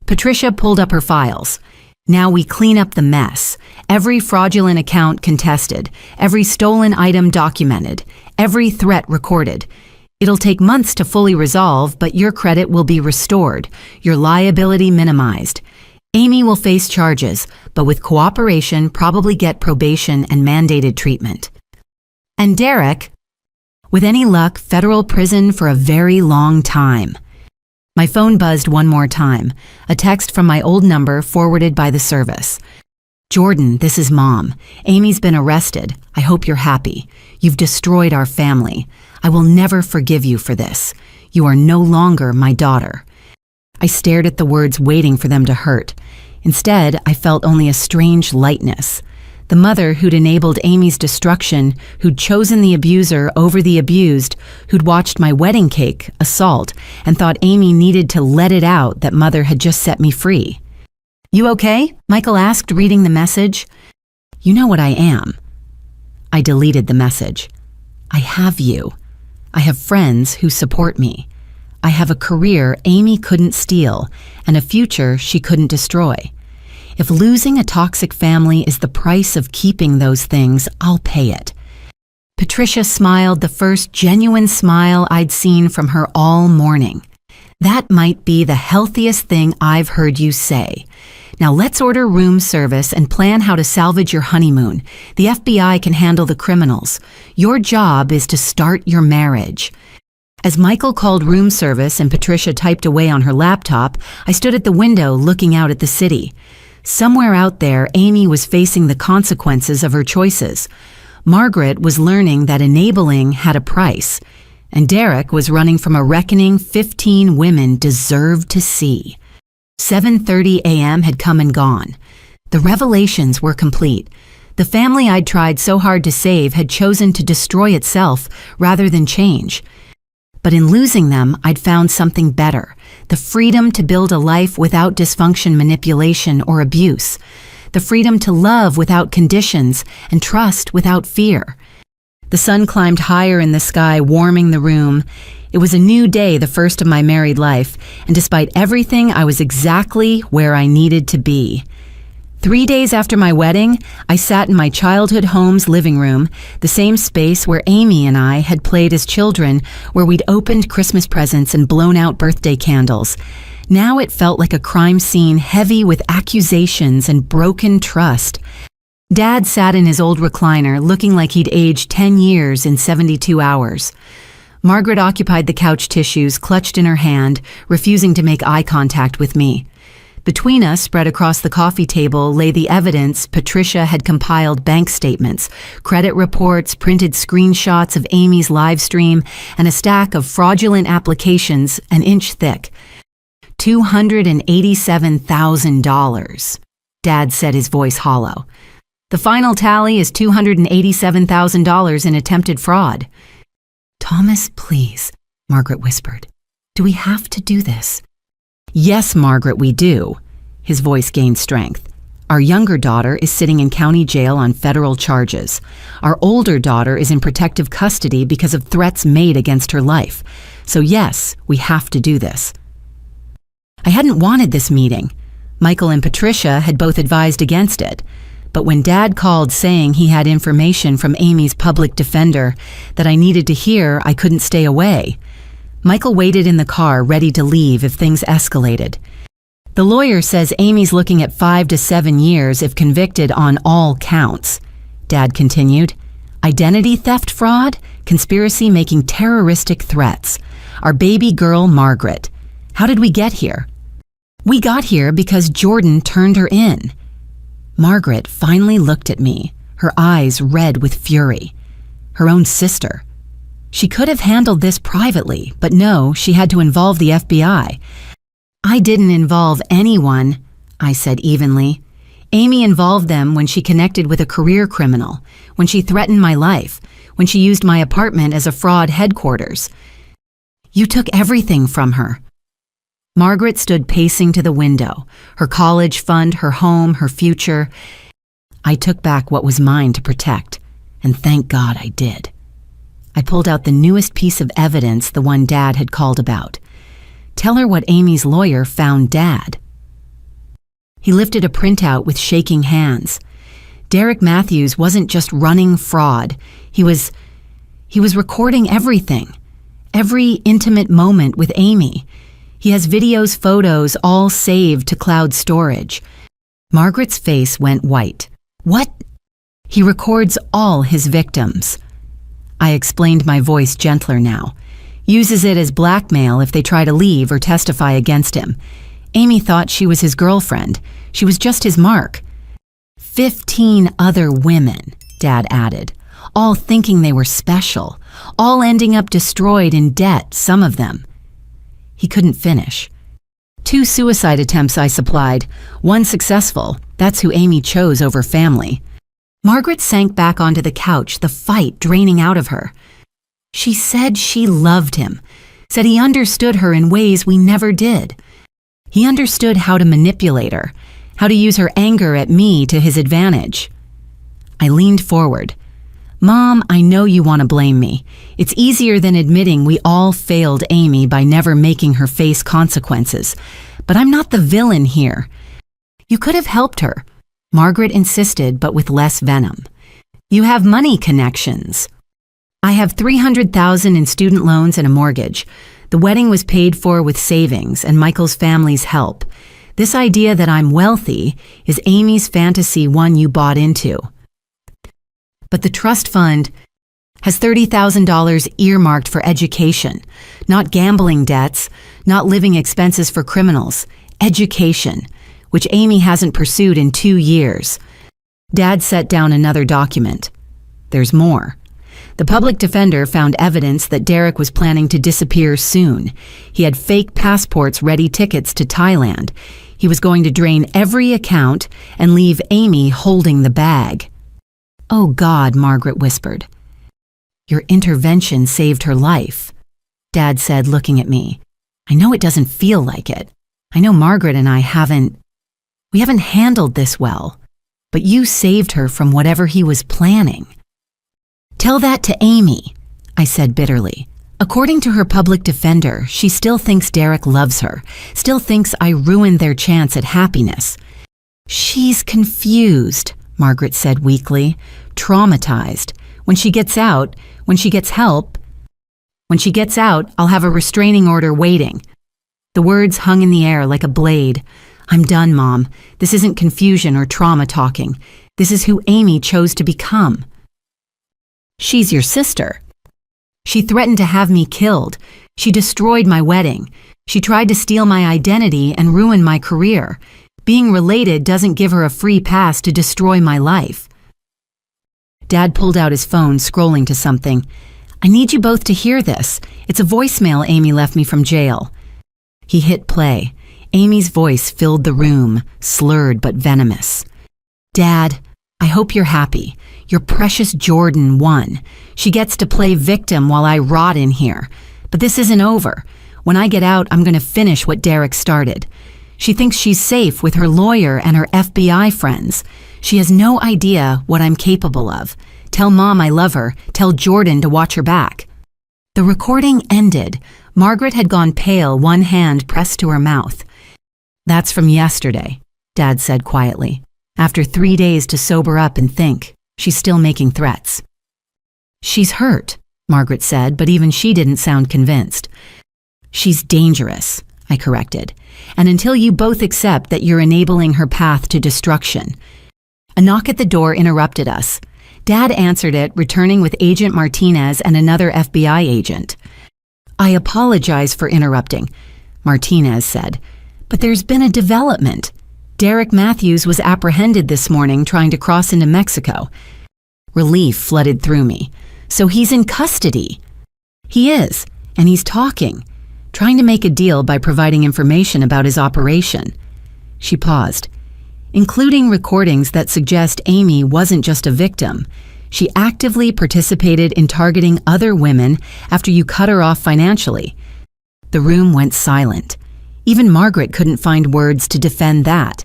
A: Patricia pulled up her files. Now we clean up the mess. Every fraudulent account contested, every stolen item documented, every threat recorded. It'll take months to fully resolve, but your credit will be restored, your liability minimized. Amy will face charges, but with cooperation, probably get probation and mandated treatment. And Derek, with any luck, federal prison for a very long time. My phone buzzed one more time, a text from my old number forwarded by the service. Jordan, this is Mom. Amy's been arrested. I hope you're happy. You've destroyed our family. I will never forgive you for this. You are no longer my daughter. I stared at the words, waiting for them to hurt. Instead, I felt only a strange lightness. The mother who'd enabled Amy's destruction, who'd chosen the abuser over the abused, who'd watched my wedding cake assault and thought Amy needed to let it out that Mother had just set me free. You okay? Michael asked, reading the message. You know what I am. I deleted the message. I have you. I have friends who support me. I have a career Amy couldn't steal and a future she couldn't destroy. If losing a toxic family is the price of keeping those things, I'll pay it. Patricia smiled, the first genuine smile I'd seen from her all morning. That might be the healthiest thing I've heard you say. Now let's order room service and plan how to salvage your honeymoon. The FBI can handle the criminals. Your job is to start your marriage." As Michael called room service and Patricia typed away on her laptop, I stood at the window looking out at the city. Somewhere out there, Amy was facing the consequences of her choices. Margaret was learning that enabling had a price, and Derek was running from a reckoning 15 women deserved to see. 7:30 a.m. had come and gone. The revelations were complete. The family I'd tried so hard to save had chosen to destroy itself rather than change. But in losing them, I'd found something better: the freedom to build a life without dysfunction, manipulation, or abuse. The freedom to love without conditions and trust without fear. The sun climbed higher in the sky, warming the room. It was a new day, the first of my married life, and despite everything, I was exactly where I needed to be. 3 days after my wedding, I sat in my childhood home's living room, the same space where Amy and I had played as children, where we'd opened Christmas presents and blown out birthday candles. Now it felt like a crime scene heavy with accusations and broken trust. Dad sat in his old recliner, looking like he'd aged 10 years in 72 hours. Margaret occupied the couch tissues, clutched in her hand, refusing to make eye contact with me. Between us, spread across the coffee table, lay the evidence. Patricia had compiled bank statements, credit reports, printed screenshots of Amy's live stream, and a stack of fraudulent applications an inch thick. $287,000. Dad said, his voice hollow. The final tally is $287,000 in attempted fraud. "Thomas, please," Margaret whispered. "Do we have to do this?" "Yes, Margaret, we do." His voice gained strength. "Our younger daughter is sitting in county jail on federal charges. Our older daughter is in protective custody because of threats made against her life. So yes, we have to do this." I hadn't wanted this meeting. Michael and Patricia had both advised against it. But when Dad called saying he had information from Amy's public defender that I needed to hear, I couldn't stay away. Michael waited in the car, ready to leave if things escalated. "The lawyer says Amy's looking at 5 to 7 years if convicted on all counts," Dad continued. "Identity theft fraud, conspiracy making terroristic threats. Our baby girl, Margaret. How did we get here?" "We got here because Jordan turned her in." Margaret finally looked at me, her eyes red with fury. Her own sister. She could have handled this privately, but no, she had to involve the FBI. "I didn't involve anyone," I said evenly. "Amy involved them when she connected with a career criminal, when she threatened my life, when she used my apartment as a fraud headquarters. You took everything from her." Margaret stood pacing to the window, her college fund, her home, her future. I took back what was mine to protect, and thank God I did. I pulled out the newest piece of evidence, the one Dad had called about. "Tell her what Amy's lawyer found Dad." He lifted a printout with shaking hands. Derek Matthews wasn't just running fraud. He was recording everything, every intimate moment with Amy. He has videos, photos, all saved to cloud storage. Margaret's face went white. "What?" "He records all his victims." I explained, my voice gentler now. "Uses it as blackmail if they try to leave or testify against him. Amy thought she was his girlfriend. She was just his mark." 15 other women, Dad added, all thinking they were special, all ending up destroyed in debt, some of them. He couldn't finish. 2 suicide attempts I supplied, 1 successful. That's who Amy chose over family. Margaret sank back onto the couch, the fight draining out of her. She said she loved him, said he understood her in ways we never did. He understood how to manipulate her, how to use her anger at me to his advantage. I leaned forward. "Mom, I know you want to blame me. It's easier than admitting we all failed Amy by never making her face consequences. But I'm not the villain here. You could have helped her." Margaret insisted, but with less venom. "You have money connections." "I have $300,000 in student loans and a mortgage. The wedding was paid for with savings and Michael's family's help. This idea that I'm wealthy is Amy's fantasy, one you bought into. But the trust fund has $30,000 earmarked for education, not gambling debts, not living expenses for criminals, education, which Amy hasn't pursued in 2 years. Dad set down another document. There's more. The public defender found evidence that Derek was planning to disappear soon. He had fake passports, ready tickets to Thailand. He was going to drain every account and leave Amy holding the bag. "Oh God," Margaret whispered. "Your intervention saved her life," Dad said, looking at me. "I know it doesn't feel like it. I know Margaret and I haven't handled this well. But you saved her from whatever he was planning." "Tell that to Amy," I said bitterly. "According to her public defender, she still thinks Derek loves her, still thinks I ruined their chance at happiness." "She's confused," Margaret said weakly, "traumatized. When she gets out, when she gets help, I'll have a restraining order waiting." The words hung in the air like a blade. "I'm done, Mom. This isn't confusion or trauma talking. This is who Amy chose to become." "She's your sister. She threatened to have me killed. She destroyed my wedding. She tried to steal my identity and ruin my career. Being related doesn't give her a free pass to destroy my life." Dad pulled out his phone, scrolling to something. "I need you both to hear this. It's a voicemail Amy left me from jail." He hit play. Amy's voice filled the room, slurred but venomous. "Dad, I hope you're happy. Your precious Jordan won. She gets to play victim while I rot in here. But this isn't over. When I get out, I'm going to finish what Derek started. She thinks she's safe with her lawyer and her FBI friends. She has no idea what I'm capable of. Tell Mom I love her. Tell Jordan to watch her back." The recording ended. Margaret had gone pale, one hand pressed to her mouth. "That's from yesterday," Dad said quietly. "After 3 days to sober up and think, she's still making threats." "She's hurt," Margaret said, but even she didn't sound convinced. "She's dangerous," I corrected. "And until you both accept that you're enabling her path to destruction." A knock at the door interrupted us. Dad answered it, returning with Agent Martinez and another FBI agent. "I apologize for interrupting," Martinez said, "but there's been a development. Derek Matthews was apprehended this morning trying to cross into Mexico." Relief flooded through me. "So he's in custody?" "He is, and he's trying to make a deal by providing information about his operation." She paused. "Including recordings that suggest Amy wasn't just a victim. She actively participated in targeting other women after you cut her off financially." The room went silent. Even Margaret couldn't find words to defend that.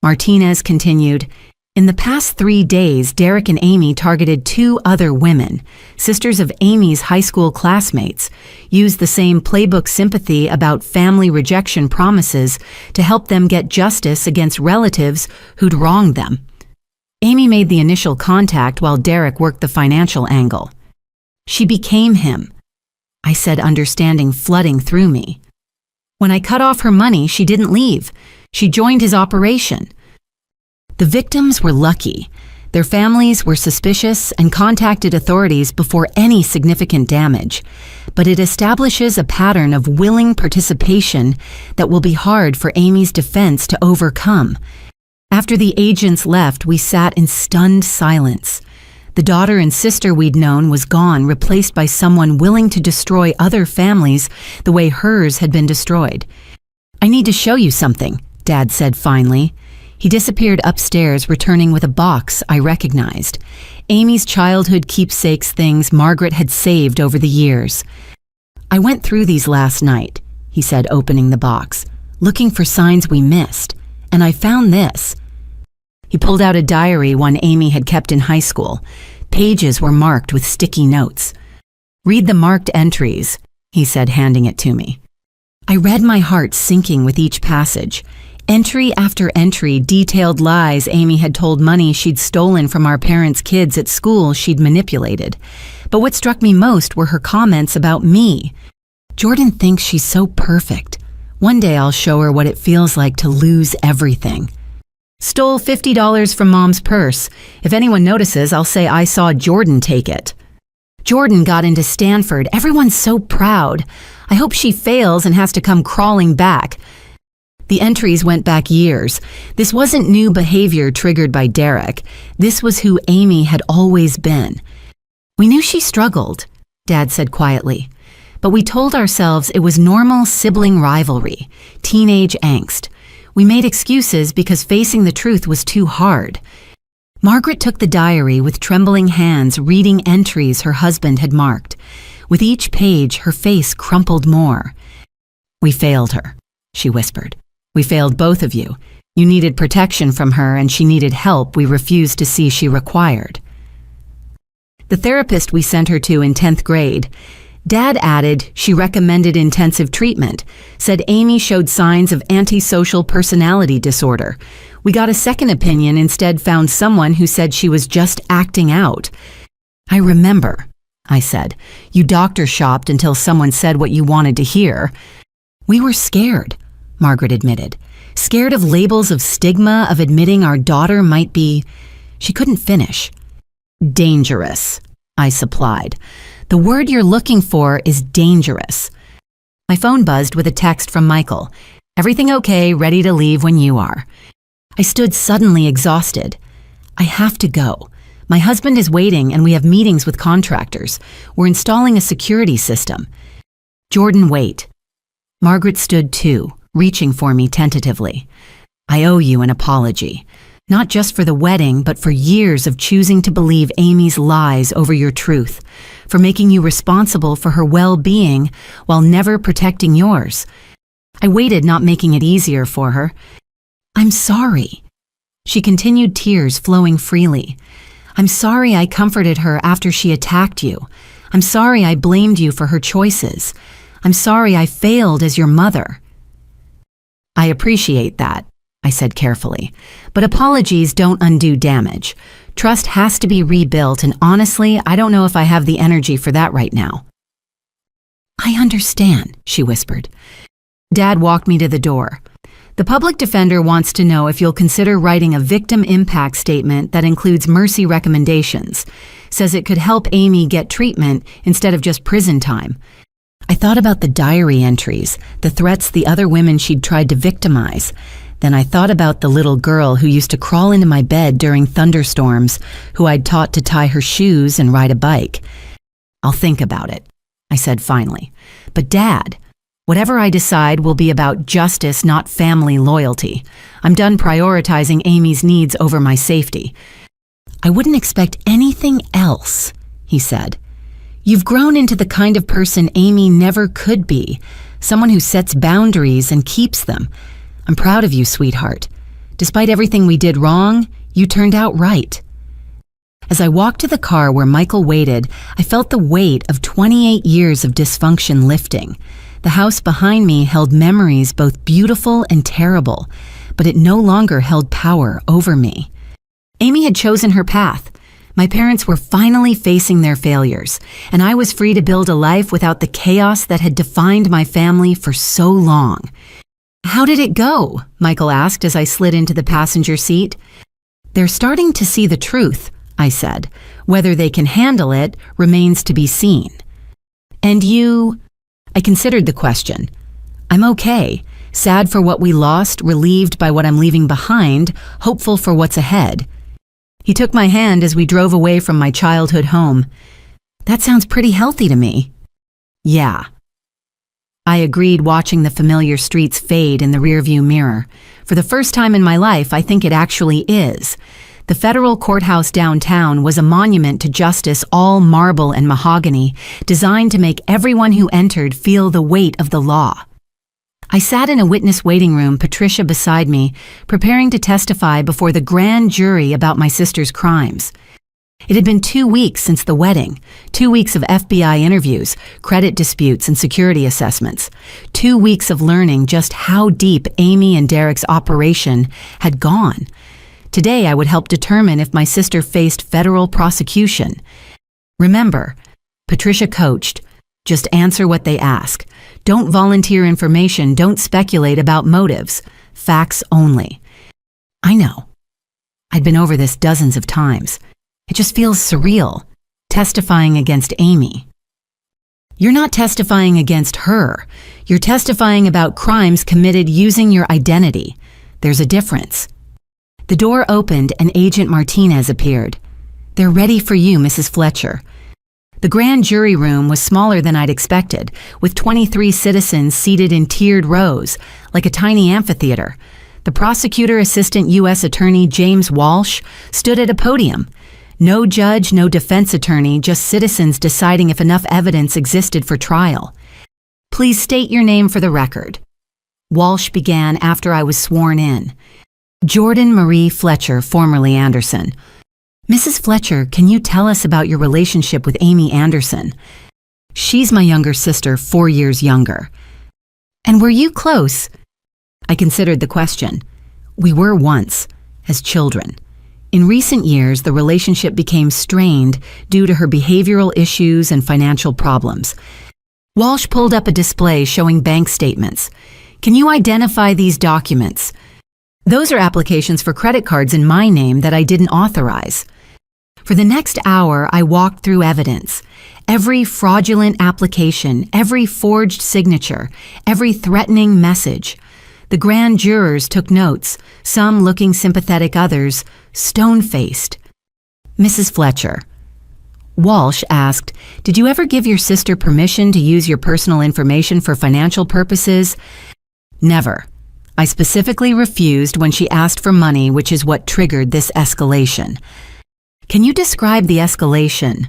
A: Martinez continued, "In the past 3 days, Derek and Amy targeted 2 other women, sisters of Amy's high school classmates, used the same playbook sympathy about family rejection promises to help them get justice against relatives who'd wronged them. Amy made the initial contact while Derek worked the financial angle. She became him," I said, understanding flooding through me. "When I cut off her money, she didn't leave. She joined his operation." The victims were lucky. Their families were suspicious and contacted authorities before any significant damage. But it establishes a pattern of willing participation that will be hard for Amy's defense to overcome. After the agents left, we sat in stunned silence. The daughter and sister we'd known was gone, replaced by someone willing to destroy other families the way hers had been destroyed. "I need to show you something," Dad said finally. He disappeared upstairs, returning with a box I recognized. Amy's childhood keepsakes, things Margaret had saved over the years. "I went through these last night," he said, opening the box, "looking for signs we missed, and I found this." He pulled out a diary one Amy had kept in high school. Pages were marked with sticky notes. "Read the marked entries," he said, handing it to me. I read, my heart sinking with each passage. Entry after entry detailed lies Amy had told, money she'd stolen from our parents' kids at school she'd manipulated. But what struck me most were her comments about me. "Jordan thinks she's so perfect. One day I'll show her what it feels like to lose everything. Stole $50 from Mom's purse. If anyone notices, I'll say I saw Jordan take it. Jordan got into Stanford. Everyone's so proud. I hope she fails and has to come crawling back. The entries went back years. This wasn't new behavior triggered by Derek. This was who Amy had always been. We knew she struggled, Dad said quietly, but we told ourselves it was normal sibling rivalry, teenage angst. We made excuses because facing the truth was too hard. Margaret took the diary with trembling hands, reading entries her husband had marked. With each page, her face crumpled more. "We failed her," she whispered. "We failed both of you. You needed protection from her and she needed help we refused to see she required." The therapist we sent her to in 10th grade, Dad added she recommended intensive treatment, said Amy showed signs of antisocial personality disorder. We got a second opinion, instead found someone who said she was just acting out. "I remember," I said. "You doctor shopped until someone said what you wanted to hear." "We were scared," Margaret admitted. "Scared of labels, of stigma, of admitting our daughter might be—" She couldn't finish. "Dangerous," I supplied. "The word you're looking for is dangerous." My phone buzzed with a text from Michael. "Everything okay, ready to leave when you are." I stood suddenly exhausted. "I have to go. My husband is waiting and we have meetings with contractors. We're installing a security system." "Jordan, wait." Margaret stood too, reaching for me tentatively. "I owe you an apology. Not just for the wedding, but for years of choosing to believe Amy's lies over your truth, for making you responsible for her well-being while never protecting yours. I waited, not making it easier for her. I'm sorry." She continued, tears flowing freely. "I'm sorry I comforted her after she attacked you. I'm sorry I blamed you for her choices. I'm sorry I failed as your mother." "I appreciate that," I said carefully, "but apologies don't undo damage. Trust has to be rebuilt, and honestly, I don't know if I have the energy for that right now." "I understand," she whispered. Dad walked me to the door. "The public defender wants to know if you'll consider writing a victim impact statement that includes mercy recommendations. Says it could help Amy get treatment instead of just prison time." I thought about the diary entries, the threats the other women she'd tried to victimize. Then I thought about the little girl who used to crawl into my bed during thunderstorms, who I'd taught to tie her shoes and ride a bike. "I'll think about it," I said finally. "But Dad, whatever I decide will be about justice, not family loyalty. I'm done prioritizing Amy's needs over my safety." "I wouldn't expect anything else," he said. "You've grown into the kind of person Amy never could be, someone who sets boundaries and keeps them. I'm proud of you, sweetheart. Despite everything we did wrong, you turned out right." As I walked to the car where Michael waited, I felt the weight of 28 years of dysfunction lifting. The house behind me held memories both beautiful and terrible, but it no longer held power over me. Amy had chosen her path. My parents were finally facing their failures, and I was free to build a life without the chaos that had defined my family for so long. "How did it go?" Michael asked as I slid into the passenger seat. "They're starting to see the truth," I said. "Whether they can handle it remains to be seen." "And you?" I considered the question. "I'm okay. Sad for what we lost, relieved by what I'm leaving behind, hopeful for what's ahead." He took my hand as we drove away from my childhood home. "That sounds pretty healthy to me." "Yeah." I agreed, watching the familiar streets fade in the rearview mirror. For the first time in my life, I think it actually is. The federal courthouse downtown was a monument to justice, all marble and mahogany, designed to make everyone who entered feel the weight of the law. I sat in a witness waiting room, Patricia beside me, preparing to testify before the grand jury about my sister's crimes. It had been 2 weeks since the wedding, 2 weeks of FBI interviews, credit disputes, and security assessments, 2 weeks of learning just how deep Amy and Derek's operation had gone. Today, I would help determine if my sister faced federal prosecution. Remember, Patricia coached, just answer what they ask. Don't volunteer information, don't speculate about motives. Facts only. I know. I'd been over this dozens of times. It just feels surreal, testifying against Amy. You're not testifying against her. You're testifying about crimes committed using your identity. There's a difference. The door opened and Agent Martinez appeared. They're ready for you, Mrs. Fletcher. The grand jury room was smaller than I'd expected, with 23 citizens seated in tiered rows, like a tiny amphitheater. The prosecutor assistant U.S. Attorney James Walsh stood at a podium. No judge, no defense attorney, just citizens deciding if enough evidence existed for trial. Please state your name for the record. Walsh began after I was sworn in. Jordan Marie Fletcher, formerly Anderson. Mrs. Fletcher, can you tell us about your relationship with Amy Anderson? She's my younger sister, 4 years younger. And were you close? I considered the question. We were once, as children. In recent years, the relationship became strained due to her behavioral issues and financial problems. Walsh pulled up a display showing bank statements. Can you identify these documents? Those are applications for credit cards in my name that I didn't authorize. For the next hour, I walked through evidence. Every fraudulent application, every forged signature, every threatening message. The grand jurors took notes, some looking sympathetic, others stone-faced. Mrs. Fletcher. Walsh asked, did you ever give your sister permission to use your personal information for financial purposes? Never. I specifically refused when she asked for money, which is what triggered this escalation. Can you describe the escalation?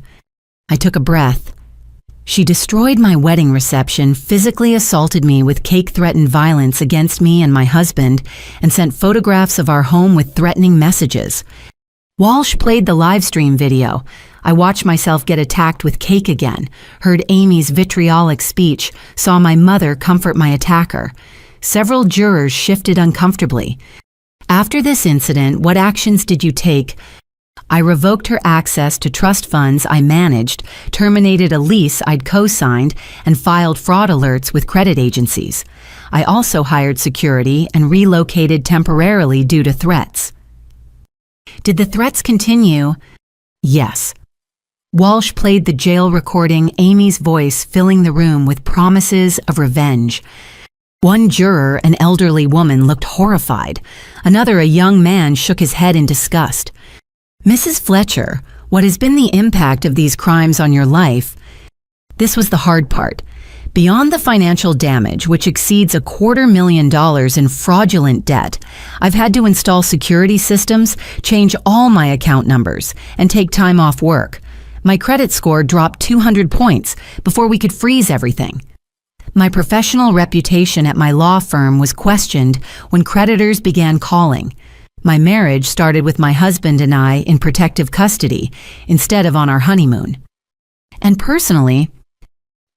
A: I took a breath. She destroyed my wedding reception, physically assaulted me with cake-threatened violence against me and my husband, and sent photographs of our home with threatening messages. Walsh played the live stream video. I watched myself get attacked with cake again, heard Amy's vitriolic speech, saw my mother comfort my attacker. Several jurors shifted uncomfortably. After this incident, what actions did you take? I revoked her access to trust funds I managed, terminated a lease I'd co-signed, and filed fraud alerts with credit agencies. I also hired security and relocated temporarily due to threats. Did the threats continue? Yes. Walsh played the jail recording, Amy's voice filling the room with promises of revenge. One juror, an elderly woman, looked horrified. Another, a young man, shook his head in disgust. Mrs. Fletcher, what has been the impact of these crimes on your life? This was the hard part. Beyond the financial damage, which exceeds $250,000 in fraudulent debt, I've had to install security systems, change all my account numbers, and take time off work. My credit score dropped 200 points before we could freeze everything. My professional reputation at my law firm was questioned when creditors began calling. My marriage started with my husband and I in protective custody instead of on our honeymoon. And personally,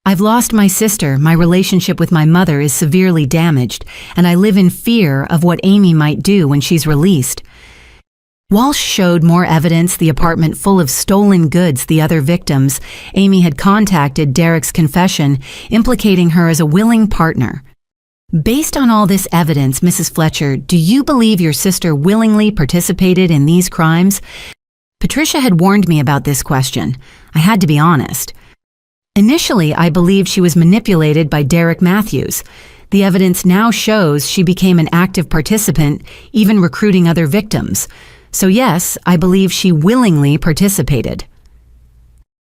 A: I've lost my sister, my relationship with my mother is severely damaged, and I live in fear of what Amy might do when she's released. Walsh showed more evidence, the apartment full of stolen goods, the other victims. Amy had contacted Derek's confession, implicating her as a willing partner. Based on all this evidence, Mrs. Fletcher, do you believe your sister willingly participated in these crimes? Patricia had warned me about this question. I had to be honest. Initially, I believed she was manipulated by Derek Matthews. The evidence now shows she became an active participant, even recruiting other victims. So yes, I believe she willingly participated.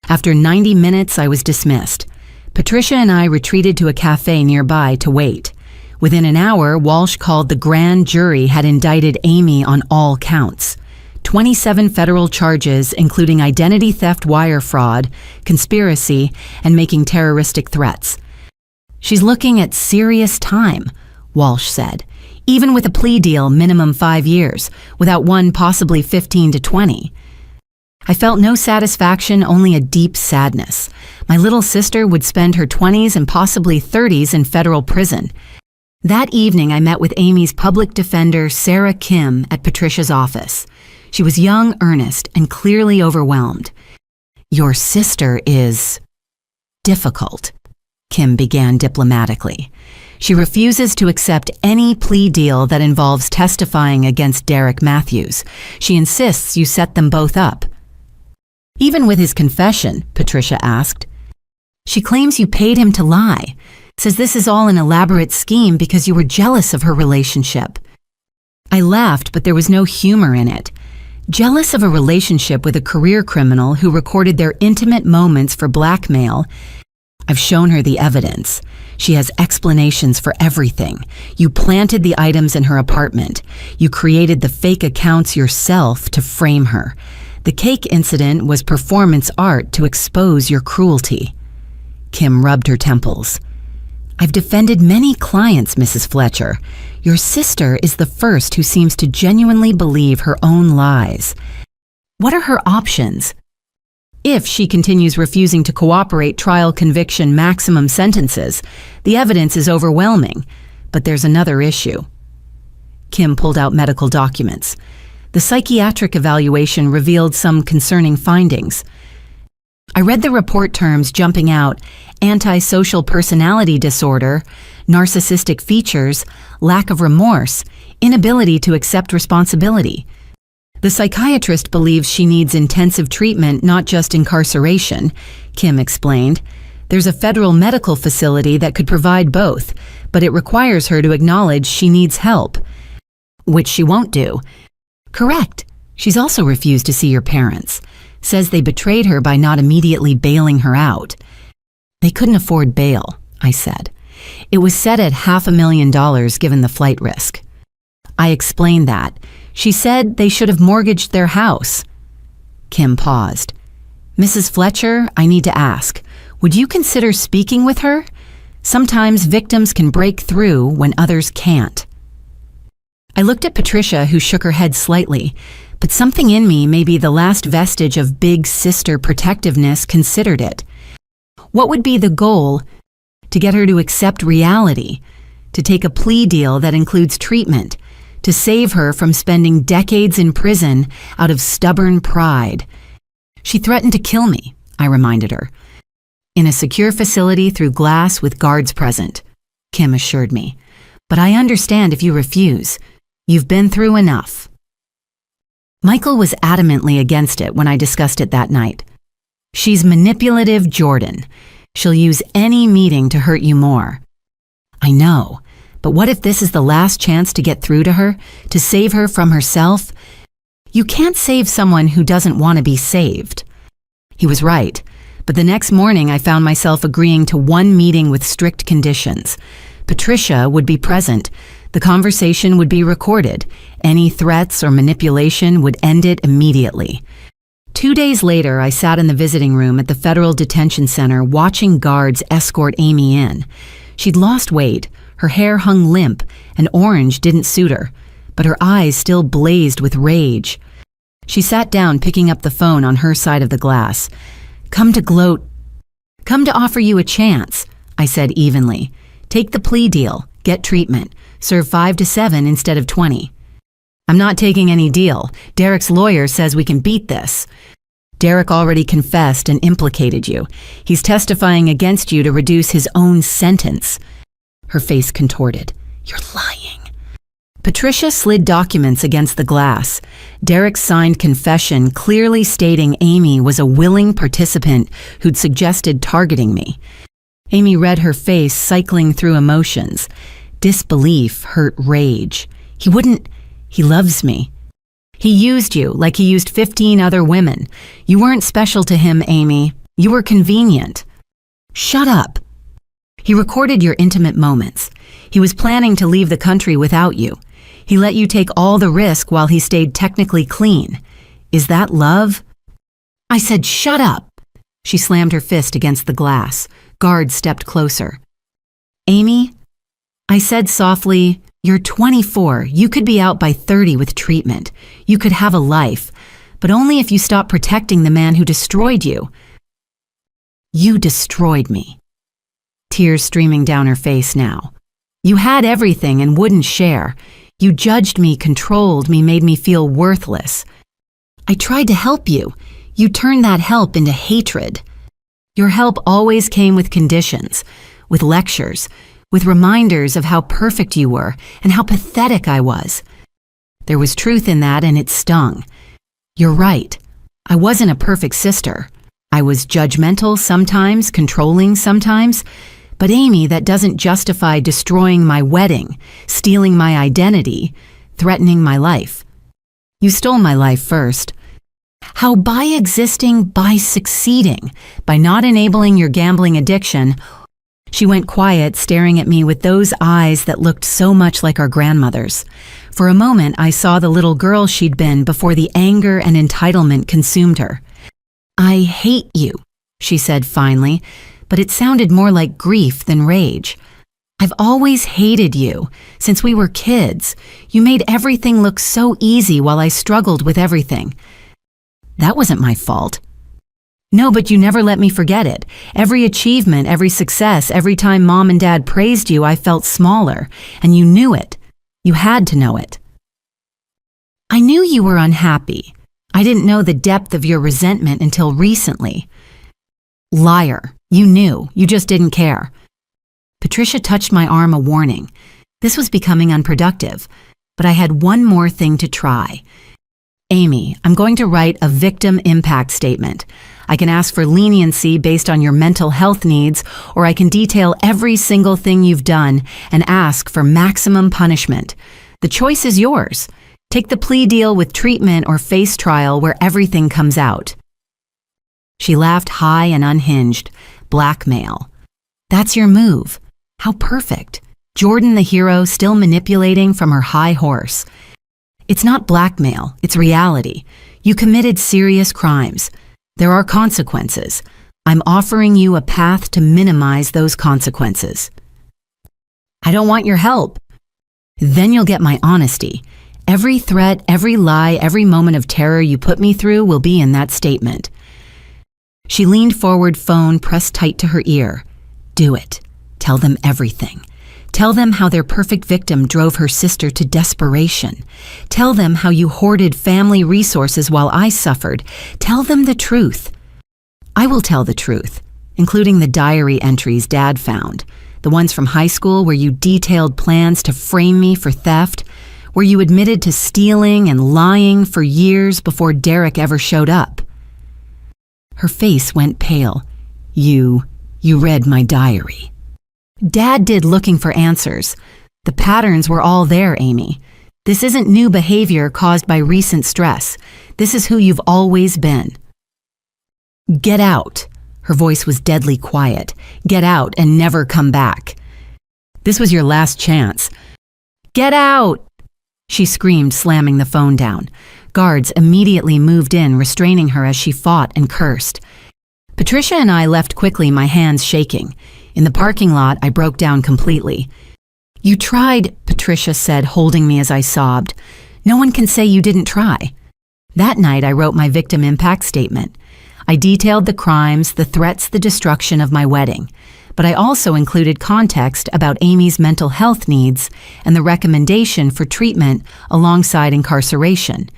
A: After 90 minutes, I was dismissed. Patricia and I retreated to a cafe nearby to wait. Within an hour, Walsh called the grand jury had indicted Amy on all counts. 27 federal charges, including identity theft, wire fraud, conspiracy, and making terroristic threats. She's looking at serious time, Walsh said. Even with a plea deal, minimum 5 years, without one possibly 15 to 20. I felt no satisfaction, only a deep sadness. My little sister would spend her 20s and possibly 30s in federal prison. That evening, I met with Amy's public defender, Sarah Kim, at Patricia's office. She was young, earnest, and clearly overwhelmed. Your sister is difficult. Kim began diplomatically. She refuses to accept any plea deal that involves testifying against Derek Matthews. She insists you set them both up. Even with his confession, Patricia asked. She claims you paid him to lie, says this is all an elaborate scheme because you were jealous of her relationship. I laughed, but there was no humor in it. Jealous of a relationship with a career criminal who recorded their intimate moments for blackmail? I've shown her the evidence. She has explanations for everything. You planted the items in her apartment. You created the fake accounts yourself to frame her. The cake incident was performance art to expose your cruelty. Kim rubbed her temples. I've defended many clients, Mrs. Fletcher. Your sister is the first who seems to genuinely believe her own lies. What are her options? If she continues refusing to cooperate, trial, conviction, maximum sentences, the evidence is overwhelming. But there's another issue. Kim pulled out medical documents. The psychiatric evaluation revealed some concerning findings. I read the report terms jumping out: antisocial personality disorder, narcissistic features, lack of remorse, inability to accept responsibility. The psychiatrist believes she needs intensive treatment, not just incarceration, Kim explained. There's a federal medical facility that could provide both, but it requires her to acknowledge she needs help, which she won't do. Correct. She's also refused to see your parents. Says they betrayed her by not immediately bailing her out. They couldn't afford bail, I said. It was set at $500,000 given the flight risk. I explained that. She said they should have mortgaged their house. Kim paused. Mrs. Fletcher, I need to ask, would you consider speaking with her? Sometimes victims can break through when others can't. I looked at Patricia, who shook her head slightly, but something in me, maybe the last vestige of big sister protectiveness, considered it. What would be the goal? To get her to accept reality, to take a plea deal that includes treatment, to save her from spending decades in prison out of stubborn pride. She threatened to kill me, I reminded her. In a secure facility through glass with guards present, Kim assured me. But I understand if you refuse. You've been through enough. Michael was adamantly against it when I discussed it that night. She's manipulative, Jordan. She'll use any meeting to hurt you more. I know, but what if this is the last chance to get through to her, to save her from herself? You can't save someone who doesn't want to be saved. He was right, but the next morning I found myself agreeing to one meeting with strict conditions. Patricia would be present. The conversation would be recorded. Any threats or manipulation would end it immediately. 2 days later, I sat in the visiting room at the Federal Detention Center watching guards escort Amy in. She'd lost weight, her hair hung limp, and orange didn't suit her, but her eyes still blazed with rage. She sat down, picking up the phone on her side of the glass. Come to offer you a chance, I said evenly. Take the plea deal, get treatment, serve 5 to 7 instead of 20. I'm not taking any deal. Derek's lawyer says we can beat this. Derek already confessed and implicated you. He's testifying against you to reduce his own sentence. Her face contorted. You're lying. Patricia slid documents against the glass. Derek's signed confession clearly stating Amy was a willing participant who'd suggested targeting me. Amy read her face, cycling through emotions. Disbelief, hurt, rage. He loves me. He used you like he used 15 other women. You weren't special to him, Amy. You were convenient. Shut up. He recorded your intimate moments. He was planning to leave the country without you. He let you take all the risk while he stayed technically clean. Is that love? I said, shut up. She slammed her fist against the glass. Guards stepped closer. Amy, I said softly, you're 24. You could be out by 30 with treatment. You could have a life, but only if you stop protecting the man who destroyed you. You destroyed me. Tears streaming down her face now. You had everything and wouldn't share. You judged me, controlled me, made me feel worthless. I tried to help you. You turned that help into hatred. Your help always came with conditions. with lectures, with reminders of how perfect you were and how pathetic I was. There was truth in that, and it stung. You're right. I wasn't a perfect sister. I was judgmental sometimes, controlling sometimes. But Amy, that doesn't justify destroying my wedding, stealing my identity, threatening my life. You stole my life first. How by existing, by succeeding, by not enabling your gambling addiction. She went quiet, staring at me with those eyes that looked so much like our grandmother's. For a moment, I saw the little girl she'd been before the anger and entitlement consumed her. I hate you, she said finally, but it sounded more like grief than rage. I've always hated you. Since we were kids, you made everything look so easy while I struggled with everything. That wasn't my fault. No, but you never let me forget it. Every achievement, every success, every time Mom and Dad praised you, I felt smaller, and you knew it. You had to know it. I knew you were unhappy. I didn't know the depth of your resentment until recently. Liar. You knew. You just didn't care. Patricia touched my arm, a warning. This was becoming unproductive, but I had one more thing to try. Amy, I'm going to write a victim impact statement. I can ask for leniency based on your mental health needs, or I can detail every single thing you've done and ask for maximum punishment. The choice is yours. Take the plea deal with treatment or face trial where everything comes out. She laughed high and unhinged. Blackmail. That's your move. How perfect. Jordan the hero still manipulating from her high horse. It's not blackmail, it's reality. You committed serious crimes. There are consequences. I'm offering you a path to minimize those consequences. I don't want your help. Then you'll get my honesty. Every threat, every lie, every moment of terror you put me through will be in that statement. She leaned forward, phone pressed tight to her ear. Do it. Tell them everything. Tell them how their perfect victim drove her sister to desperation. Tell them how you hoarded family resources while I suffered. Tell them the truth. I will tell the truth, including the diary entries Dad found, the ones from high school where you detailed plans to frame me for theft, where you admitted to stealing and lying for years before Derek ever showed up. Her face went pale. You read my diary. Dad did looking for answers. The patterns were all there, Amy. This isn't new behavior caused by recent stress. This is who you've always been. Get out. Her voice was deadly quiet. Get out and never come back. This was your last chance. Get out! She screamed, slamming the phone down. Guards immediately moved in, restraining her as she fought and cursed. Patricia and I left quickly, my hands shaking. In the parking lot, I broke down completely. You tried, Patricia said, holding me as I sobbed. No one can say you didn't try. That night, I wrote my victim impact statement. I detailed the crimes, the threats, the destruction of my wedding. But I also included context about Amy's mental health needs and the recommendation for treatment alongside incarceration.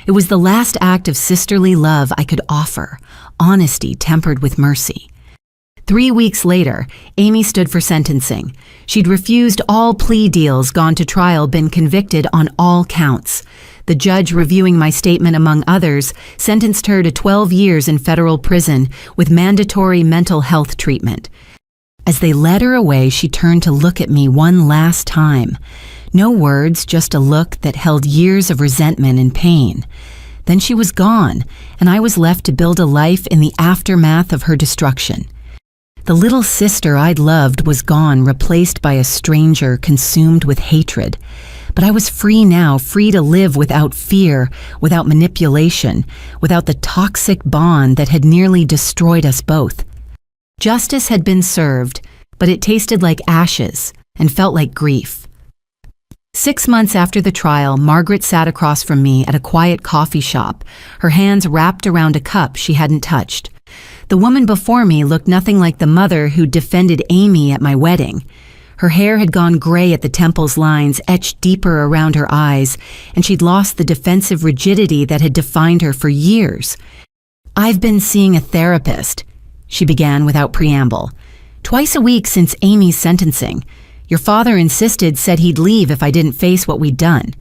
A: It was the last act of sisterly love I could offer, honesty tempered with mercy. 3 weeks later, Amy stood for sentencing. She'd refused all plea deals, gone to trial, been convicted on all counts. The judge, reviewing my statement among others, sentenced her to 12 years in federal prison with mandatory mental health treatment. As they led her away, she turned to look at me one last time. No words, just a look that held years of resentment and pain. Then she was gone, and I was left to build a life in the aftermath of her destruction. The little sister I'd loved was gone, replaced by a stranger consumed with hatred. But I was free now, free to live without fear, without manipulation, without the toxic bond that had nearly destroyed us both. Justice had been served, but it tasted like ashes and felt like grief. 6 months after the trial, Margaret sat across from me at a quiet coffee shop, her hands wrapped around a cup she hadn't touched. The woman before me looked nothing like the mother who defended Amy at my wedding. Her hair had gone gray at the temples, lines etched deeper around her eyes, and she'd lost the defensive rigidity that had defined her for years. I've been seeing a therapist, she began without preamble. Twice a week since Amy's sentencing. Your father insisted, said he'd leave if I didn't face what we'd done.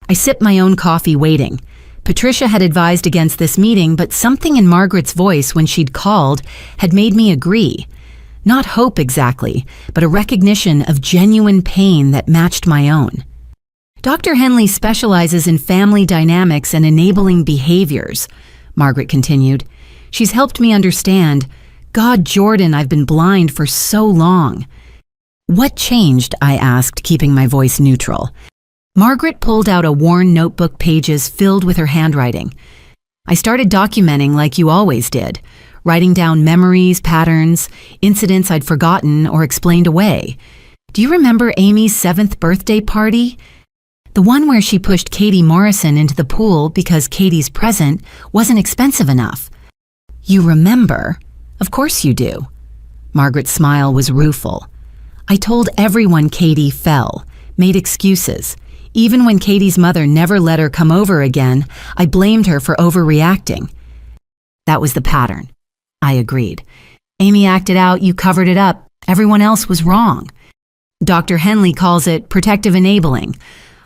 A: I sipped my own coffee waiting. Patricia had advised against this meeting, but something in Margaret's voice when she'd called had made me agree. Not hope exactly, but a recognition of genuine pain that matched my own. Dr. Henley specializes in family dynamics and enabling behaviors, Margaret continued. She's helped me understand, God, Jordan, I've been blind for so long. What changed? I asked, keeping my voice neutral. Margaret pulled out a worn notebook, pages filled with her handwriting. I started documenting like you always did, writing down memories, patterns, incidents I'd forgotten or explained away. Do you remember Amy's 7th birthday party? The one where she pushed Katie Morrison into the pool because Katie's present wasn't expensive enough. You remember? Of course you do. Margaret's smile was rueful. I told everyone Katie fell, made excuses. Even when Katie's mother never let her come over again, I blamed her for overreacting. That was the pattern. I agreed. Amy acted out, you covered it up. Everyone else was wrong. Dr. Henley calls it protective enabling.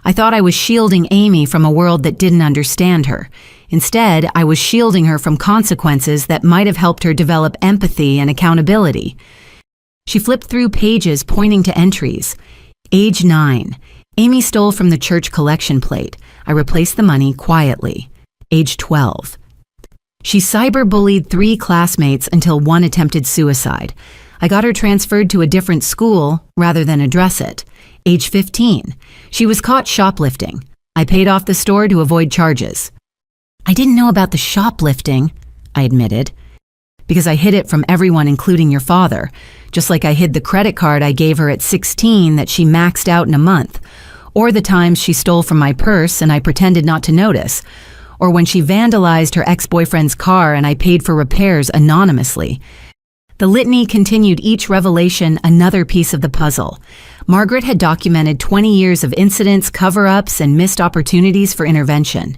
A: I thought I was shielding Amy from a world that didn't understand her. Instead, I was shielding her from consequences that might have helped her develop empathy and accountability. She flipped through pages pointing to entries. Age 9. Amy stole from the church collection plate. I replaced the money quietly. Age 12. She cyberbullied 3 classmates until one attempted suicide. I got her transferred to a different school rather than address it. Age 15. She was caught shoplifting. I paid off the store to avoid charges. I didn't know about the shoplifting, I admitted, because I hid it from everyone including your father, just like I hid the credit card I gave her at 16 that she maxed out in a month, or the times she stole from my purse and I pretended not to notice, or when she vandalized her ex-boyfriend's car and I paid for repairs anonymously. The litany continued, each revelation another piece of the puzzle. Margaret had documented 20 years of incidents, cover-ups, and missed opportunities for intervention.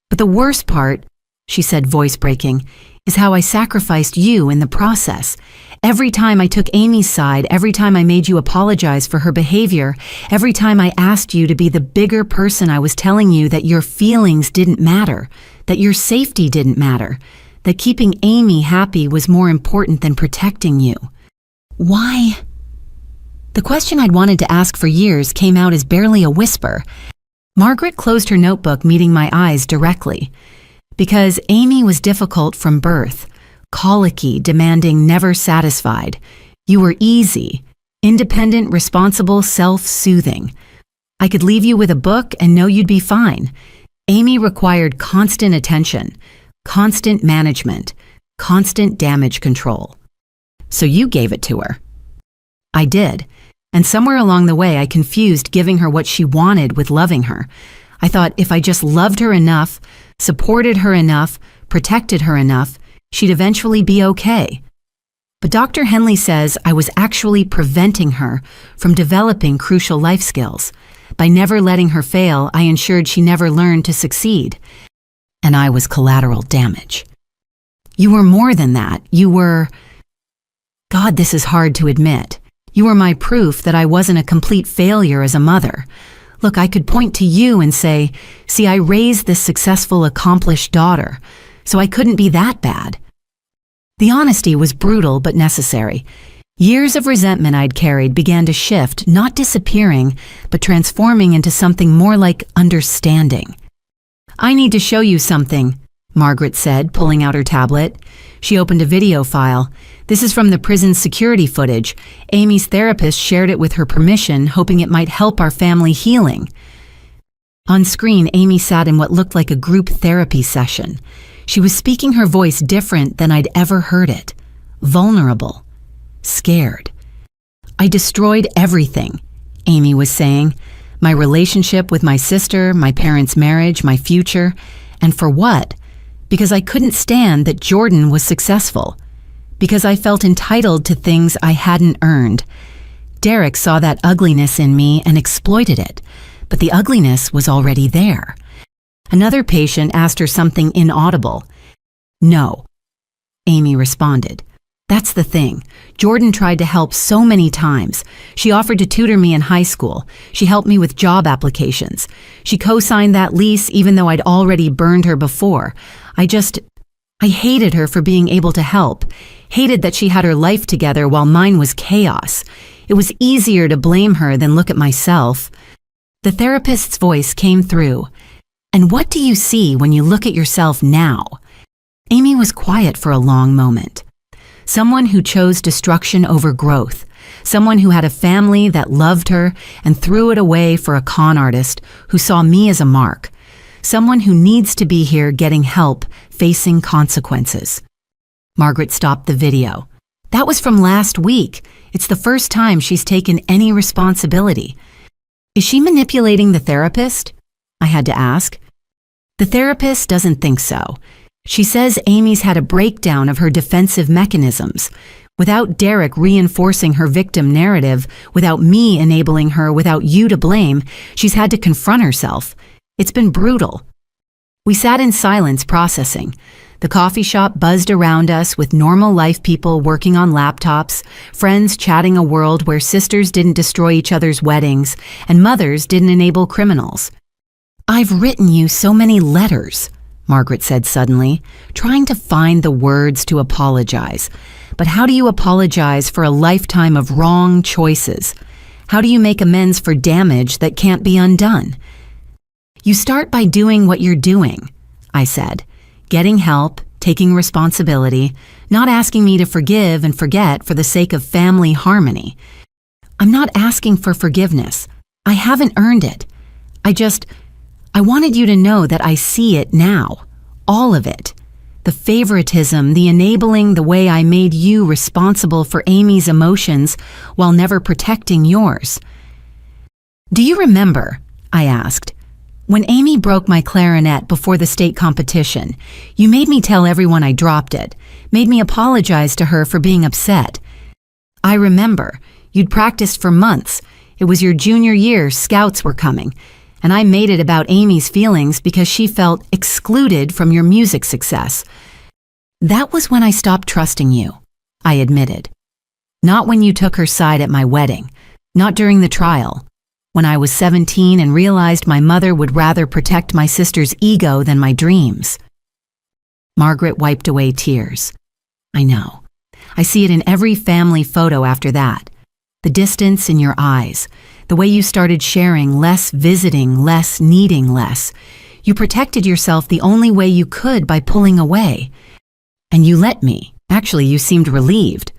A: But the worst part, she said, voice breaking, is how I sacrificed you in the process. Every time I took Amy's side, every time I made you apologize for her behavior, every time I asked you to be the bigger person, I was telling you that your feelings didn't matter, that your safety didn't matter, that keeping Amy happy was more important than protecting you. Why? The question I'd wanted to ask for years came out as barely a whisper. Margaret closed her notebook, meeting my eyes directly. Because Amy was difficult from birth, colicky, demanding, never satisfied. You were easy, independent, responsible, self-soothing. I could leave you with a book and know you'd be fine. Amy required constant attention, constant management, constant damage control. So you gave it to her. I did, and somewhere along the way I confused giving her what she wanted with loving her. I thought if I just loved her enough, supported her enough, protected her enough, she'd eventually be okay. But Dr. Henley says I was actually preventing her from developing crucial life skills. By never letting her fail, I ensured she never learned to succeed. And I was collateral damage. You were more than that. You were... God, this is hard to admit. You were my proof that I wasn't a complete failure as a mother. Look, I could point to you and say, see, I raised this successful, accomplished daughter, so I couldn't be that bad. The honesty was brutal but necessary. Years of resentment I'd carried began to shift, not disappearing, but transforming into something more like understanding. I need to show you something, Margaret said, pulling out her tablet. She opened a video file. This is from the prison security footage. Amy's therapist shared it with her permission, hoping it might help our family healing. On screen, Amy sat in what looked like a group therapy session. She was speaking her voice different than I'd ever heard it. Vulnerable. Scared. I destroyed everything, Amy was saying. My relationship with my sister, my parents' marriage, my future. And for what? Because I couldn't stand that Jordan was successful. Because I felt entitled to things I hadn't earned. Derek saw that ugliness in me and exploited it, but the ugliness was already there. Another patient asked her something inaudible. No, Amy responded. That's the thing. Jordan tried to help so many times. She offered to tutor me in high school. She helped me with job applications. She co-signed that lease even though I'd already burned her before. I hated her for being able to help. Hated that she had her life together while mine was chaos. It was easier to blame her than look at myself. The therapist's voice came through. And what do you see when you look at yourself now? Amy was quiet for a long moment. Someone who chose destruction over growth. Someone who had a family that loved her and threw it away for a con artist who saw me as a mark. Someone who needs to be here getting help, facing consequences. Margaret stopped the video. That was from last week. It's the first time she's taken any responsibility. Is she manipulating the therapist? I had to ask. The therapist doesn't think so. She says Amy's had a breakdown of her defensive mechanisms. Without Derek reinforcing her victim narrative, without me enabling her, without you to blame, she's had to confront herself. It's been brutal. We sat in silence processing. The coffee shop buzzed around us with normal life people working on laptops, friends chatting a world where sisters didn't destroy each other's weddings and mothers didn't enable criminals. I've written you so many letters, Margaret said suddenly, trying to find the words to apologize. But how do you apologize for a lifetime of wrong choices? How do you make amends for damage that can't be undone? You start by doing what you're doing, I said. Getting help, taking responsibility, not asking me to forgive and forget for the sake of family harmony. I'm not asking for forgiveness. I haven't earned it. I wanted you to know that I see it now. All of it. The favoritism, the enabling, the way I made you responsible for Amy's emotions while never protecting yours. Do you remember, I asked, when Amy broke my clarinet before the state competition, you made me tell everyone I dropped it, made me apologize to her for being upset. I remember. You'd practiced for months. It was your junior year, scouts were coming. And I made it about Amy's feelings because she felt excluded from your music success. That was when I stopped trusting you, I admitted. Not when you took her side at my wedding, not during the trial. When I was 17 and realized my mother would rather protect my sister's ego than my dreams. Margaret wiped away tears. I know. I see it in every family photo after that. The distance in your eyes. The way you started sharing, less visiting, less needing less. You protected yourself the only way you could by pulling away. And you let me. Actually, you seemed relieved.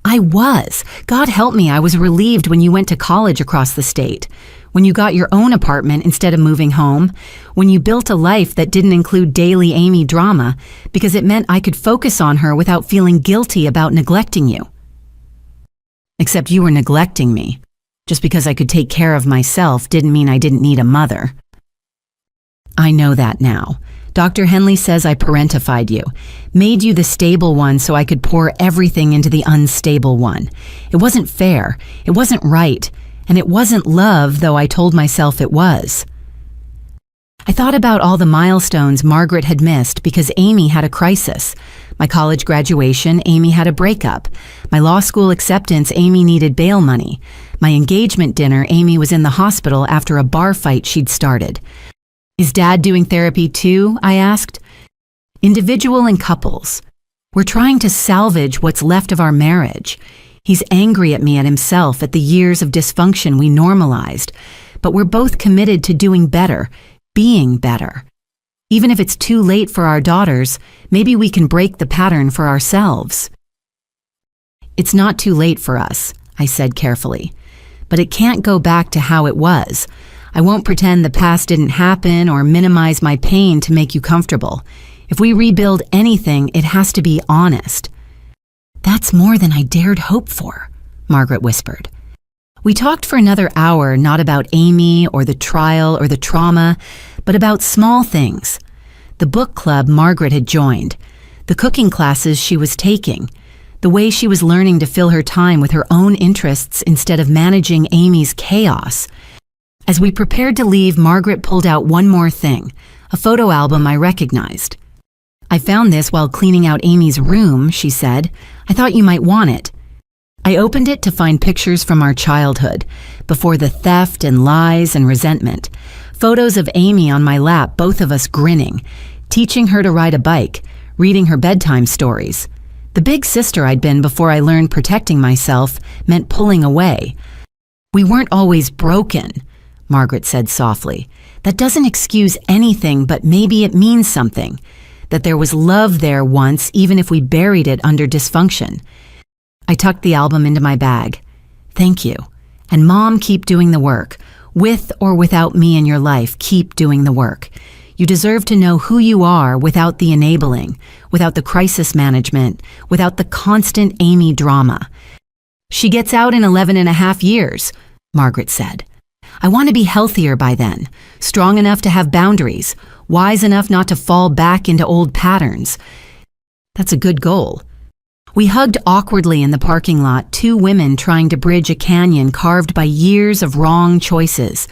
A: I was. God help me, I was relieved when you went to college across the state. When you got your own apartment instead of moving home. When you built a life that didn't include daily Amy drama because it meant I could focus on her without feeling guilty about neglecting you. Except you were neglecting me. Just because I could take care of myself didn't mean I didn't need a mother. I know that now. Dr. Henley says I parentified you, made you the stable one so I could pour everything into the unstable one. It wasn't fair, it wasn't right, and it wasn't love, though I told myself it was. I thought about all the milestones Margaret had missed because Amy had a crisis. My college graduation, Amy had a breakup. My law school acceptance, Amy needed bail money. My engagement dinner, Amy was in the hospital after a bar fight she'd started. Is Dad doing therapy too? I asked. Individual and couples. We're trying to salvage what's left of our marriage. He's angry at me, at himself, at the years of dysfunction we normalized. But we're both committed to doing better, being better. Even if it's too late for our daughters, maybe we can break the pattern for ourselves. It's not too late for us, I said carefully. But it can't go back to how it was. I won't pretend the past didn't happen or minimize my pain to make you comfortable. If we rebuild anything, it has to be honest. That's more than I dared hope for, Margaret whispered. We talked for another hour, not about Amy or the trial or the trauma, but about small things. The book club Margaret had joined, the cooking classes she was taking, the way she was learning to fill her time with her own interests instead of managing Amy's chaos. As we prepared to leave, Margaret pulled out one more thing, a photo album I recognized. "I found this while cleaning out Amy's room," she said. "I thought you might want it." I opened it to find pictures from our childhood, before the theft and lies and resentment. Photos of Amy on my lap, both of us grinning, teaching her to ride a bike, reading her bedtime stories. The big sister I'd been before I learned protecting myself meant pulling away. "We weren't always broken," Margaret said softly. "That doesn't excuse anything, but maybe it means something. That there was love there once, even if we buried it under dysfunction." I tucked the album into my bag. "Thank you. And Mom, keep doing the work. With or without me in your life, keep doing the work. You deserve to know who you are without the enabling, without the crisis management, without the constant Amy drama." "She gets out in 11.5 years, Margaret said. "I want to be healthier by then, strong enough to have boundaries, wise enough not to fall back into old patterns." That's a good goal. We hugged awkwardly in the parking lot, two women trying to bridge a canyon carved by years of wrong choices.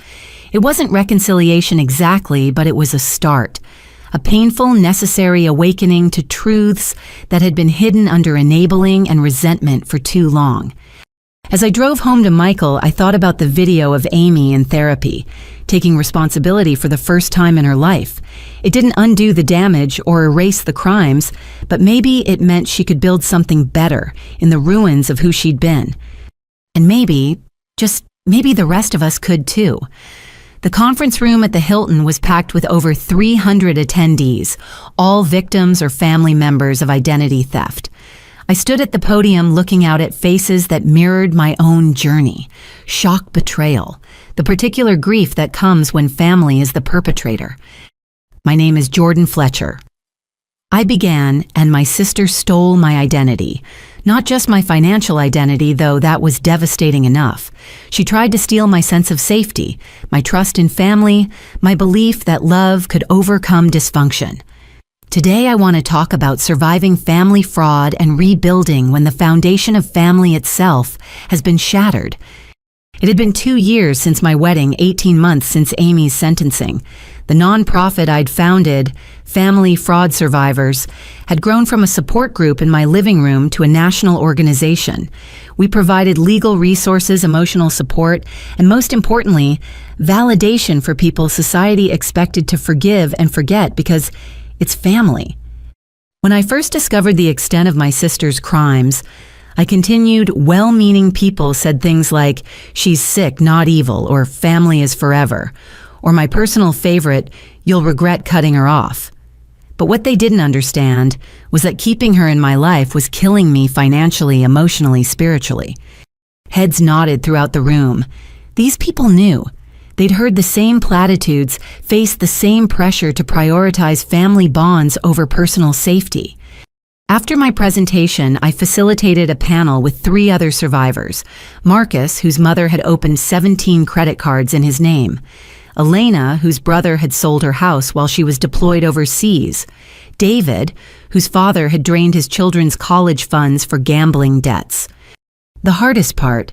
A: It wasn't reconciliation exactly, but it was a start. A painful, necessary awakening to truths that had been hidden under enabling and resentment for too long. As I drove home to Michael, I thought about the video of Amy in therapy, taking responsibility for the first time in her life. It didn't undo the damage or erase the crimes, but maybe it meant she could build something better in the ruins of who she'd been. And maybe, just maybe the rest of us could too. The conference room at the Hilton was packed with over 300 attendees, all victims or family members of identity theft. I stood at the podium looking out at faces that mirrored my own journey. Shock, betrayal, the particular grief that comes when family is the perpetrator. "My name is Jordan Fletcher. I began, and my sister stole my identity. Not just my financial identity, though that was devastating enough. She tried to steal my sense of safety, my trust in family, my belief that love could overcome dysfunction. Today I want to talk about surviving family fraud and rebuilding when the foundation of family itself has been shattered." It had been 2 years since my wedding, 18 months since Amy's sentencing. The nonprofit I'd founded, Family Fraud Survivors, had grown from a support group in my living room to a national organization. We provided legal resources, emotional support, and most importantly, validation for people society expected to forgive and forget because it's family. When I first discovered the extent of my sister's crimes, I continued, well-meaning people said things like, "She's sick, not evil," or "Family is forever," or my personal favorite, "You'll regret cutting her off." But what they didn't understand was that keeping her in my life was killing me financially, emotionally, spiritually. Heads nodded throughout the room. These people knew. They'd heard the same platitudes, faced the same pressure to prioritize family bonds over personal safety. After my presentation, I facilitated a panel with 3 other survivors. Marcus, whose mother had opened 17 credit cards in his name. Elena, whose brother had sold her house while she was deployed overseas. David, whose father had drained his children's college funds for gambling debts. The hardest part,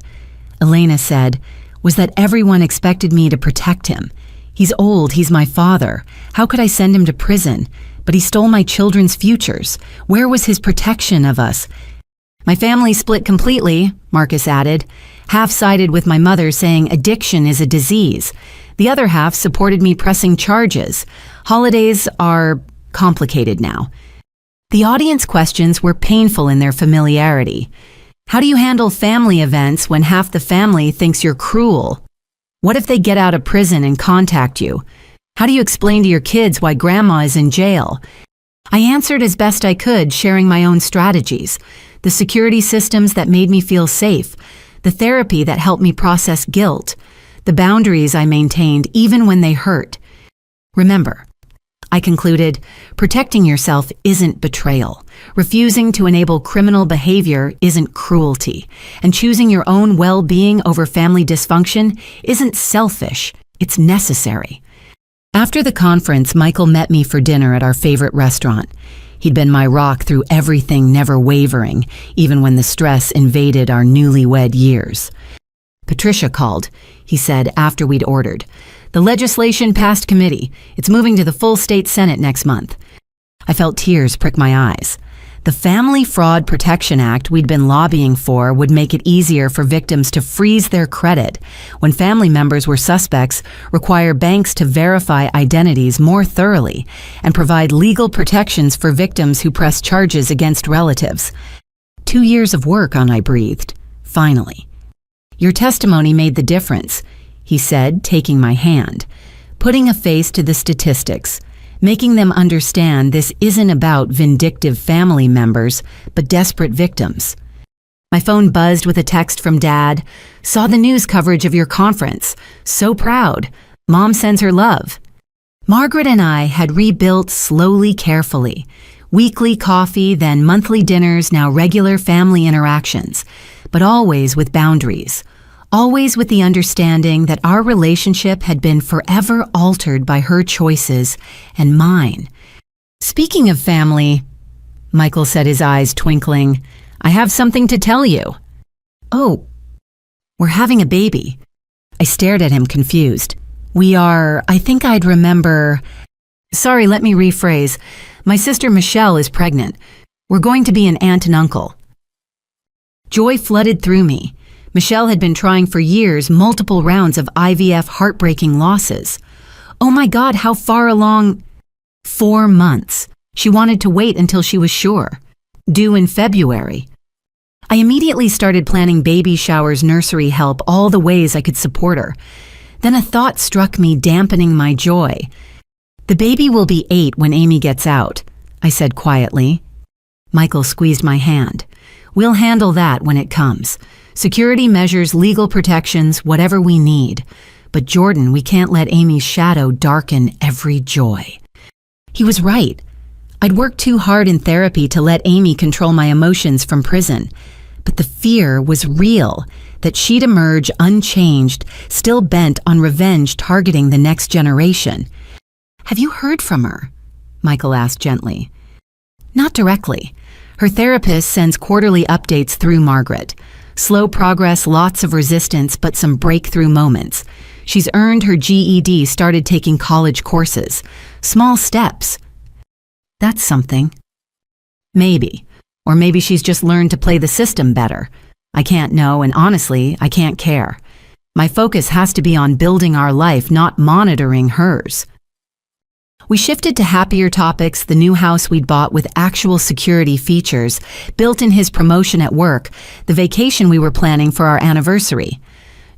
A: Elena said, was that everyone expected me to protect him. "He's old, he's my father. How could I send him to prison? But he stole my children's futures. Where was his protection of us?" "My family split completely," Marcus added. "Half sided with my mother saying addiction is a disease. The other half supported me pressing charges. Holidays are complicated now." The audience questions were painful in their familiarity. How do you handle family events when half the family thinks you're cruel? What if they get out of prison and contact you? How do you explain to your kids why grandma is in jail? I answered as best I could, sharing my own strategies, the security systems that made me feel safe, the therapy that helped me process guilt, the boundaries I maintained even when they hurt. Remember, I concluded, protecting yourself isn't betrayal. Refusing to enable criminal behavior isn't cruelty. And choosing your own well-being over family dysfunction isn't selfish, it's necessary. After the conference, Michael met me for dinner at our favorite restaurant. He'd been my rock through everything, never wavering, even when the stress invaded our newlywed years. "Patricia called," he said after we'd ordered. "The legislation passed committee. It's moving to the full state Senate next month." I felt tears prick my eyes. The Family Fraud Protection Act we'd been lobbying for would make it easier for victims to freeze their credit when family members were suspects, require banks to verify identities more thoroughly, and provide legal protections for victims who press charges against relatives. 2 years of work on, I breathed. Finally. Your testimony made the difference, he said, taking my hand, putting a face to the statistics, making them understand this isn't about vindictive family members, but desperate victims. My phone buzzed with a text from Dad. Saw the news coverage of your conference. So proud. Mom sends her love. Margaret and I had rebuilt slowly, carefully. Weekly coffee, then monthly dinners, now regular family interactions, but always with boundaries. Always with the understanding that our relationship had been forever altered by her choices and mine. Speaking of family, Michael said, his eyes twinkling, I have something to tell you. Oh, we're having a baby. I stared at him confused. I think I'd remember. Sorry, let me rephrase. My sister Michelle is pregnant. We're going to be an aunt and uncle. Joy flooded through me. Michelle had been trying for years, multiple rounds of IVF heartbreaking losses. Oh my God, how far along? 4 months. She wanted to wait until she was sure. Due in February. I immediately started planning baby showers, nursery help, all the ways I could support her. Then a thought struck me, dampening my joy. The baby will be 8 when Amy gets out, I said quietly. Michael squeezed my hand. We'll handle that when it comes. Security measures, legal protections, whatever we need. But Jordan, we can't let Amy's shadow darken every joy. He was right. I'd worked too hard in therapy to let Amy control my emotions from prison. But the fear was real, that she'd emerge unchanged, still bent on revenge targeting the next generation. Have you heard from her? Michael asked gently. Not directly. Her therapist sends quarterly updates through Margaret. Slow progress, lots of resistance, but some breakthrough moments. She's earned her GED, started taking college courses. Small steps. That's something. Maybe. Or maybe she's just learned to play the system better. I can't know, and honestly, I can't care. My focus has to be on building our life, not monitoring hers. We shifted to happier topics, the new house we'd bought with actual security features, built in his promotion at work, the vacation we were planning for our anniversary.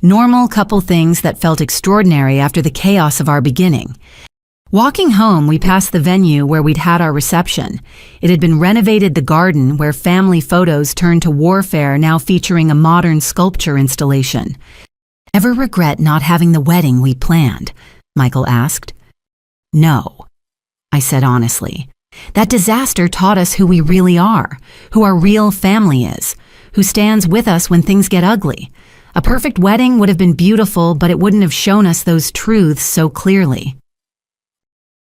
A: Normal couple things that felt extraordinary after the chaos of our beginning. Walking home, we passed the venue where we'd had our reception. It had been renovated, the garden where family photos turned to warfare, now featuring a modern sculpture installation. Ever regret not having the wedding we planned? Michael asked. No, I said honestly. That disaster taught us who we really are, who our real family is, who stands with us when things get ugly. A perfect wedding would have been beautiful, but it wouldn't have shown us those truths so clearly.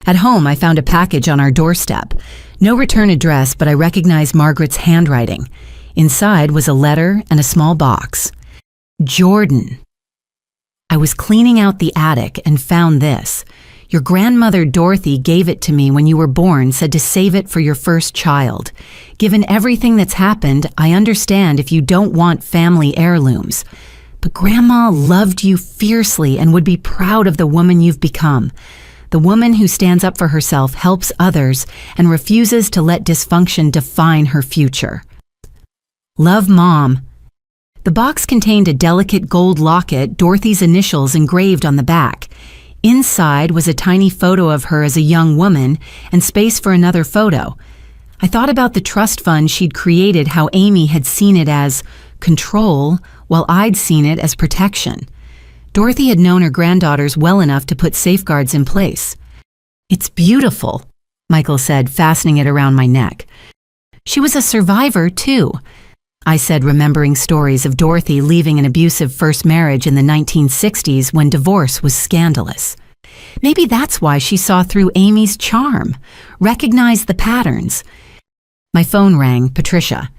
A: At home, I found a package on our doorstep. No return address, but I recognized Margaret's handwriting. Inside was a letter and a small box. Jordan. I was cleaning out the attic and found this. Your grandmother Dorothy gave it to me when you were born, said to save it for your first child. Given everything that's happened, I understand if you don't want family heirlooms. But Grandma loved you fiercely and would be proud of the woman you've become. The woman who stands up for herself, helps others, and refuses to let dysfunction define her future. Love, Mom. The box contained a delicate gold locket, Dorothy's initials engraved on the back. Inside was a tiny photo of her as a young woman and space for another photo. I thought about the trust fund she'd created, how Amy had seen it as control, while I'd seen it as protection. Dorothy had known her granddaughters well enough to put safeguards in place. It's beautiful, Michael said, fastening it around my neck. She was a survivor, too, I said, remembering stories of Dorothy leaving an abusive first marriage in the 1960s when divorce was scandalous. Maybe that's why she saw through Amy's charm, recognized the patterns. My phone rang, Patricia.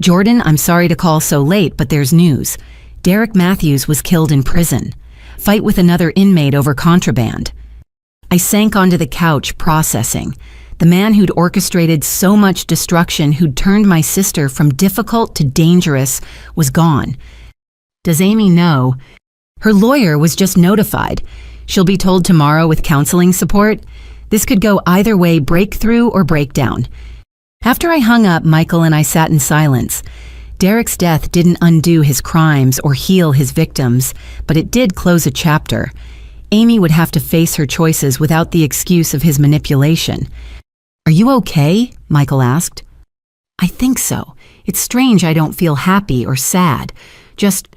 A: Jordan, I'm sorry to call so late, but there's news. Derek Matthews was killed in prison. Fight with another inmate over contraband. I sank onto the couch, processing. The man who'd orchestrated so much destruction, who'd turned my sister from difficult to dangerous, was gone. Does Amy know? Her lawyer was just notified. She'll be told tomorrow with counseling support. This could go either way, breakthrough or breakdown. After I hung up, Michael and I sat in silence. Derek's death didn't undo his crimes or heal his victims, but it did close a chapter. Amy would have to face her choices without the excuse of his manipulation. "Are you okay?" Michael asked. "I think so. It's strange I don't feel happy or sad. Just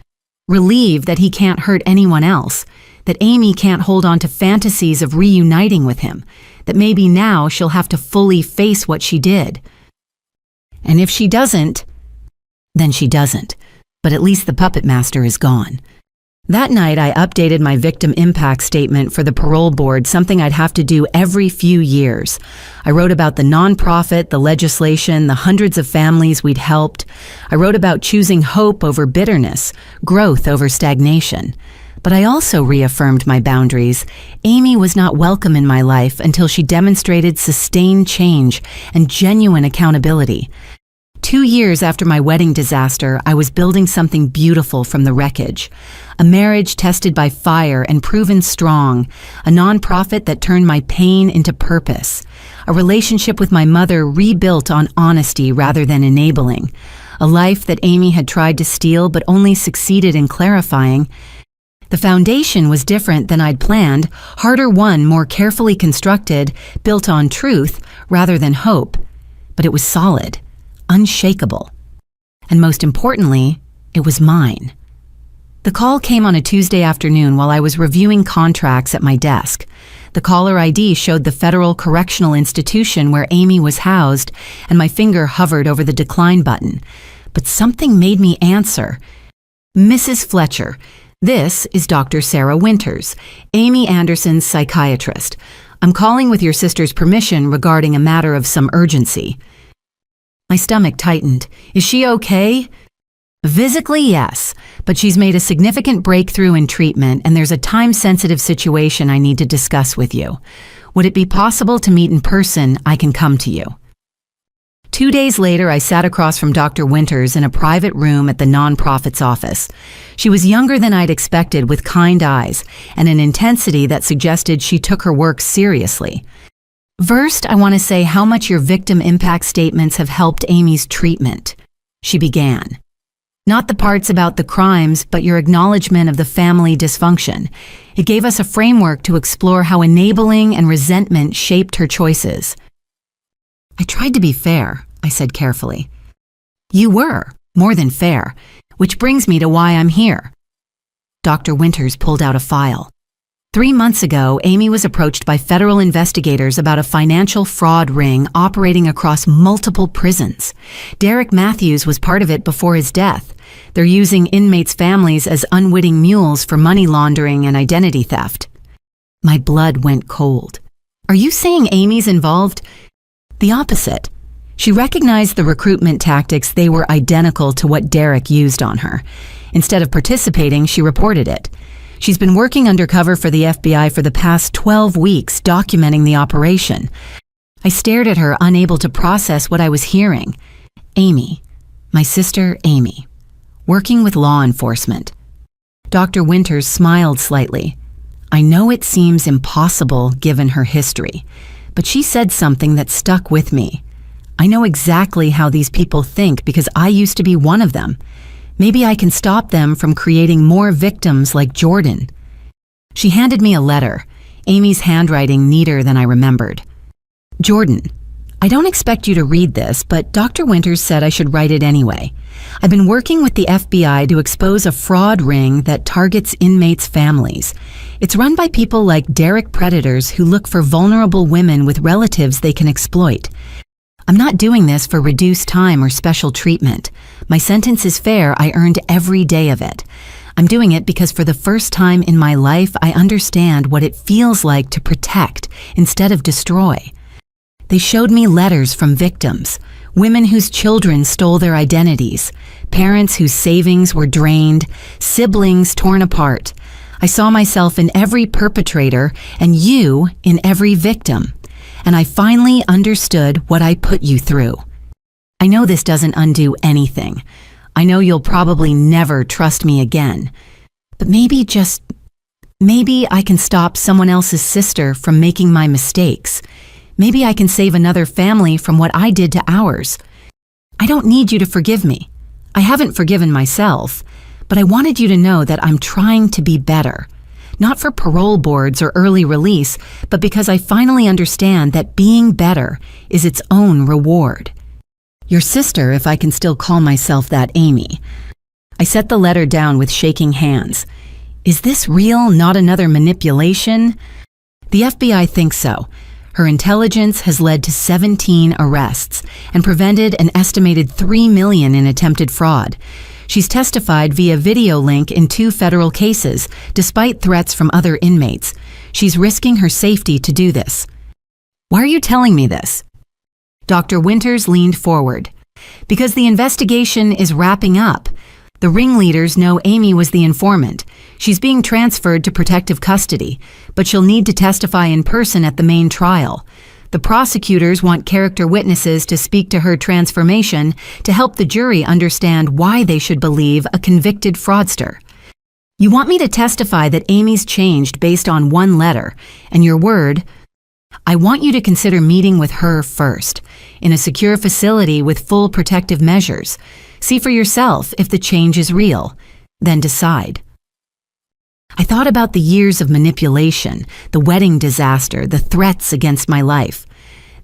A: relieved that he can't hurt anyone else, that Amy can't hold on to fantasies of reuniting with him, that maybe now she'll have to fully face what she did. And if she doesn't, then she doesn't. But at least the puppet master is gone." That night, I updated my victim impact statement for the parole board, something I'd have to do every few years. I wrote about the nonprofit, the legislation, the hundreds of families we'd helped. I wrote about choosing hope over bitterness, growth over stagnation. But I also reaffirmed my boundaries. Amy was not welcome in my life until she demonstrated sustained change and genuine accountability. 2 years after my wedding disaster, I was building something beautiful from the wreckage. A marriage tested by fire and proven strong. A nonprofit that turned my pain into purpose. A relationship with my mother rebuilt on honesty rather than enabling. A life that Amy had tried to steal but only succeeded in clarifying. The foundation was different than I'd planned, harder won, more carefully constructed, built on truth rather than hope. But it was solid. Unshakable. And most importantly, it was mine. The call came on a Tuesday afternoon while I was reviewing contracts at my desk. The caller ID showed the Federal Correctional Institution where Amy was housed, and my finger hovered over the decline button. But something made me answer. "Mrs. Fletcher, this is Dr. Sarah Winters, Amy Anderson's psychiatrist. I'm calling with your sister's permission regarding a matter of some urgency." My stomach tightened. "Is she okay?" "Physically, yes, but she's made a significant breakthrough in treatment and there's a time-sensitive situation I need to discuss with you. Would it be possible to meet in person? I can come to you." 2 days later, I sat across from Dr. Winters in a private room at the nonprofit's office. She was younger than I'd expected, with kind eyes and an intensity that suggested she took her work seriously. "First, I want to say how much your victim impact statements have helped Amy's treatment," she began. "Not the parts about the crimes, but your acknowledgement of the family dysfunction. It gave us a framework to explore how enabling and resentment shaped her choices." "I tried to be fair," I said carefully. "You were, more than fair, which brings me to why I'm here." Dr. Winters pulled out a file. 3 months ago, Amy was approached by federal investigators about a financial fraud ring operating across multiple prisons. Derek Matthews was part of it before his death. They're using inmates' families as unwitting mules for money laundering and identity theft. My blood went cold. "Are you saying Amy's involved?" "The opposite. She recognized the recruitment tactics. They were identical to what Derek used on her. Instead of participating, she reported it. She's been working undercover for the FBI for the past 12 weeks, documenting the operation." I stared at her, unable to process what I was hearing. Amy. My sister, Amy. Working with law enforcement. Dr. Winters smiled slightly. "I know it seems impossible given her history, but she said something that stuck with me. I know exactly how these people think because I used to be one of them. Maybe I can stop them from creating more victims like Jordan." She handed me a letter, Amy's handwriting neater than I remembered. "Jordan, I don't expect you to read this, but Dr. Winters said I should write it anyway. I've been working with the FBI to expose a fraud ring that targets inmates' families. It's run by people like Derek predators who look for vulnerable women with relatives they can exploit. I'm not doing this for reduced time or special treatment. My sentence is fair. I earned every day of it. I'm doing it because for the first time in my life, I understand what it feels like to protect instead of destroy." They showed me letters from victims, women whose children stole their identities, parents whose savings were drained, siblings torn apart. I saw myself in every perpetrator and you in every victim. and I finally understood what I put you through. I know this doesn't undo anything. I know you'll probably never trust me again. But maybe I can stop someone else's sister from making my mistakes. Maybe I can save another family from what I did to ours. I don't need you to forgive me. I haven't forgiven myself, but I wanted you to know that I'm trying to be better. Not for parole boards or early release, but because I finally understand that being better is its own reward. Your sister, if I can still call myself that, Amy. I set the letter down with shaking hands. Is this real, not another manipulation? The FBI thinks so. Her intelligence has led to 17 arrests and prevented an estimated $3 million in attempted fraud. She's testified via video link in 2 federal cases, despite threats from other inmates. She's risking her safety to do this. Why are you telling me this? Dr. Winters leaned forward. Because the investigation is wrapping up. The ringleaders know Amy was the informant. She's being transferred to protective custody, but she'll need to testify in person at the main trial. The prosecutors want character witnesses to speak to her transformation to help the jury understand why they should believe a convicted fraudster. You want me to testify that Amy's changed based on one letter, and your word. I want you to consider meeting with her first, in a secure facility with full protective measures. See for yourself if the change is real, then decide. I thought about the years of manipulation, the wedding disaster, the threats against my life.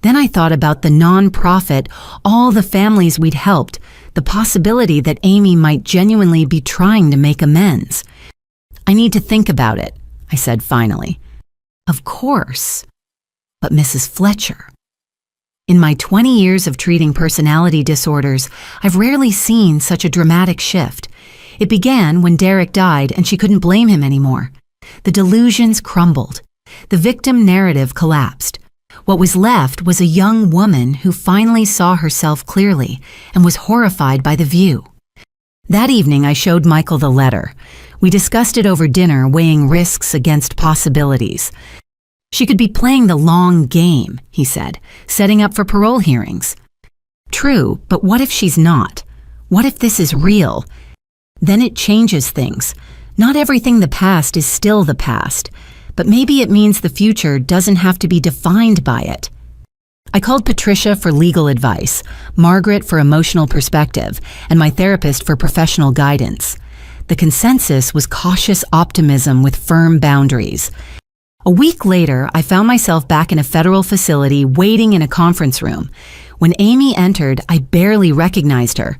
A: Then I thought about the non-profit, all the families we'd helped, the possibility that Amy might genuinely be trying to make amends. I need to think about it, I said finally. Of course. But Mrs. Fletcher. In my 20 years of treating personality disorders, I've rarely seen such a dramatic shift. It began when Derek died and she couldn't blame him anymore. The delusions crumbled. The victim narrative collapsed. What was left was a young woman who finally saw herself clearly and was horrified by the view. That evening, I showed Michael the letter. We discussed it over dinner, weighing risks against possibilities. She could be playing the long game, he said, setting up for parole hearings. True, but what if she's not? What if this is real? Then it changes things. Not everything the past is still the past, but maybe it means the future doesn't have to be defined by it. I called Patricia for legal advice, Margaret for emotional perspective, and my therapist for professional guidance. The consensus was cautious optimism with firm boundaries. A week later, I found myself back in a federal facility waiting in a conference room. When Amy entered, I barely recognized her.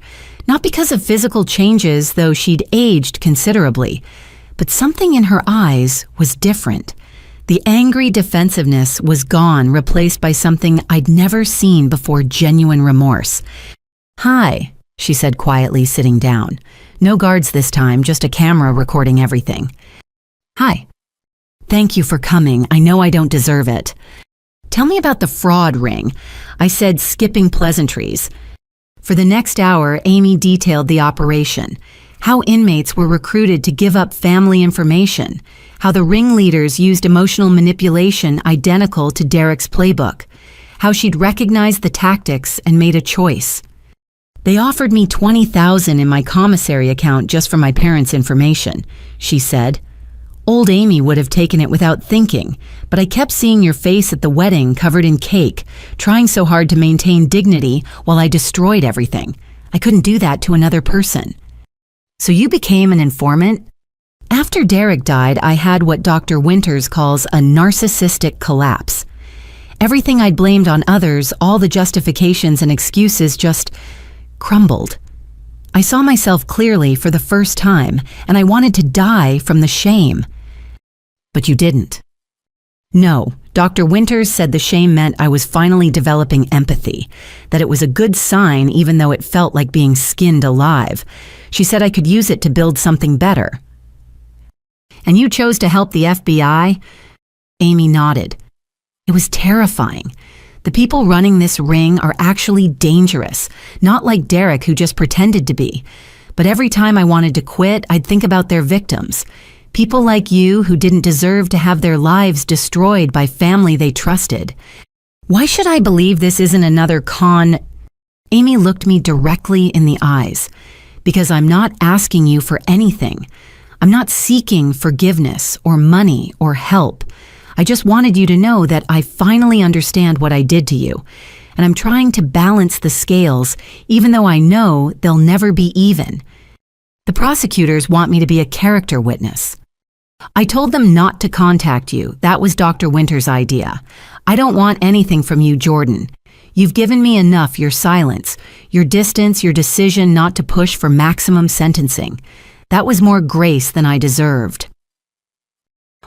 A: Not because of physical changes, though she'd aged considerably, but something in her eyes was different. The angry defensiveness was gone, replaced by something I'd never seen before: genuine remorse. "Hi," she said quietly, sitting down. No guards this time, just a camera recording everything. "Hi. Thank you for coming. I know I don't deserve it. Tell me about the fraud ring," I said, skipping pleasantries. For the next hour, Amy detailed the operation, how inmates were recruited to give up family information, how the ringleaders used emotional manipulation identical to Derek's playbook, how she'd recognized the tactics and made a choice. "They offered me $20,000 in my commissary account just for my parents' information," she said. "Old Amy would have taken it without thinking, but I kept seeing your face at the wedding covered in cake, trying so hard to maintain dignity while I destroyed everything. I couldn't do that to another person." "So you became an informant?" "After Derek died, I had what Dr. Winters calls a narcissistic collapse. Everything I'd blamed on others, all the justifications and excuses just crumbled. I saw myself clearly for the first time, and I wanted to die from the shame." "But you didn't." "No, Dr. Winters said the shame meant I was finally developing empathy, that it was a good sign even though it felt like being skinned alive. She said I could use it to build something better." "And you chose to help the FBI?" Amy nodded. "It was terrifying. The people running this ring are actually dangerous, not like Derek, who just pretended to be. But every time I wanted to quit, I'd think about their victims. People like you who didn't deserve to have their lives destroyed by family they trusted. Why should I believe this isn't another con? Amy looked me directly in the eyes. Because I'm not asking you for anything. I'm not seeking forgiveness or money or help. I just wanted you to know that I finally understand what I did to you. And I'm trying to balance the scales, even though I know they'll never be even. The prosecutors want me to be a character witness. I told them not to contact you. That was Dr. Winter's idea. I don't want anything from you, Jordan. You've given me enough, your silence, your distance, your decision not to push for maximum sentencing. That was more grace than I deserved.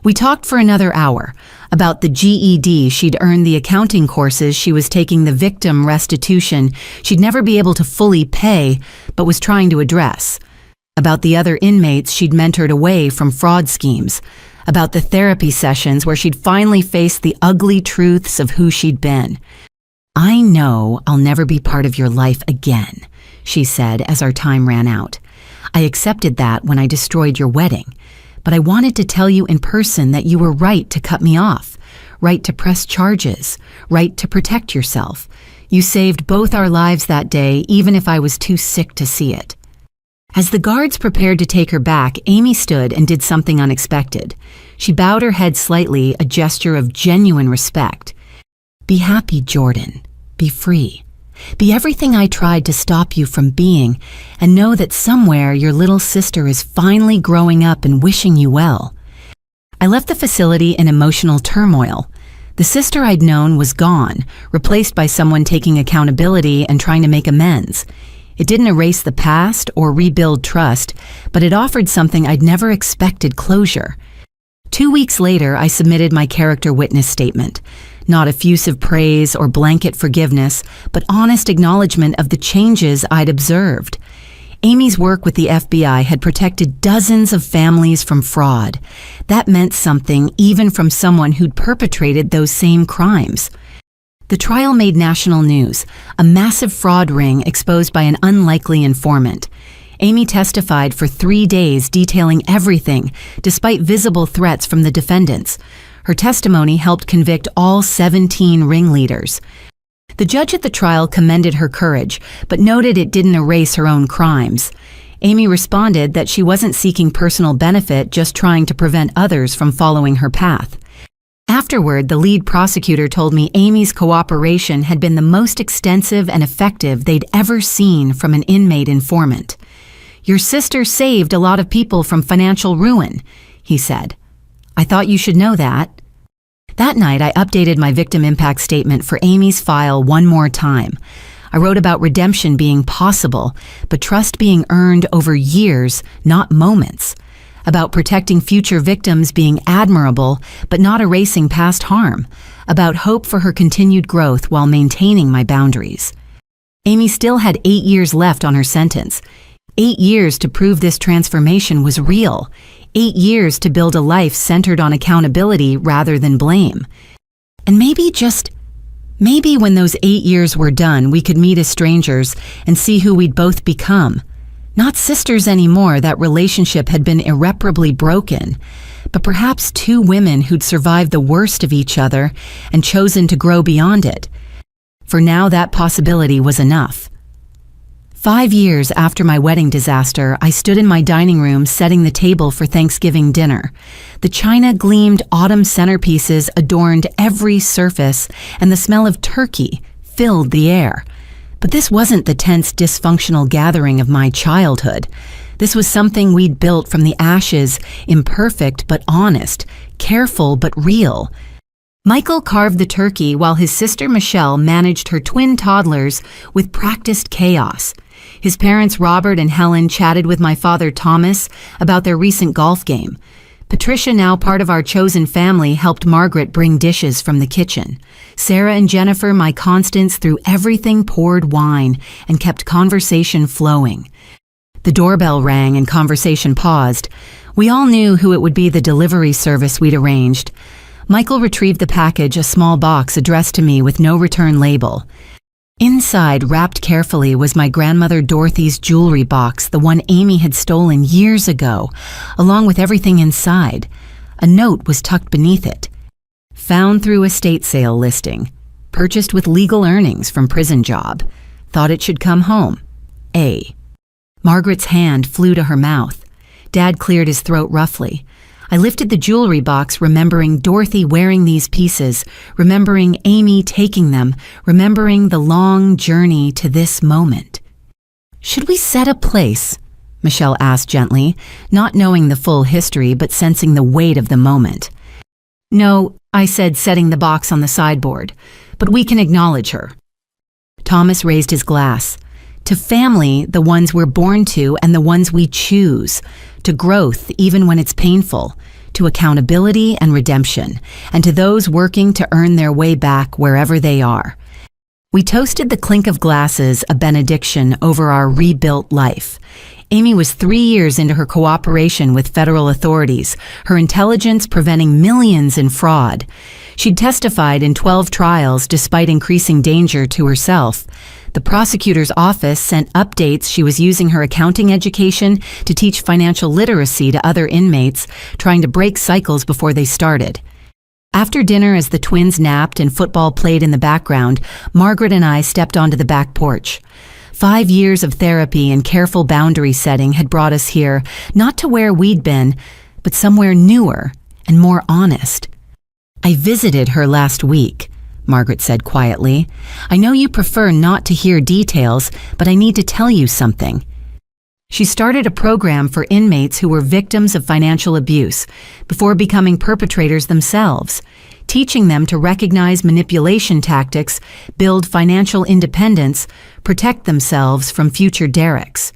A: We talked for another hour about the GED she'd earned, the accounting courses she was taking, the victim restitution she'd never be able to fully pay but was trying to address, about the other inmates she'd mentored away from fraud schemes, about the therapy sessions where she'd finally faced the ugly truths of who she'd been. I know I'll never be part of your life again, she said as our time ran out. I accepted that when I destroyed your wedding, but I wanted to tell you in person that you were right to cut me off, right to press charges, right to protect yourself. You saved both our lives that day, even if I was too sick to see it. As the guards prepared to take her back, Amy stood and did something unexpected. She bowed her head slightly, a gesture of genuine respect. Be happy, Jordan. Be free. Be everything I tried to stop you from being, and know that somewhere your little sister is finally growing up and wishing you well. I left the facility in emotional turmoil. The sister I'd known was gone, replaced by someone taking accountability and trying to make amends. It didn't erase the past or rebuild trust, but it offered something I'd never expected: closure. 2 weeks later, I submitted my character witness statement. Not effusive praise or blanket forgiveness, but honest acknowledgement of the changes I'd observed. Amy's work with the FBI had protected dozens of families from fraud. That meant something even from someone who'd perpetrated those same crimes. The trial made national news, a massive fraud ring exposed by an unlikely informant. Amy testified for 3 days, detailing everything, despite visible threats from the defendants. Her testimony helped convict all 17 ringleaders. The judge at the trial commended her courage, but noted it didn't erase her own crimes. Amy responded that she wasn't seeking personal benefit, just trying to prevent others from following her path. Afterward, the lead prosecutor told me Amy's cooperation had been the most extensive and effective they'd ever seen from an inmate informant. Your sister saved a lot of people from financial ruin, he said. I thought you should know that. That night, I updated my victim impact statement for Amy's file one more time. I wrote about redemption being possible, but trust being earned over years, not moments. About protecting future victims being admirable, but not erasing past harm. About hope for her continued growth while maintaining my boundaries. Amy still had 8 years left on her sentence. 8 years to prove this transformation was real. 8 years to build a life centered on accountability rather than blame. And maybe when those 8 years were done, we could meet as strangers and see who we'd both become. Not sisters anymore, that relationship had been irreparably broken, but perhaps two women who'd survived the worst of each other and chosen to grow beyond it. For now, that possibility was enough. 5 years after my wedding disaster, I stood in my dining room setting the table for Thanksgiving dinner. The china gleamed autumn centerpieces adorned every surface, and the smell of turkey filled the air. But this wasn't the tense, dysfunctional gathering of my childhood. This was something we'd built from the ashes, imperfect but honest, careful but real. Michael carved the turkey while his sister Michelle managed her twin toddlers with practiced chaos. His parents Robert and Helen chatted with my father Thomas about their recent golf game. Patricia, now part of our chosen family, helped Margaret bring dishes from the kitchen. Sarah and Jennifer, my constants, through everything, poured wine and kept conversation flowing. The doorbell rang and conversation paused. We all knew who it would be, the delivery service we'd arranged. Michael retrieved the package, a small box addressed to me with no return label. Inside, wrapped carefully, was my grandmother Dorothy's jewelry box, the one Amy had stolen years ago, along with everything inside. A note was tucked beneath it. Found through estate sale listing. Purchased with legal earnings from prison job. Thought it should come home. A. Margaret's hand flew to her mouth. Dad cleared his throat roughly. I lifted the jewelry box, remembering Dorothy wearing these pieces, remembering Amy taking them, remembering the long journey to this moment. Should we set a place? Michelle asked gently, not knowing the full history but sensing the weight of the moment. No, I said, setting the box on the sideboard, but we can acknowledge her. Thomas raised his glass. To family, the ones we're born to and the ones we choose. To growth, even when it's painful. To accountability and redemption. And to those working to earn their way back wherever they are. We toasted the clink of glasses, a benediction over our rebuilt life. Amy was 3 years into her cooperation with federal authorities, her intelligence preventing millions in fraud. She'd testified in 12 trials despite increasing danger to herself. The prosecutor's office sent updates she was using her accounting education to teach financial literacy to other inmates, trying to break cycles before they started. After dinner, as the twins napped and football played in the background, Margaret and I stepped onto the back porch. 5 years of therapy and careful boundary setting had brought us here, not to where we'd been, but somewhere newer and more honest. I visited her last week, Margaret said quietly. I know you prefer not to hear details, but I need to tell you something. She started a program for inmates who were victims of financial abuse before becoming perpetrators themselves, teaching them to recognize manipulation tactics, build financial independence, protect themselves from future derricks.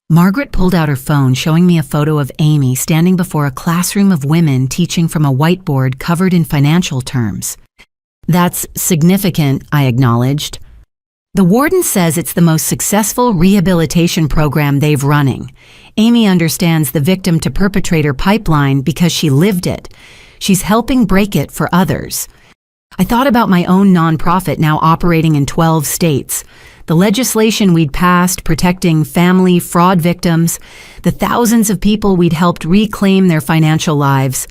A: Margaret pulled out her phone, showing me a photo of Amy standing before a classroom of women teaching from a whiteboard covered in financial terms. That's significant, I acknowledged. The warden says it's the most successful rehabilitation program they've running. Amy understands the victim-to-perpetrator pipeline because she lived it. She's helping break it for others. I thought about my own nonprofit now operating in 12 states, the legislation we'd passed protecting family fraud victims, the thousands of people we'd helped reclaim their financial lives.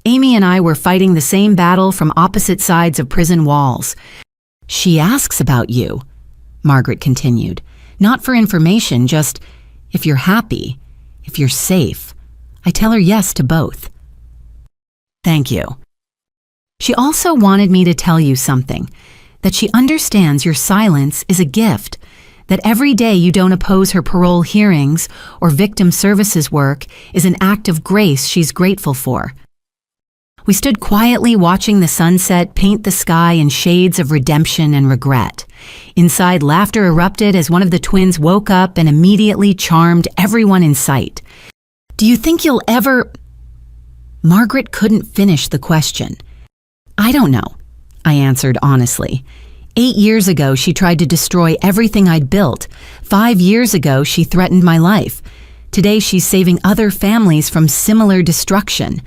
A: Amy and I were fighting the same battle from opposite sides of prison walls. She asks about you, Margaret continued. Not for information, just if you're happy, if you're safe. I tell her yes to both. Thank you. She also wanted me to tell you something, that she understands your silence is a gift, that every day you don't oppose her parole hearings or victim services work is an act of grace she's grateful for. We stood quietly watching the sunset paint the sky in shades of redemption and regret. Inside, laughter erupted as one of the twins woke up and immediately charmed everyone in sight. Do you think you'll ever... Margaret couldn't finish the question. I don't know, I answered honestly. 8 years ago, she tried to destroy everything I'd built. 5 years ago, she threatened my life. Today, she's saving other families from similar destruction.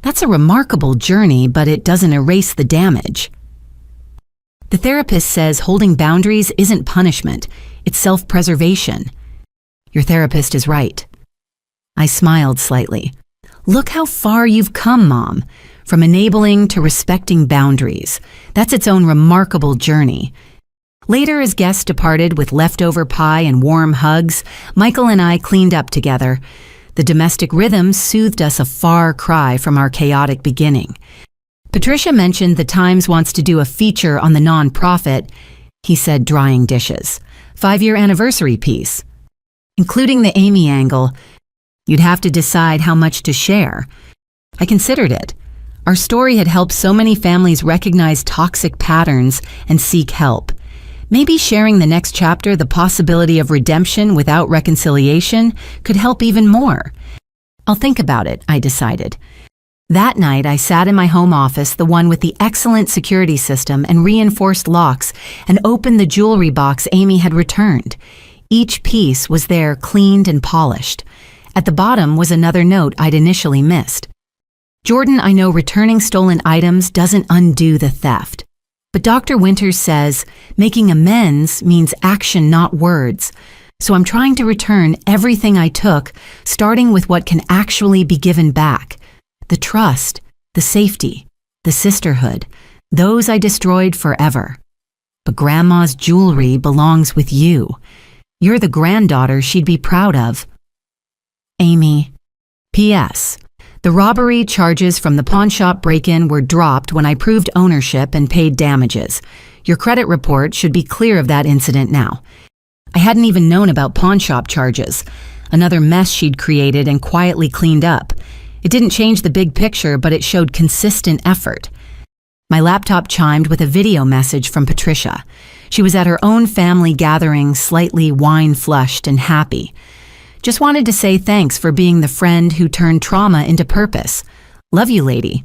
A: That's a remarkable journey, but it doesn't erase the damage. The therapist says holding boundaries isn't punishment, it's self-preservation. Your therapist is right. I smiled slightly. Look how far you've come, Mom. From enabling to respecting boundaries. That's its own remarkable journey. Later, as guests departed with leftover pie and warm hugs, Michael and I cleaned up together. The domestic rhythm soothed us a far cry from our chaotic beginning. Patricia mentioned the Times wants to do a feature on the nonprofit, he said, drying dishes. 5-year anniversary piece. Including the Amy angle, you'd have to decide how much to share. I considered it. Our story had helped so many families recognize toxic patterns and seek help. Maybe sharing the next chapter, the possibility of redemption without reconciliation, could help even more. I'll think about it, I decided. That night, I sat in my home office, the one with the excellent security system and reinforced locks, and opened the jewelry box Amy had returned. Each piece was there, cleaned and polished. At the bottom was another note I'd initially missed. Jordan, I know returning stolen items doesn't undo the theft. But Dr. Winters says making amends means action, not words. So I'm trying to return everything I took, starting with what can actually be given back. The trust, the safety, the sisterhood, Those I destroyed forever. But Grandma's jewelry belongs with you. You're the granddaughter she'd be proud of. Amy. P.S. The robbery charges from the pawnshop break-in were dropped when I proved ownership and paid damages. Your credit report should be clear of that incident now. I hadn't even known about pawnshop charges, another mess she'd created and quietly cleaned up. It didn't change the big picture, but it showed consistent effort. My laptop chimed with a video message from Patricia. She was at her own family gathering, slightly wine-flushed and happy. Just wanted to say thanks for being the friend who turned trauma into purpose. Love you, lady.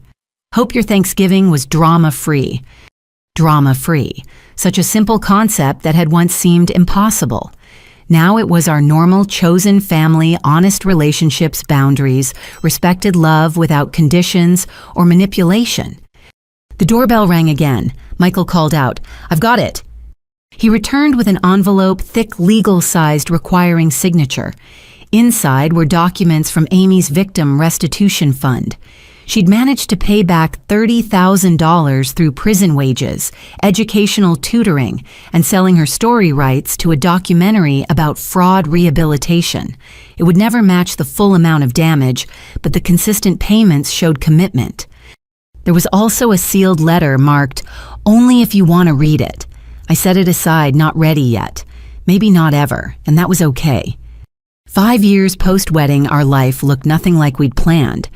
A: Hope your Thanksgiving was drama-free. Drama-free. Such a simple concept that had once seemed impossible. Now it was our normal, chosen family, honest relationships, boundaries, respected love without conditions or manipulation. The doorbell rang again. Michael called out, "I've got it." He returned with an envelope, thick, legal-sized, requiring signature. Inside were documents from Amy's victim restitution fund. She'd managed to pay back $30,000 through prison wages, educational tutoring, and selling her story rights to a documentary about fraud rehabilitation. It would never match the full amount of damage, but the consistent payments showed commitment. There was also a sealed letter marked, "Only if you want to read it." I set it aside, not ready yet. Maybe not ever, and that was okay. 5 years post-wedding, our life looked nothing like we'd planned.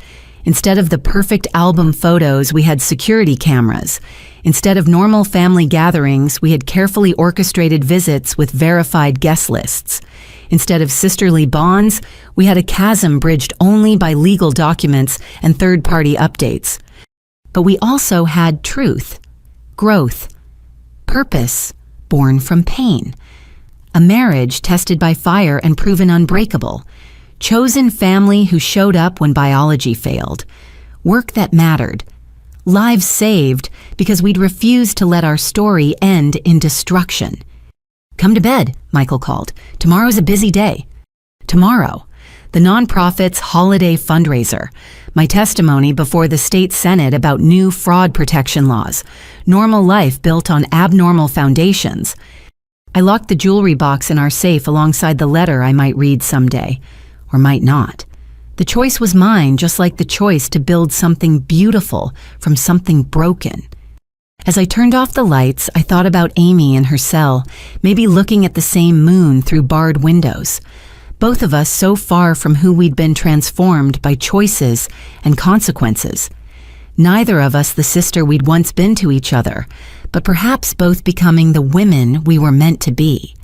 A: Instead of the perfect album photos, we had security cameras. Instead of normal family gatherings, we had carefully orchestrated visits with verified guest lists. Instead of sisterly bonds, we had a chasm bridged only by legal documents and third-party updates. But we also had truth, growth, purpose, born from pain. A marriage tested by fire and proven unbreakable. Chosen family who showed up when biology failed. Work that mattered. Lives saved because we'd refused to let our story end in destruction. "Come to bed," Michael called. "Tomorrow's a busy day." Tomorrow, the nonprofit's holiday fundraiser. My testimony before the state senate about new fraud protection laws. Normal life built on abnormal foundations. I locked the jewelry box in our safe alongside the letter I might read someday. Or might not. The choice was mine, just like the choice to build something beautiful from something broken. As I turned off the lights, I thought about Amy in her cell, maybe looking at the same moon through barred windows. Both of us so far from who we'd been transformed by choices and consequences. Neither of us the sister we'd once been to each other, but perhaps both becoming the women we were meant to be.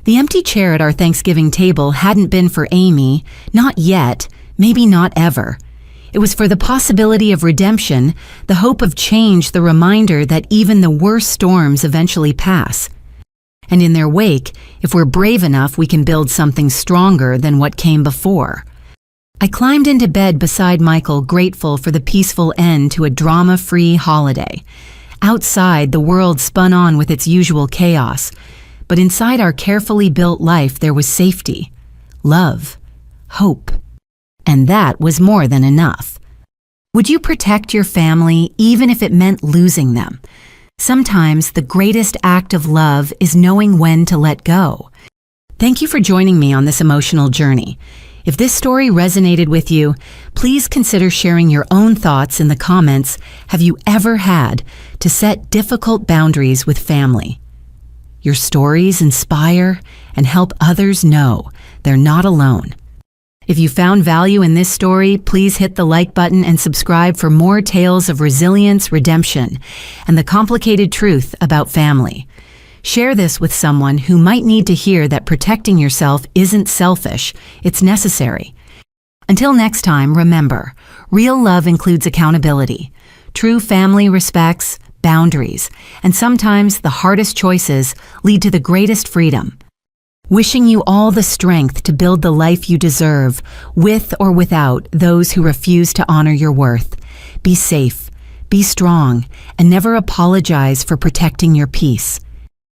A: The empty chair at our Thanksgiving table hadn't been for Amy, not yet, maybe not ever. It was for the possibility of redemption, the hope of change, the reminder that even the worst storms eventually pass. And in their wake, if we're brave enough, we can build something stronger than what came before. I climbed into bed beside Michael, grateful for the peaceful end to a drama-free holiday. Outside, the world spun on with its usual chaos. But inside our carefully built life, there was safety, love, hope. And that was more than enough. Would you protect your family even if it meant losing them? Sometimes the greatest act of love is knowing when to let go. Thank you for joining me on this emotional journey. If this story resonated with you, please consider sharing your own thoughts in the comments. Have you ever had to set difficult boundaries with family? Your stories inspire and help others know they're not alone. If you found value in this story, please hit the like button and subscribe for more tales of resilience, redemption, and the complicated truth about family. Share this with someone who might need to hear that protecting yourself isn't selfish, it's necessary. Until next time, remember, real love includes accountability. True family respects boundaries, and sometimes the hardest choices lead to the greatest freedom. Wishing you all the strength to build the life you deserve, with or without those who refuse to honor your worth. Be safe, be strong, and never apologize for protecting your peace.